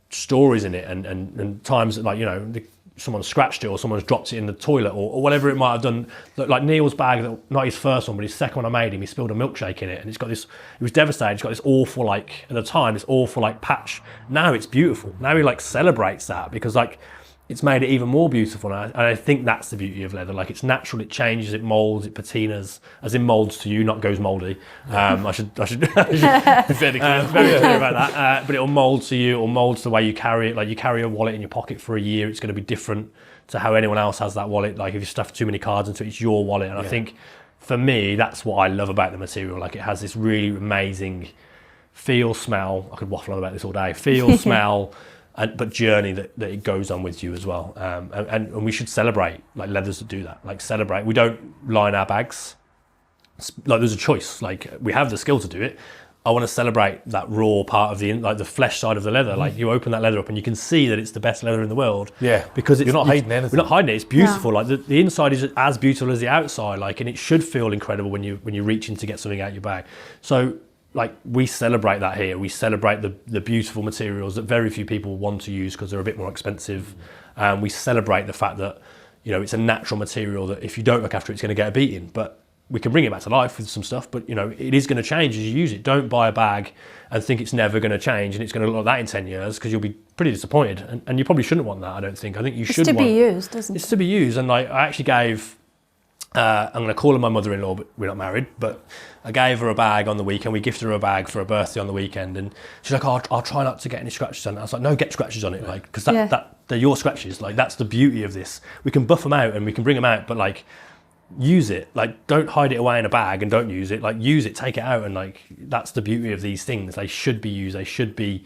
Speaker 2: stories in it and times that someone scratched it or someone's dropped it in the toilet or whatever it might have done. Like Neil's bag, not his first one, but his second one I made him, he spilled a milkshake in it, and it's got this, he was devastated, it's got this awful, at the time, this awful patch. Now it's beautiful. Now he celebrates that because it's made it even more beautiful now. And I think that's the beauty of leather. Like it's natural, it changes, it molds, it patinas, as in molds to you, not goes mouldy. I should be very clear about that. But it'll mold to you, it'll mold to the way you carry it. Like you carry a wallet in your pocket for a year, it's going to be different to how anyone else has that wallet. Like if you stuff too many cards into it, it's your wallet. And I think for me, that's what I love about the material. Like it has this really amazing feel, smell. I could waffle on about this all day. Feel, smell, but journey that it goes on with you as well. And we should celebrate leathers that do that. Celebrate. We don't line our bags. There's a choice. We have the skill to do it. I want to celebrate that raw part of the flesh side of the leather. You open that leather up and you can see that it's the best leather in the world. Yeah,
Speaker 1: because you're not hiding anything.
Speaker 2: We're not hiding it. It's beautiful. No. The inside is as beautiful as the outside. And it should feel incredible when you reach in to get something out your bag. So like we celebrate that here. We celebrate the beautiful materials that very few people want to use because they're a bit more expensive. We celebrate the fact that, you know, it's a natural material that if you don't look after it, it's going to get a beating. But we can bring it back to life with some stuff, but you know, it is going to change as you use it. Don't buy a bag and think it's never going to change and it's going to look like that in 10 years, because you'll be pretty disappointed. And you probably shouldn't want that, I don't think. I think you should want...
Speaker 4: It's to be used, isn't it?
Speaker 2: It's to be used. And like, I actually gave... I'm going to call her my mother-in-law, but we're not married. But I gave her a bag on the weekend. We gifted her a bag for her birthday on the weekend, and she's like, "Oh, I'll try not to get any scratches on it." I was like, "No, get scratches on it, like, because they're your scratches. Like, that's the beauty of this. We can buff them out and we can bring them out, but like, use it. Like, don't hide it away in a bag and don't use it. Like, use it, take it out, and like, that's the beauty of these things. They should be used. They should be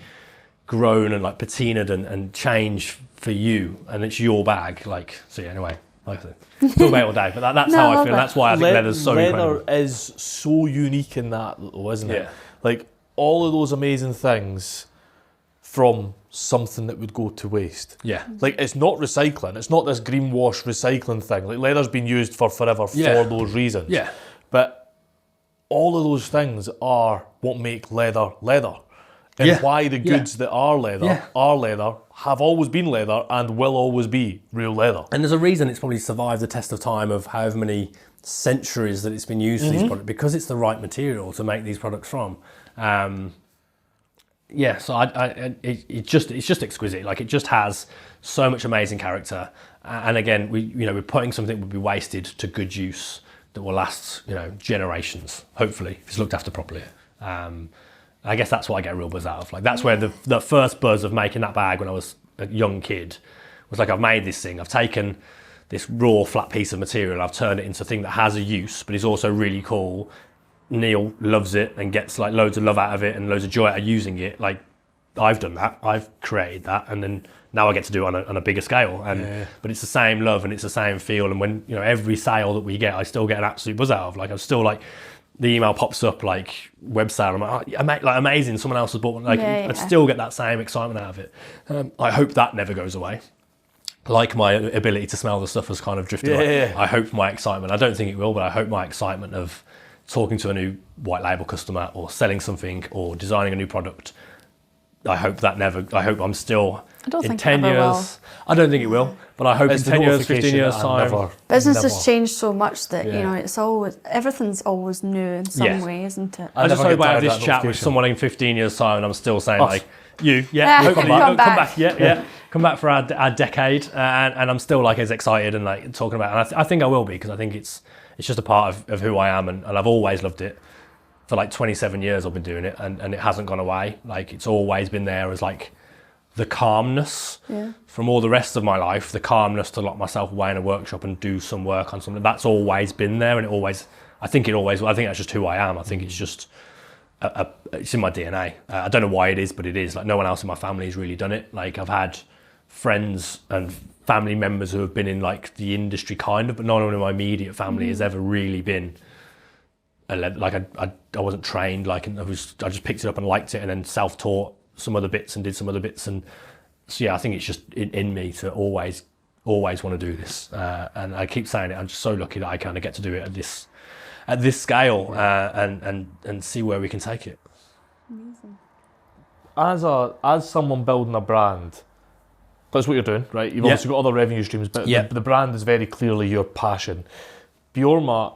Speaker 2: grown and like patinaed and changed for you, and it's your bag. Like, so yeah, anyway." Like I said, talk about it all day, but that's
Speaker 4: No,
Speaker 2: how
Speaker 4: I
Speaker 2: I
Speaker 4: love
Speaker 2: feel.
Speaker 4: it.
Speaker 2: That's why I think leather's so incredible.
Speaker 1: Leather is so unique in that, though, isn't it?
Speaker 2: Yeah.
Speaker 1: Like, all of those amazing things from something that would go to waste.
Speaker 2: Yeah.
Speaker 1: Like, it's not recycling. It's not this greenwash recycling thing. Like, leather's been used for forever for those reasons.
Speaker 2: Yeah.
Speaker 1: But all of those things are what make leather leather. And why the goods that are leather have always been leather and will always be real leather.
Speaker 2: And there's a reason it's probably survived the test of time of however many centuries that it's been used for these products, because it's the right material to make these products from. So it's just exquisite. Like, it just has so much amazing character. And again, we're putting something that would be wasted to good use that will last, you know, generations, hopefully, if it's looked after properly. I guess that's what I get a real buzz out of. Like, that's where the first buzz of making that bag when I was a young kid was like, I've made this thing. I've taken this raw, flat piece of material. I've turned it into a thing that has a use, but is also really cool. Neil loves it and gets like loads of love out of it and loads of joy out of using it. Like, I've done that. I've created that, and then now I get to do it on a bigger scale. But it's the same love and it's the same feel. And when, you know, every sale that we get, I still get an absolute buzz out of. Like, I'm still like, the email pops up like web sale. I'm like, oh, like, amazing. Someone else has bought one. Like, I'd still get that same excitement out of it. I hope that never goes away. Like, my ability to smell the stuff has kind of drifted away. I hope my excitement, I don't think it will, but I hope my excitement of talking to a new white label customer or selling something or designing a new product, I hope I'm still in 10 years. I don't think it will, but I hope in 10 years, 15 years time.
Speaker 4: Business has changed so much that, you know, everything's always new in some way, isn't it?
Speaker 2: I just hope I have this chat with someone in 15 years time and I'm still saying like, hopefully,
Speaker 4: come back.
Speaker 2: Come back for our decade, and I'm still like as excited and like talking about it. And I think I will be, because I think it's just a part of who I am, and I've always loved it. For like 27 years I've been doing it, and it hasn't gone away. Like, it's always been there as like the calmness from all the rest of my life, the calmness to lock myself away in a workshop and do some work on something. That's always been there, and I think that's just who I am. I think it's just it's in my DNA. I don't know why it is, but it is. Like, no one else in my family has really done it. Like, I've had friends and family members who have been in like the industry kind of, but no one in my immediate family has ever really been like, I wasn't trained, like, I just picked it up and liked it, and then self-taught some other bits and did some other bits. And so I think it's just in me to always want to do this, and I keep saying it. I'm just so lucky that I kind of get to do it at this scale, and see where we can take it.
Speaker 4: Amazing.
Speaker 1: As someone building a brand, that's what you're doing, right? You've obviously got other revenue streams, but the brand is very clearly your passion. Beorma,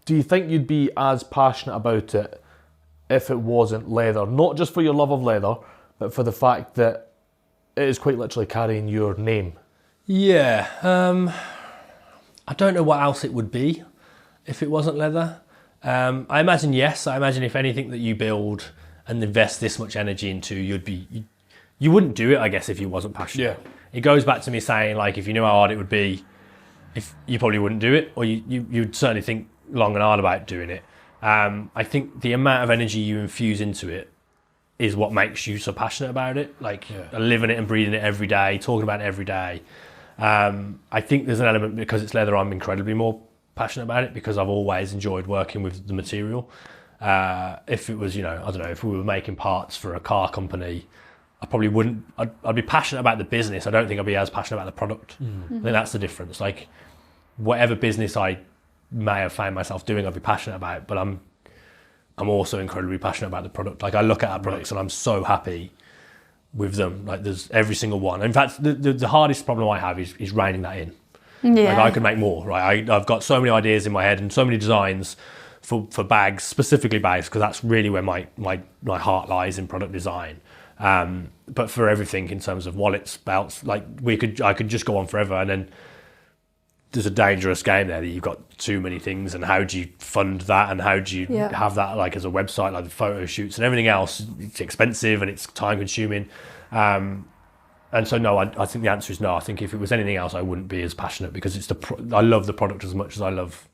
Speaker 1: do you think you'd be as passionate about it if it wasn't leather? Not just for your love of leather, but for the fact that it is quite literally carrying your name.
Speaker 2: Yeah. I don't know what else it would be if it wasn't leather. I imagine yes. I imagine if anything that you build and invest this much energy into, you wouldn't do it, I guess, if you wasn't passionate.
Speaker 1: Yeah.
Speaker 2: It goes back to me saying, like, if you knew how hard it would be, if you probably wouldn't do it, or you'd certainly think long and hard about doing it. I think the amount of energy you infuse into it is what makes you so passionate about it. Like, living it and breathing it every day, talking about it every day. I think there's an element, because it's leather, I'm incredibly more passionate about it, because I've always enjoyed working with the material. If it was, I don't know, if we were making parts for a car company, I probably wouldn't. I'd be passionate about the business. I don't think I'd be as passionate about the product. I think that's the difference. Like, whatever business I may have found myself doing, I'd be passionate about, but I'm I'm also incredibly passionate about the product. Like I look at our products and I'm so happy with them. Like there's every single one. In fact, the hardest problem I have is reining that in.
Speaker 4: Yeah.
Speaker 2: Like I could make more, right? I've got so many ideas in my head and so many designs for bags, specifically bags, because that's really where my heart lies in product design. But for everything in terms of wallets, belts, like I could just go on forever, and then there's a dangerous game there that you've got too many things, and how do you fund that, and how do you have that like as a website, like the photo shoots and everything else? It's expensive and it's time consuming. And so no, I think the answer is no. I think if it was anything else, I wouldn't be as passionate, because it's I love the product as much as I love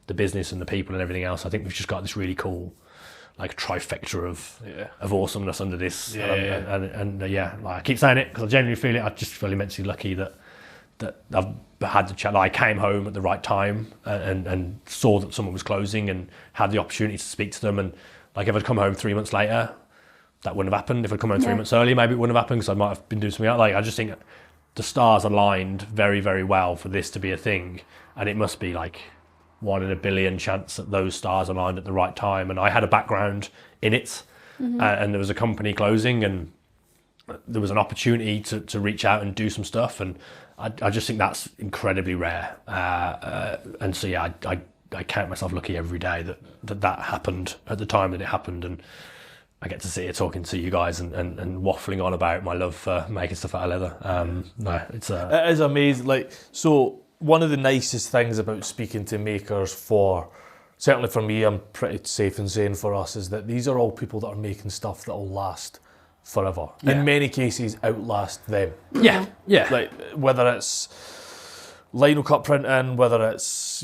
Speaker 2: the business and the people and everything else. I think we've just got this really cool, like, trifecta of awesomeness under this. And like, I keep saying it because I genuinely feel it. I just feel immensely lucky that I've had the chance. I came home at the right time and saw that someone was closing and had the opportunity to speak to them. And like, if I'd come home 3 months later, that wouldn't have happened. If I'd come home 3 months earlier, maybe it wouldn't have happened, because I might have been doing something else. Like, I just think the stars aligned very, very well for this to be a thing. And it must be like 1 in a billion chance that those stars aligned at the right time. And I had a background in it, and there was a company closing, and there was an opportunity to reach out and do some stuff. And I just think that's incredibly rare. And so, yeah, I count myself lucky every day that happened at the time that it happened. And I get to sit here talking to you guys and waffling on about my love for making stuff out of leather. No, it
Speaker 1: is amazing. Like, so one of the nicest things about speaking to makers, certainly for me, I'm pretty safe in saying for us, is that these are all people that are making stuff that will last forever. In many cases, outlast them.
Speaker 2: Yeah.
Speaker 1: Like, whether it's lino cut printing, whether it's,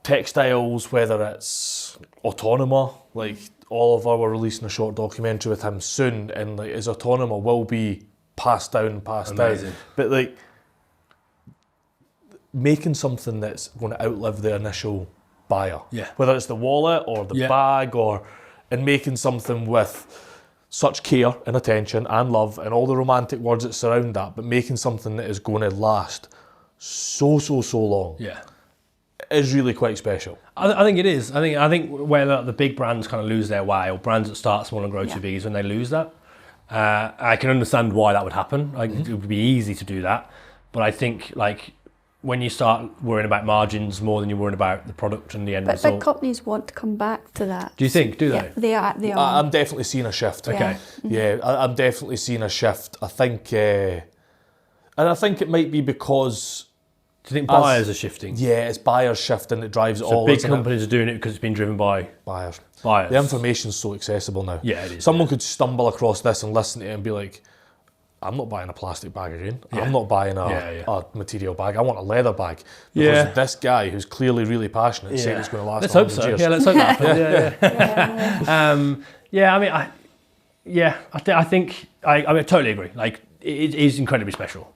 Speaker 1: textiles, whether it's Autonoma, like Oliver, we're releasing a short documentary with him soon, and like his Autonoma will be passed down. But like, making something that's going to outlive the initial buyer, whether it's the wallet or the bag, and making something with such care and attention and love and all the romantic words that surround that, but making something that is going to last so long. Is really quite special.
Speaker 2: I think it is. I think where the big brands kind of lose their way, or brands that start small and grow too big, is when they lose that. I can understand why that would happen. Like, it would be easy to do that, but I think, like, when you start worrying about margins more than you're worrying about the product and the end result.
Speaker 4: But big companies want to come back to that.
Speaker 2: Do you think? Do they?
Speaker 4: Yeah, they are.
Speaker 1: I'm definitely seeing a shift.
Speaker 2: Okay.
Speaker 1: I'm definitely seeing a shift. I think, and I think it might be because.
Speaker 2: Do you think buyers are shifting?
Speaker 1: Yeah, it's buyers shifting that drives it
Speaker 2: so
Speaker 1: all.
Speaker 2: Big companies are doing it because it's been driven by
Speaker 1: buyers.
Speaker 2: The
Speaker 1: information's so accessible now.
Speaker 2: Yeah, it is.
Speaker 1: Someone could stumble across this and listen to it and be like, I'm not buying a plastic bag again. I'm not buying a material bag. I want a leather bag. Because this guy who's clearly really passionate saying it's going to last
Speaker 2: Let's hope so.
Speaker 1: years.
Speaker 2: Yeah, let's hope that happens. I think I totally agree. Like, it is incredibly special.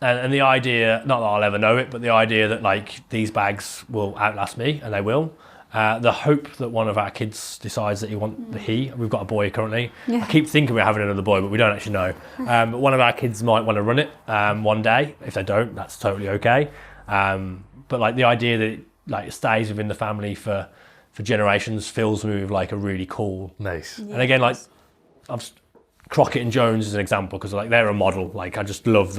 Speaker 2: And the idea, not that I'll ever know it, but the idea that, like, these bags will outlast me, and they will. The hope that one of our kids decides that we've got a boy currently. I keep thinking we're having another boy, but we don't actually know. But one of our kids might want to run it one day. If they don't, that's totally okay. But like, the idea that it stays within the family for generations fills me with like a really cool.
Speaker 1: Nice.
Speaker 2: And again, like, Crockett and Jones is an example, because like, they're a model. Like, I just love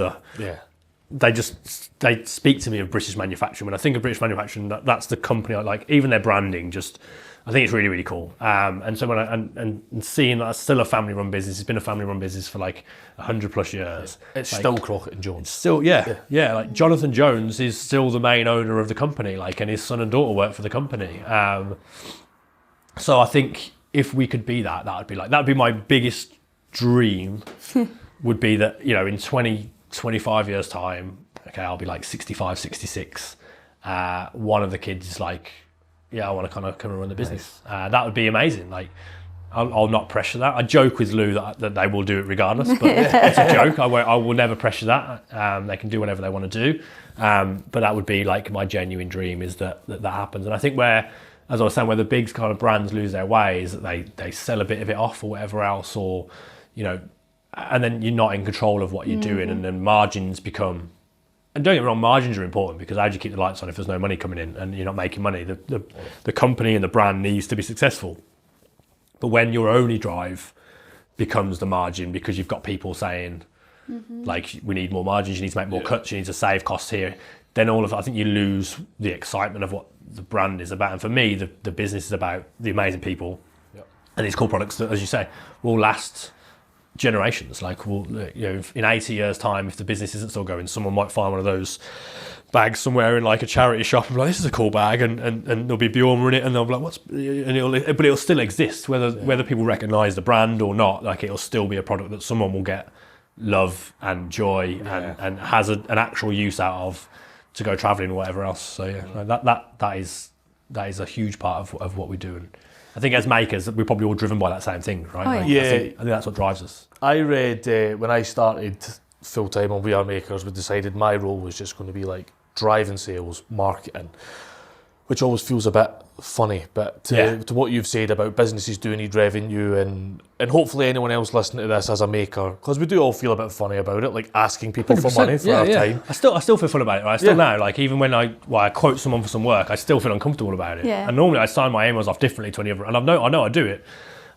Speaker 2: they speak to me of British manufacturing. When I think of British manufacturing, that's the company I like. Even their branding, I think it's really, really cool. And so when and seeing that it's still a family-run business, it's been a family-run business for like 100+ years.
Speaker 1: It's like, still Crockett and Jones.
Speaker 2: Still, like, Jonathan Jones is still the main owner of the company, like, and his son and daughter work for the company. So I think if we could be that'd be my biggest dream. Would be that, in 25 years time, I'll be like 65, 66. One of the kids is like, I want to kind of come and run the business. That would be amazing. Like, I'll not pressure that. I joke with Lou that they will do it regardless, but it's a joke. I will never pressure that. They can do whatever they want to do. But that would be like my genuine dream, is that happens. And I think where, as I was saying, where the big kind of brands lose their way is that they sell a bit of it off or whatever else, or, and then you're not in control of what you're doing, and then margins become. And don't get me wrong, margins are important, because how do you keep the lights on if there's no money coming in and you're not making money? The company and the brand needs to be successful. But when your only drive becomes the margin because you've got people saying, like, we need more margins, you need to make more cuts, you need to save costs here, then I think you lose the excitement of what the brand is about. And for me, the business is about the amazing people and these cool products that, as you say, will last generations. Like, in 80 years' time, if the business isn't still going, someone might find one of those bags somewhere in like a charity shop and be like, this is a cool bag, and there'll be Beorma in it, and they'll be like, but it'll still exist whether people recognise the brand or not. Like, it'll still be a product that someone will get love and joy and has an actual use out of to go travelling or whatever else. So that is a huge part of what we do. And I think as makers, we're probably all driven by that same thing, right?
Speaker 4: Oh,
Speaker 2: Like,
Speaker 1: yeah.
Speaker 2: I think that's what drives us.
Speaker 1: I read when I started full-time on We Are Makers, we decided my role was just going to be like driving sales, marketing, which always feels a bit funny. But to what you've said about businesses do need revenue, and hopefully anyone else listening to this as a maker, because we do all feel a bit funny about it, like asking people for money for our time.
Speaker 2: I still feel fun about it, right? I still now, like, even when I quote someone for some work, I still feel uncomfortable about it.
Speaker 4: Yeah.
Speaker 2: And normally I sign my emails off differently to any other, and I know I do it.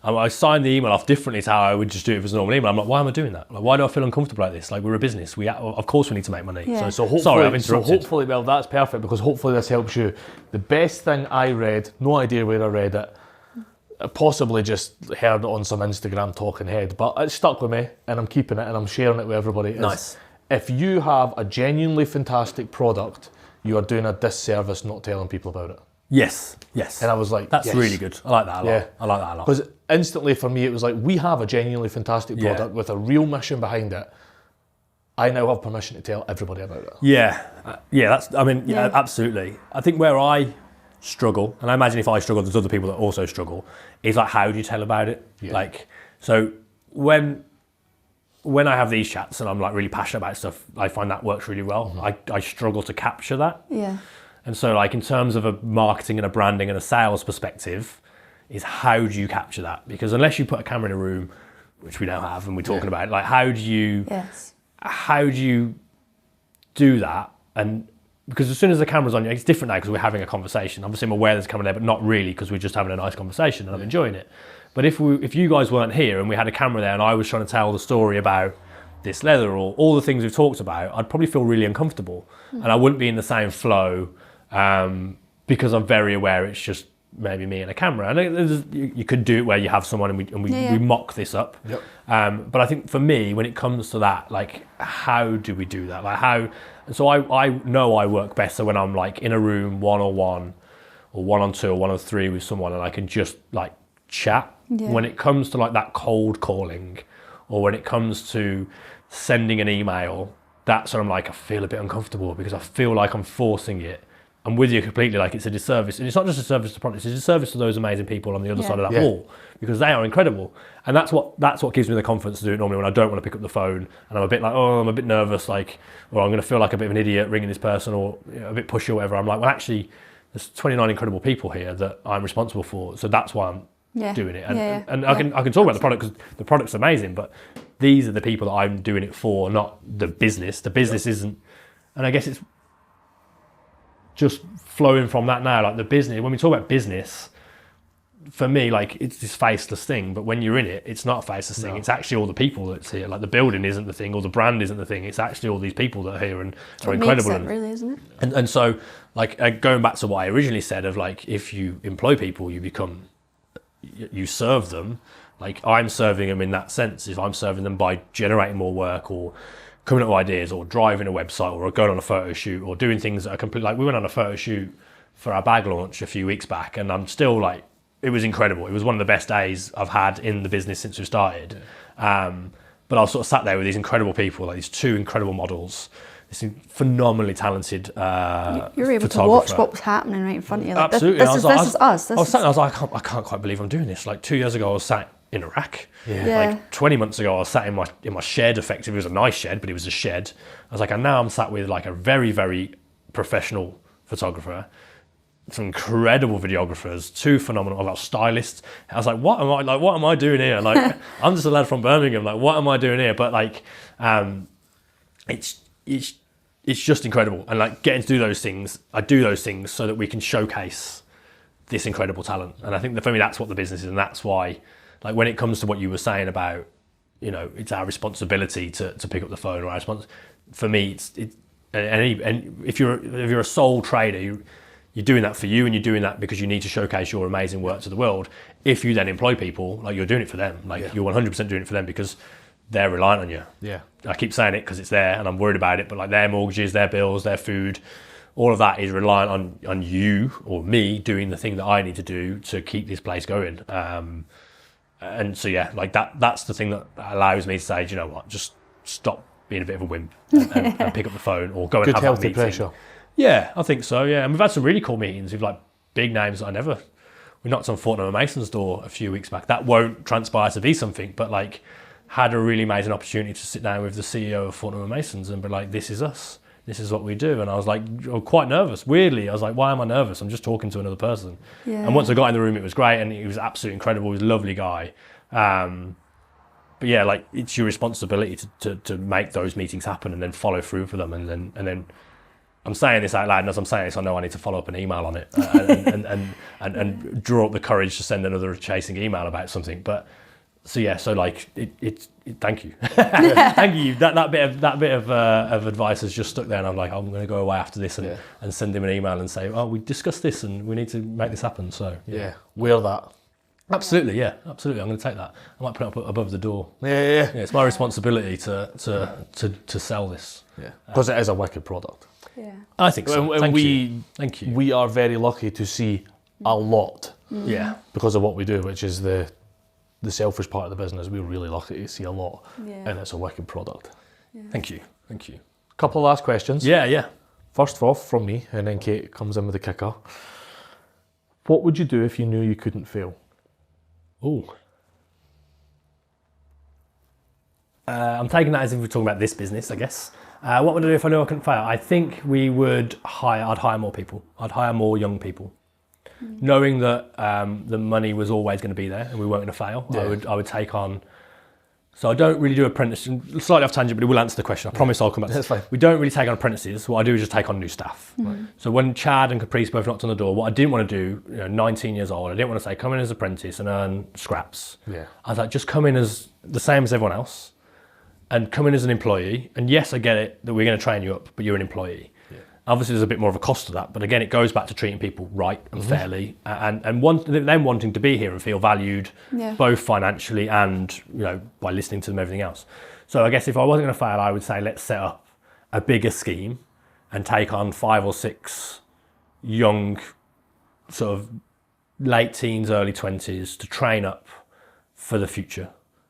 Speaker 2: I sign the email off differently to how I would just do it if it was a normal email. I'm like, why am I doing that? Like, why do I feel uncomfortable like this? Like, we're a business. Of course we need to make money.
Speaker 4: Yeah.
Speaker 1: So hopefully,
Speaker 2: Sorry, I've interrupted.
Speaker 1: well, that's perfect, because hopefully this helps you. The best thing I read, no idea where I read it, I possibly just heard it on some Instagram talking head, but it stuck with me, and I'm keeping it, and I'm sharing it with everybody.
Speaker 2: Nice.
Speaker 1: If you have a genuinely fantastic product, you are doing a disservice not telling people about it.
Speaker 2: Yes.
Speaker 1: And I was like,
Speaker 2: that's
Speaker 1: yes.
Speaker 2: really good. I like that a lot.
Speaker 1: Yeah.
Speaker 2: I like that a lot.
Speaker 1: Because instantly for me, it was like, we have a genuinely fantastic product with a real mission behind it. I now have permission to tell everybody about it.
Speaker 2: Yeah, absolutely. I think where I struggle, and I imagine if I struggle, there's other people that also struggle, is like, how do you tell about it?
Speaker 1: Yeah.
Speaker 2: Like, so when I have these chats and I'm like really passionate about stuff, I find that works really well. I struggle to capture that.
Speaker 4: Yeah.
Speaker 2: And so, like, in terms of a marketing and a branding and a sales perspective, is how do you capture that? Because unless you put a camera in a room, which we now have and we're talking about, like, how do you do that? And because as soon as the camera's on you, it's different now because we're having a conversation. Obviously I'm aware there's a camera there, but not really, because we're just having a nice conversation and I'm enjoying it. But if you guys weren't here and we had a camera there and I was trying to tell the story about this leather or all the things we've talked about, I'd probably feel really uncomfortable and I wouldn't be in the same flow because I'm very aware it's just maybe me and a camera. And you could do it where you have someone and we mock this up.
Speaker 1: Yep.
Speaker 2: But I think for me, when it comes to that, like, how do we do that? Like, how? And so I know I work better when I'm like in a room one-on-one or one-on-two or one-on-three with someone and I can just like chat.
Speaker 4: Yeah.
Speaker 2: When it comes to like that cold calling or when it comes to sending an email, that's when I'm like, I feel a bit uncomfortable because I feel like I'm forcing it. I'm with you completely, like, it's a disservice. And it's not just a service to products, it's a disservice to those amazing people on the other side of that wall, because they are incredible. And that's what gives me the confidence to do it normally when I don't want to pick up the phone and I'm a bit like, I'm a bit nervous, like, or I'm going to feel like a bit of an idiot ringing this person or a bit pushy or whatever. I'm like, well, actually, there's 29 incredible people here that I'm responsible for. So that's why I'm doing it. And I can talk about the product because the product's amazing, but these are the people that I'm doing it for, not the business. The business isn't, and I guess it's just flowing from that now, like the business, when we talk about business, for me, like, it's this faceless thing, but when you're in it, it's not a faceless thing. It's actually all the people that's here. Like, the building isn't the thing or the brand isn't the thing. It's actually all these people that are here and are incredible.
Speaker 4: Makes it, really, isn't it?
Speaker 2: And so, like, going back to what I originally said of, like, if you employ people, you serve them. Like, I'm serving them in that sense. If I'm serving them by generating more work or coming up with ideas or driving a website or going on a photo shoot or doing things that are completely, like, we went on a photo shoot for our bag launch a few weeks back and I'm still like, it was incredible. It was one of the best days I've had in the business since we started. But I was sort of sat there with these incredible people, like these two incredible models, this phenomenally talented
Speaker 4: you were able to watch what was happening right in front of you. Like,
Speaker 2: absolutely.
Speaker 4: This is us.
Speaker 2: I was like, I can't quite believe I'm doing this. Like 2 years ago, I was sat in Iraq.
Speaker 4: Yeah.
Speaker 2: Like 20 months ago, I was sat in my shed. Effectively, it was a nice shed, but it was a shed. I was like, and now I'm sat with like a very, very professional photographer, some incredible videographers, two phenomenal, like, stylists. I was like, what am I doing here? Like, I'm just a lad from Birmingham. Like, what am I doing here? But like, it's just incredible. And like getting to do those things, I do those things so that we can showcase this incredible talent. And I think that for me, that's what the business is. And that's why, like, when it comes to what you were saying about, you know, it's our responsibility to pick up the phone, or our for me, and if you're a sole trader, you're doing that for you, and you're doing that because you need to showcase your amazing work to the world. If you then employ people, like, you're doing it for them. Like, you're 100% doing it for them because they're reliant on you.
Speaker 1: Yeah.
Speaker 2: I keep saying it because it's there and I'm worried about it, but like their mortgages, their bills, their food, all of that is reliant on you or me doing the thing that I need to do to keep this place going. And so, yeah, like that's the thing that allows me to say, do you know what, just stop being a bit of a wimp and pick up the phone or go and
Speaker 1: Good
Speaker 2: have that
Speaker 1: healthy
Speaker 2: meeting.
Speaker 1: pressure.
Speaker 2: Yeah, I think so, yeah. And we've had some really cool meetings with like big names that we knocked on Fortnum & Mason's door a few weeks back. That won't transpire to be something, but like had a really amazing opportunity to sit down with the CEO of Fortnum & Mason's and be like, this is us. This is what we do. And I was like, quite nervous. Weirdly, I was like, why am I nervous? I'm just talking to another person.
Speaker 4: Yeah.
Speaker 2: And once I got in the room, it was great. And he was absolutely incredible. He was a lovely guy. But yeah, like, it's your responsibility to make those meetings happen and then follow through for them. And then I'm saying this out loud, and as I'm saying this, I know I need to follow up an email on it and draw up the courage to send another chasing email about something. But so yeah, so like it thank you, thank you. That bit of advice has just stuck there, and I'm like, I'm going to go away after this and send him an email and say, oh, we discussed this and we need to make this happen. So
Speaker 1: Yeah. Wear that.
Speaker 2: absolutely, yeah, absolutely. I'm going to take that. I might put it up above the door.
Speaker 1: Yeah.
Speaker 2: Yeah, it's my responsibility to sell this.
Speaker 1: Yeah. Because it is a wicked product.
Speaker 4: Yeah.
Speaker 2: I think so.
Speaker 1: And
Speaker 2: Thank you.
Speaker 1: we are very lucky to see a lot
Speaker 2: Yeah.
Speaker 1: because of what we do, which is the selfish part of the business. We're really lucky to see a lot,
Speaker 4: Yeah.
Speaker 1: and it's a wicked product.
Speaker 2: Thank you.
Speaker 1: Couple of last questions.
Speaker 2: Yeah.
Speaker 1: First off, from me, and then Kate comes in with the kicker. What would you do if you knew you couldn't fail?
Speaker 2: Oh. I'm taking that as if we're talking about this business, I guess. What would I do if I knew I couldn't fail? I think I'd hire more people. I'd hire more young people. Knowing that the money was always going to be there and we weren't going to fail, I would take on. So I don't really do apprentices. Slightly off tangent, but it will answer the question. I promise I'll come back to
Speaker 1: That's
Speaker 2: this.
Speaker 1: fine.
Speaker 2: We don't really take on apprentices. What I do is just take on new staff. So when Chad and Caprice both knocked on the door, what I didn't want to do, 19 years old, I didn't want to say come in as apprentice and earn scraps.
Speaker 1: Yeah.
Speaker 2: I was like, just come in as the same as everyone else and come in as an employee. And yes, I get it that we're going to train you up, but you're an employee. Obviously, there's a bit more of a cost to that, but again, it goes back to treating people right and fairly, and them wanting to be here and feel valued, both financially and by listening to them, everything else. So I guess if I wasn't going to fail, I would say let's set up a bigger scheme and take on 5 or 6 young, sort of late teens, early 20s to train up for the future.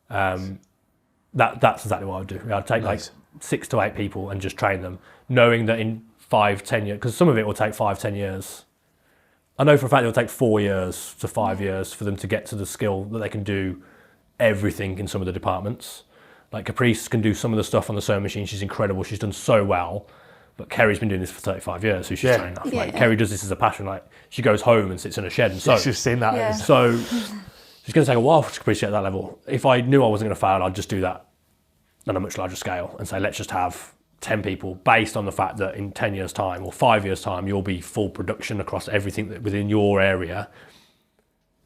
Speaker 2: That's exactly what I would do. I'd take like 6 to 8 people and just train them, knowing that in 5-10 years, because some of it will take 5-10 years. I know for a fact it will take 4 years to 5 years for them to get to the skill that they can do everything in some of the departments. Like Caprice can do some of the stuff on the sewing machine. She's incredible. She's done so well. But Kerry's been doing this for 35 years, so she's trained enough. Like Kerry does this as a passion. Like she goes home and sits in a shed and sews.
Speaker 1: She's saying that.
Speaker 4: Yeah.
Speaker 2: So it's going to take a while for Caprice to get at that level. If I knew I wasn't going to fail, I'd just do that on a much larger scale and say, let's just have 10 people based on the fact that in 10 years time or 5 years time you'll be full production across everything that within your area.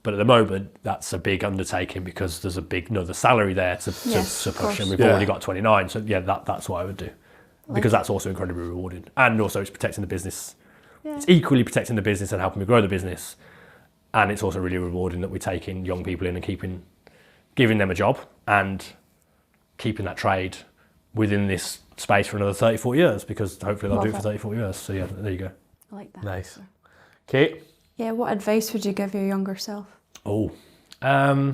Speaker 2: But at the moment that's a big undertaking because there's a big another salary there to push, and we've already got 29. So that's what I would do, because that's also incredibly rewarding, and also it's protecting the business. It's equally protecting the business and helping me grow the business, and it's also really rewarding that we're taking young people in and giving them a job and keeping that trade within this space for another 34 years, because hopefully they'll do it for 34 years. So yeah, there you go.
Speaker 4: I like that.
Speaker 1: Nice. Kate?
Speaker 4: Yeah, what advice would you give your younger self?
Speaker 2: I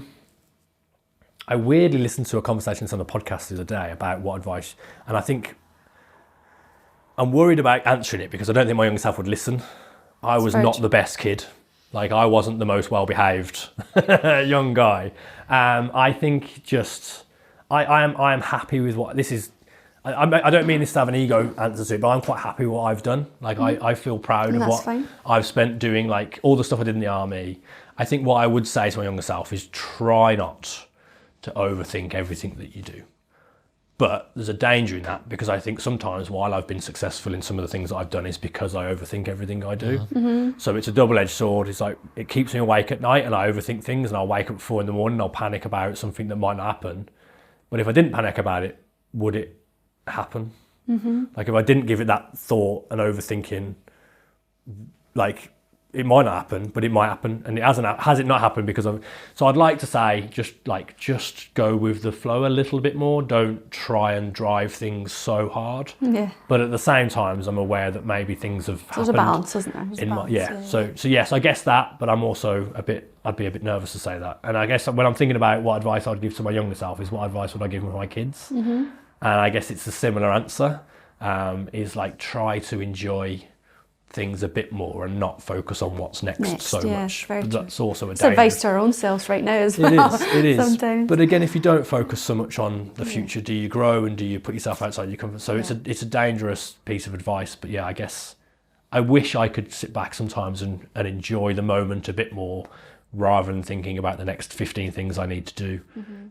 Speaker 2: weirdly listened to a conversation on the podcast the other day about what advice, and I think I'm worried about answering it because I don't think my younger self would listen. I was not the best kid. Like I wasn't the most well-behaved young guy. I think just I am happy with what this is. I don't mean this to have an ego answer to it, but I'm quite happy with what I've done. Like I feel proud of what I've spent doing, like all the stuff I did in the army. I think what I would say to my younger self is try not to overthink everything that you do. But there's a danger in that, because I think sometimes while I've been successful in some of the things that I've done is because I overthink everything I do. So it's a double-edged sword. It's like, it keeps me awake at night and I overthink things, and I'll wake up at 4 in the morning, I'll panic about something that might not happen. But if I didn't panic about it, would it happen? Like if I didn't give it that thought and overthinking, like it might not happen, but it might happen, and it has it not happened because of. So I'd like to say just go with the flow a little bit more. Don't try and drive things so hard.
Speaker 4: Yeah.
Speaker 2: But at the same time, I'm aware that maybe things have happened.
Speaker 4: There's a balance, isn't there? There's a balance,
Speaker 2: So yes, I guess that, but I'm also I'd be a bit nervous to say that. And I guess when I'm thinking about what advice I'd give to my younger self is what advice would I give my kids? And I guess it's a similar answer, is like try to enjoy things a bit more and not focus on what's next so much. But that's also
Speaker 4: it's advice to our own selves right now as well.
Speaker 2: It is.
Speaker 4: Sometimes.
Speaker 2: But again, if you don't focus so much on the future, do you grow and do you put yourself outside your comfort? So it's a dangerous piece of advice. But yeah, I guess I wish I could sit back sometimes and enjoy the moment a bit more, rather than thinking about the next 15 things I need to do.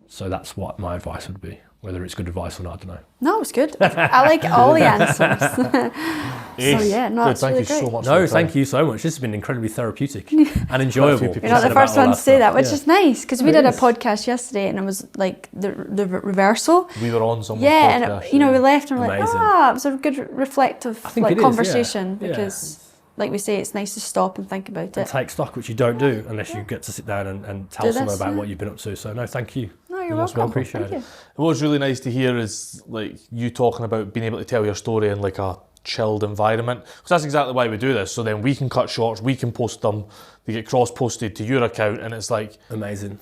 Speaker 2: So that's what my advice would be. Whether it's good advice or not, I don't know.
Speaker 4: No, it's good. I like all the answers. So yeah, no, it's
Speaker 1: thank
Speaker 4: really
Speaker 1: you
Speaker 4: great.
Speaker 1: so much.
Speaker 2: No, thank you so much. This has been incredibly therapeutic and enjoyable.
Speaker 4: You're not the first one to say that, which is nice, because we did a podcast yesterday and it was like the reversal.
Speaker 1: We were on someone's
Speaker 4: Yeah,
Speaker 1: podcast.
Speaker 4: and we left and we're like,
Speaker 2: Amazing.
Speaker 4: it was a good reflective conversation,
Speaker 2: Yeah.
Speaker 4: because like we say, it's nice to stop and think about
Speaker 2: And
Speaker 4: it.
Speaker 2: take stock, which you don't do unless you get to sit down and tell someone about what you've been up to. So no, thank you.
Speaker 4: No, you're welcome.
Speaker 2: Appreciate
Speaker 4: Thank
Speaker 2: it.
Speaker 4: you.
Speaker 1: What was really nice to hear is like you talking about being able to tell your story in like a chilled environment, because that's exactly why we do this. So then we can cut shorts, we can post them, they get cross-posted to your account, and it's like
Speaker 2: Amazing.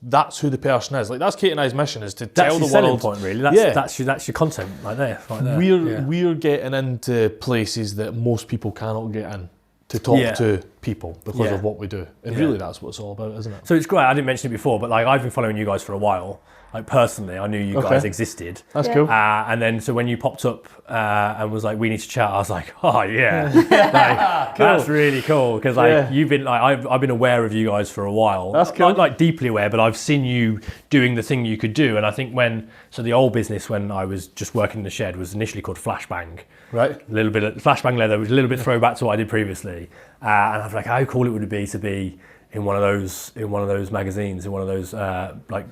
Speaker 1: that's who the person is. Like that's Kate and I's mission, is to
Speaker 2: That's
Speaker 1: tell
Speaker 2: your
Speaker 1: the
Speaker 2: selling
Speaker 1: world.
Speaker 2: point, really. That's your content right there.
Speaker 1: We're getting into places that most people cannot get in to talk to people because of what we do, and really that's what it's all about, isn't it?
Speaker 2: So it's great. I didn't mention it before, but like I've been following you guys for a while. Like personally, I knew you guys existed.
Speaker 1: That's cool.
Speaker 2: And then so when you popped up and was like, we need to chat, I was like, oh yeah, like, that's really cool, because like you've been like I've been aware of you guys for a while.
Speaker 1: That's cool.
Speaker 2: Like deeply aware, but I've seen you doing the thing you could do. And I think the old business when I was just working in the shed was initially called Flashbang.
Speaker 1: Right.
Speaker 2: A little bit of Flashbang Leather, which was a little bit throwback to what I did previously. And I was like, how cool it would be to be in one of those magazines, in one of those like.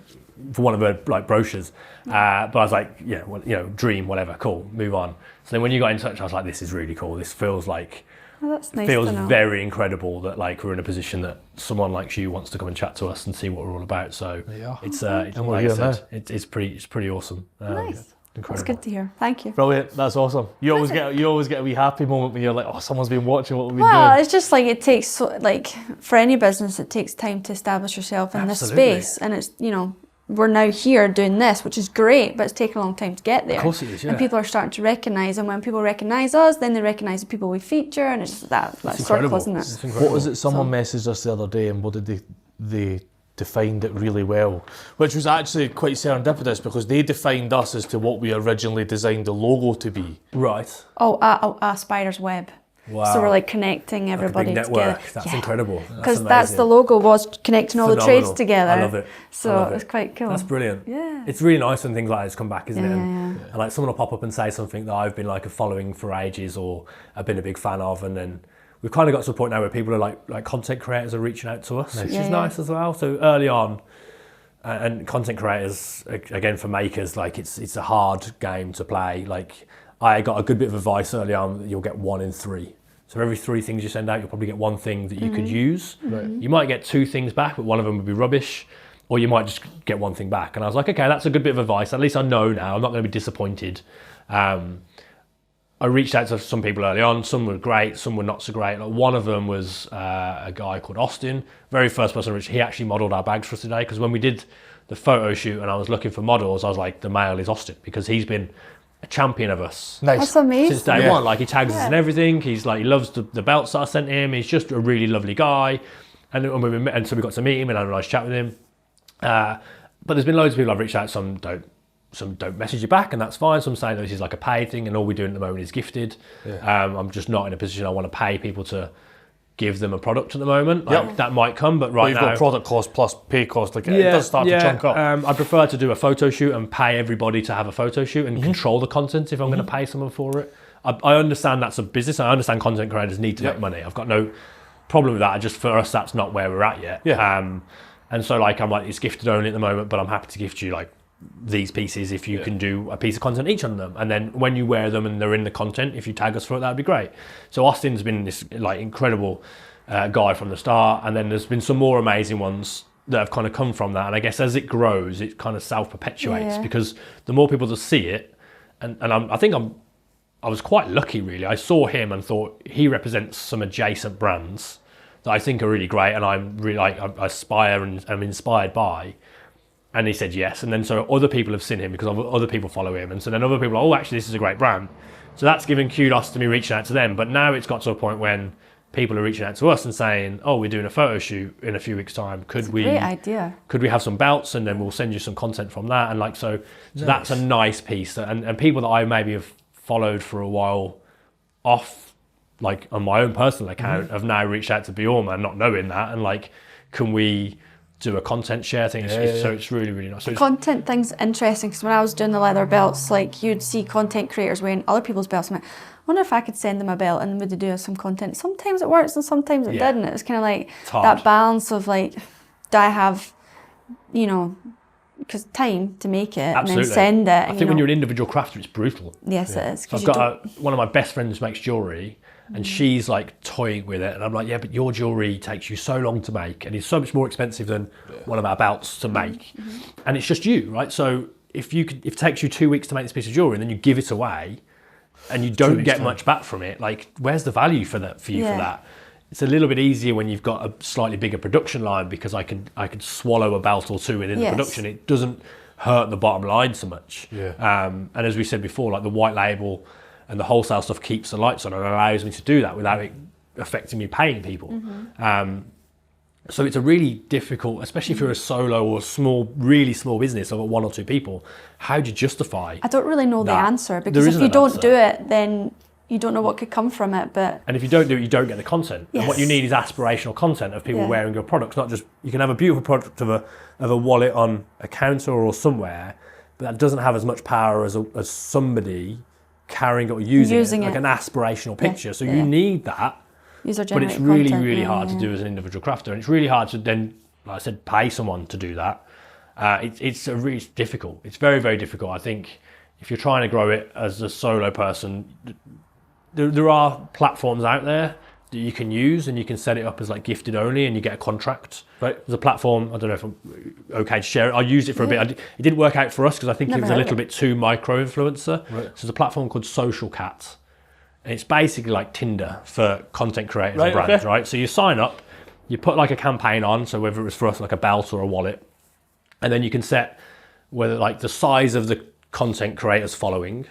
Speaker 2: For one of the like brochures, but I was like, yeah, well, dream, whatever, cool, move on. So then when you got in touch, I was like, this is really cool. This feels like,
Speaker 4: that's nice
Speaker 2: feels
Speaker 4: to know.
Speaker 2: very incredible that like we're in a position that someone like you wants to come and chat to us and see what we're all about. So it's
Speaker 1: And we're
Speaker 2: like
Speaker 1: here
Speaker 2: I said, it's pretty awesome.
Speaker 4: Nice.
Speaker 2: Incredible.
Speaker 4: That's good to hear. Thank you.
Speaker 1: Brilliant. That's awesome. You always get a wee happy moment when you're like, oh, someone's been watching what we've been
Speaker 4: Well,
Speaker 1: doing.
Speaker 4: it's just like it takes for any business, it takes time to establish yourself in this space, and it's we're now here doing this, which is great, but it's taken a long time to get there.
Speaker 2: Of course it is, yeah.
Speaker 4: And people are starting to recognise, and when people recognise us, then they recognise the people we feature, and it's that circle, isn't it?
Speaker 1: What was it? Someone messaged us the other day, and what did they defined it really well, which was actually quite serendipitous, because they defined us as to what we originally designed the logo to be.
Speaker 2: Right.
Speaker 4: A spider's web.
Speaker 2: Wow.
Speaker 4: So we're like connecting everybody
Speaker 2: like a big network.
Speaker 4: together.
Speaker 2: That's incredible.
Speaker 4: Because that's the logo, was connecting all the trades together.
Speaker 2: I love it.
Speaker 4: So it's quite cool.
Speaker 2: That's brilliant.
Speaker 4: Yeah.
Speaker 2: It's really nice when things like this come back, isn't it?
Speaker 4: Yeah.
Speaker 2: And like someone will pop up and say something that I've been like following for ages or I've been a big fan of, and then we've kind of got to a point now where people are like content creators are reaching out to us, which is nice as well. So early on, and content creators, again for makers, like it's a hard game to play. Like I got a good bit of advice early on that you'll get 1 in 3. So for every 3 things you send out, you'll probably get 1 thing that you could use. Right. You might get 2 things back, but one of them would be rubbish, or you might just get 1 thing back. And I was like, okay, that's a good bit of advice. At least I know now. I'm not going to be disappointed. I reached out to some people early on. Some were great, some were not so great. Like one of them was a guy called Austin. Very first person I reached. He actually modelled our bags for us today, because when we did the photo shoot and I was looking for models, I was like, the male is Austin, because he's been a champion of us.
Speaker 1: Nice.
Speaker 4: That's amazing.
Speaker 2: Since day one. Like he tags us and everything. He's like, he loves the belts that I sent him. He's just a really lovely guy. And so we got to meet him and had a nice chat with him. But there's been loads of people I've reached out. Some don't message you back, and that's fine. Some say that this is like a paid thing, and all we're doing at the moment is gifted. I'm just not in a position I want to pay people to give them a product at the moment. Like, that might come, but right
Speaker 1: You've
Speaker 2: now...
Speaker 1: got product cost plus pay cost. Like, it does start to chunk up.
Speaker 2: I prefer to do a photo shoot and pay everybody to have a photo shoot and control the content if I'm going to pay someone for it. I understand that's a business. I understand content creators need to make money. I've got no problem with that. Just for us, that's not where we're at yet. And so like, I'm like, it's gifted only at the moment, but I'm happy to gift you like these pieces if you can do a piece of content each on them. And then when you wear them and they're in the content, if you tag us for it, that'd be great. So Austin's been this like incredible guy from the start. And then there's been some more amazing ones that have kind of come from that. And I guess as it grows, it kind of self-perpetuates because the more people that see it, and I was quite lucky really. I saw him and thought he represents some adjacent brands that I think are really great and I'm really like, I aspire and I'm inspired by. And he said yes. And then so other people have seen him because other people follow him. And so then other people are, oh, actually, this is a great brand. So that's given kudos to me reaching out to them. But now it's got to a point when people are reaching out to us and saying, oh, we're doing a photo shoot in a few weeks' time.
Speaker 4: Great idea.
Speaker 2: Could we have some belts and then we'll send you some content from that? And like, so that's a nice piece. And people that I maybe have followed for a while off, like on my own personal account, have now reached out to Beorma not knowing that. And like, can we do a content share thing? So it's really, really nice. So
Speaker 4: content thing's interesting because when I was doing the leather belts, like you'd see content creators wearing other people's belts. I'm like, I wonder if I could send them a belt and would they do some content? Sometimes it works and sometimes it didn't. It was kind of like that balance of like, do I have, you know, because time to make it and then send it.
Speaker 2: I think when you're an individual crafter, it's brutal.
Speaker 4: Yes, it is.
Speaker 2: So I've got one of my best friends makes jewellery and she's like toying with it. And I'm like, yeah, but your jewellery takes you so long to make and it's so much more expensive than one of our belts to make. And it's just you, right? So if it takes you 2 weeks to make this piece of jewellery and then you give it away and you don't get much back from it, like where's the value for that for you for that? It's a little bit easier when you've got a slightly bigger production line because I could swallow a belt or two within the production. It doesn't hurt the bottom line so much. And as we said before, like the white label and the wholesale stuff keeps the lights on and allows me to do that without it affecting me paying people. So it's a really difficult, especially if you're a solo or small, really small business of one or two people, how do you justify?
Speaker 4: I don't really know the answer because if you don't do it, then you don't know what could come from it. And
Speaker 2: if you don't do it, you don't get the content. And what you need is aspirational content of people wearing your products, not just, you can have a beautiful product of a wallet on a counter or somewhere, but that doesn't have as much power as somebody carrying it or using it, like an aspirational picture. So you need that. But it's really, really hard to do as an individual crafter. And it's really hard to then, like I said, pay someone to do that. It's really difficult. It's very, very difficult. I think if you're trying to grow it as a solo person, there are platforms out there that you can use and you can set it up as like gifted only and you get a contract. Right. There's a platform, I don't know if I'm okay to share it. I used it for a bit. It didn't work out for us because I think it was a little bit too micro-influencer. Right. So there's a platform called Social Cat. And it's basically like Tinder for content creators and brands, right? So you sign up, you put like a campaign on, so whether it was for us like a belt or a wallet, and then you can set whether like the size of the content creators following,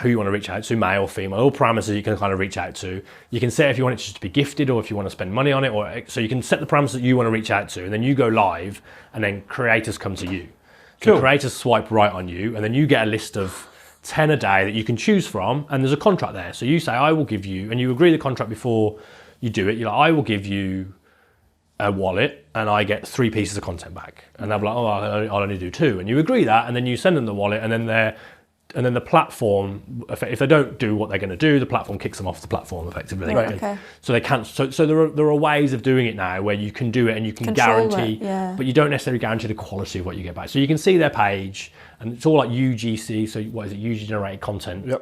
Speaker 2: who you want to reach out to, male, female, all parameters you can kind of reach out to. You can set if you want it just to be gifted or if you want to spend money on it, so you can set the parameters that you want to reach out to, and then you go live, and then creators come to you. So creators swipe right on you, and then you get a list of 10 a day that you can choose from, and there's a contract there. So you say, I will give you, and you agree the contract before you do it. You're like, I will give you a wallet and I get 3 pieces of content back. And they'll be like, oh, I'll only do 2. And you agree that, and then you send them the wallet, and then the platform, if they don't do what they're going to do, the platform kicks them off the platform effectively. So they can't. So there are ways of doing it now where you can do it and you can guarantee, but you don't necessarily guarantee the quality of what you get back. So you can see their page, and it's all like UGC. So what is it? User generated content.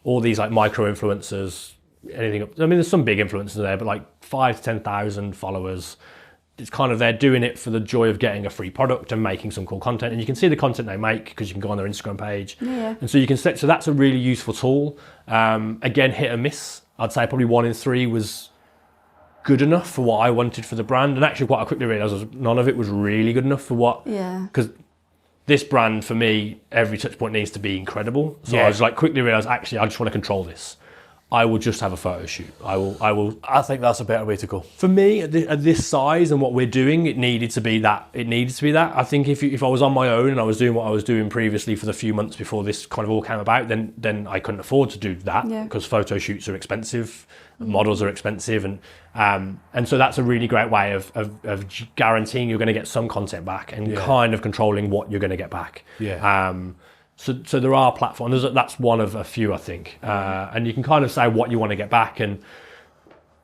Speaker 2: All these like micro influencers, anything. I mean, there's some big influencers there, but like 5,000 to 10,000 followers. It's kind of they're doing it for the joy of getting a free product and making some cool content, and you can see the content they make because you can go on their Instagram page, and so you can set. So that's a really useful tool. Again, hit and miss. I'd say probably 1 in 3 was good enough for what I wanted for the brand, and actually, what I quickly realised was none of it was really good enough for what. Because this brand for me, every touch point needs to be incredible. So I was like quickly realised actually I just want to control this. I will just have a photo shoot. I will.
Speaker 1: I think that's a better way to go.
Speaker 2: For me, at this size and what we're doing, it needed to be that. I think if I was on my own and I was doing what I was doing previously for the few months before this kind of all came about, then I couldn't afford to do that because photo shoots are expensive. models are expensive, and so that's a really great way of guaranteeing you're going to get some content back and kind of controlling what you're going to get back. So there are platforms. That's one of a few, I think, and you can kind of say what you want to get back, and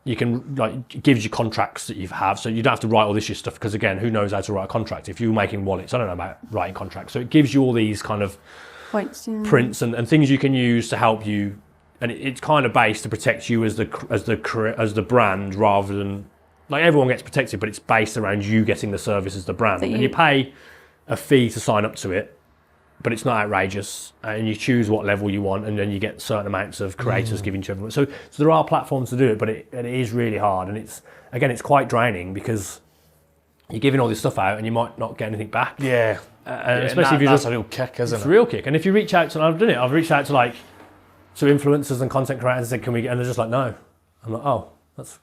Speaker 2: you can, like, it gives you contracts that you have, so you don't have to write all this stuff, because again, who knows how to write a contract? If you're making wallets, I don't know about writing contracts. So it gives you all these kind of
Speaker 4: points,
Speaker 2: prints and things you can use to help you, and it's kind of based to protect you as the brand, rather than, like, everyone gets protected, but it's based around you getting the service as the brand, and you pay a fee to sign up to it. But it's not outrageous, and you choose what level you want, and then you get certain amounts of creators given to everyone. So there are platforms to do it, but it is really hard, and it's quite draining, because you're giving all this stuff out and you might not get anything back.
Speaker 1: Yeah.
Speaker 2: Especially if
Speaker 1: that's a real kick, isn't it?
Speaker 2: It's a real kick. And if you reach out to, and I've done it, I've reached out to influencers and content creators and said, can we get, and they're just like, no. I'm like, oh, what's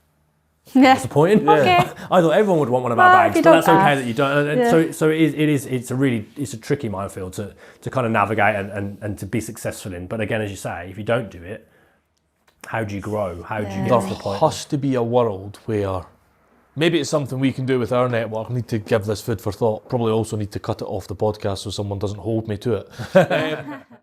Speaker 2: the point?
Speaker 4: Okay.
Speaker 2: I thought everyone would want one of our bags, but that's okay that you don't. And so it's a tricky minefield to kind of navigate and to be successful in. But again, as you say, if you don't do it, how do you grow? How do you get to the point?
Speaker 1: There has to be a world where maybe it's something we can do with our network. I need to give this food for thought. Probably also need to cut it off the podcast so someone doesn't hold me to it.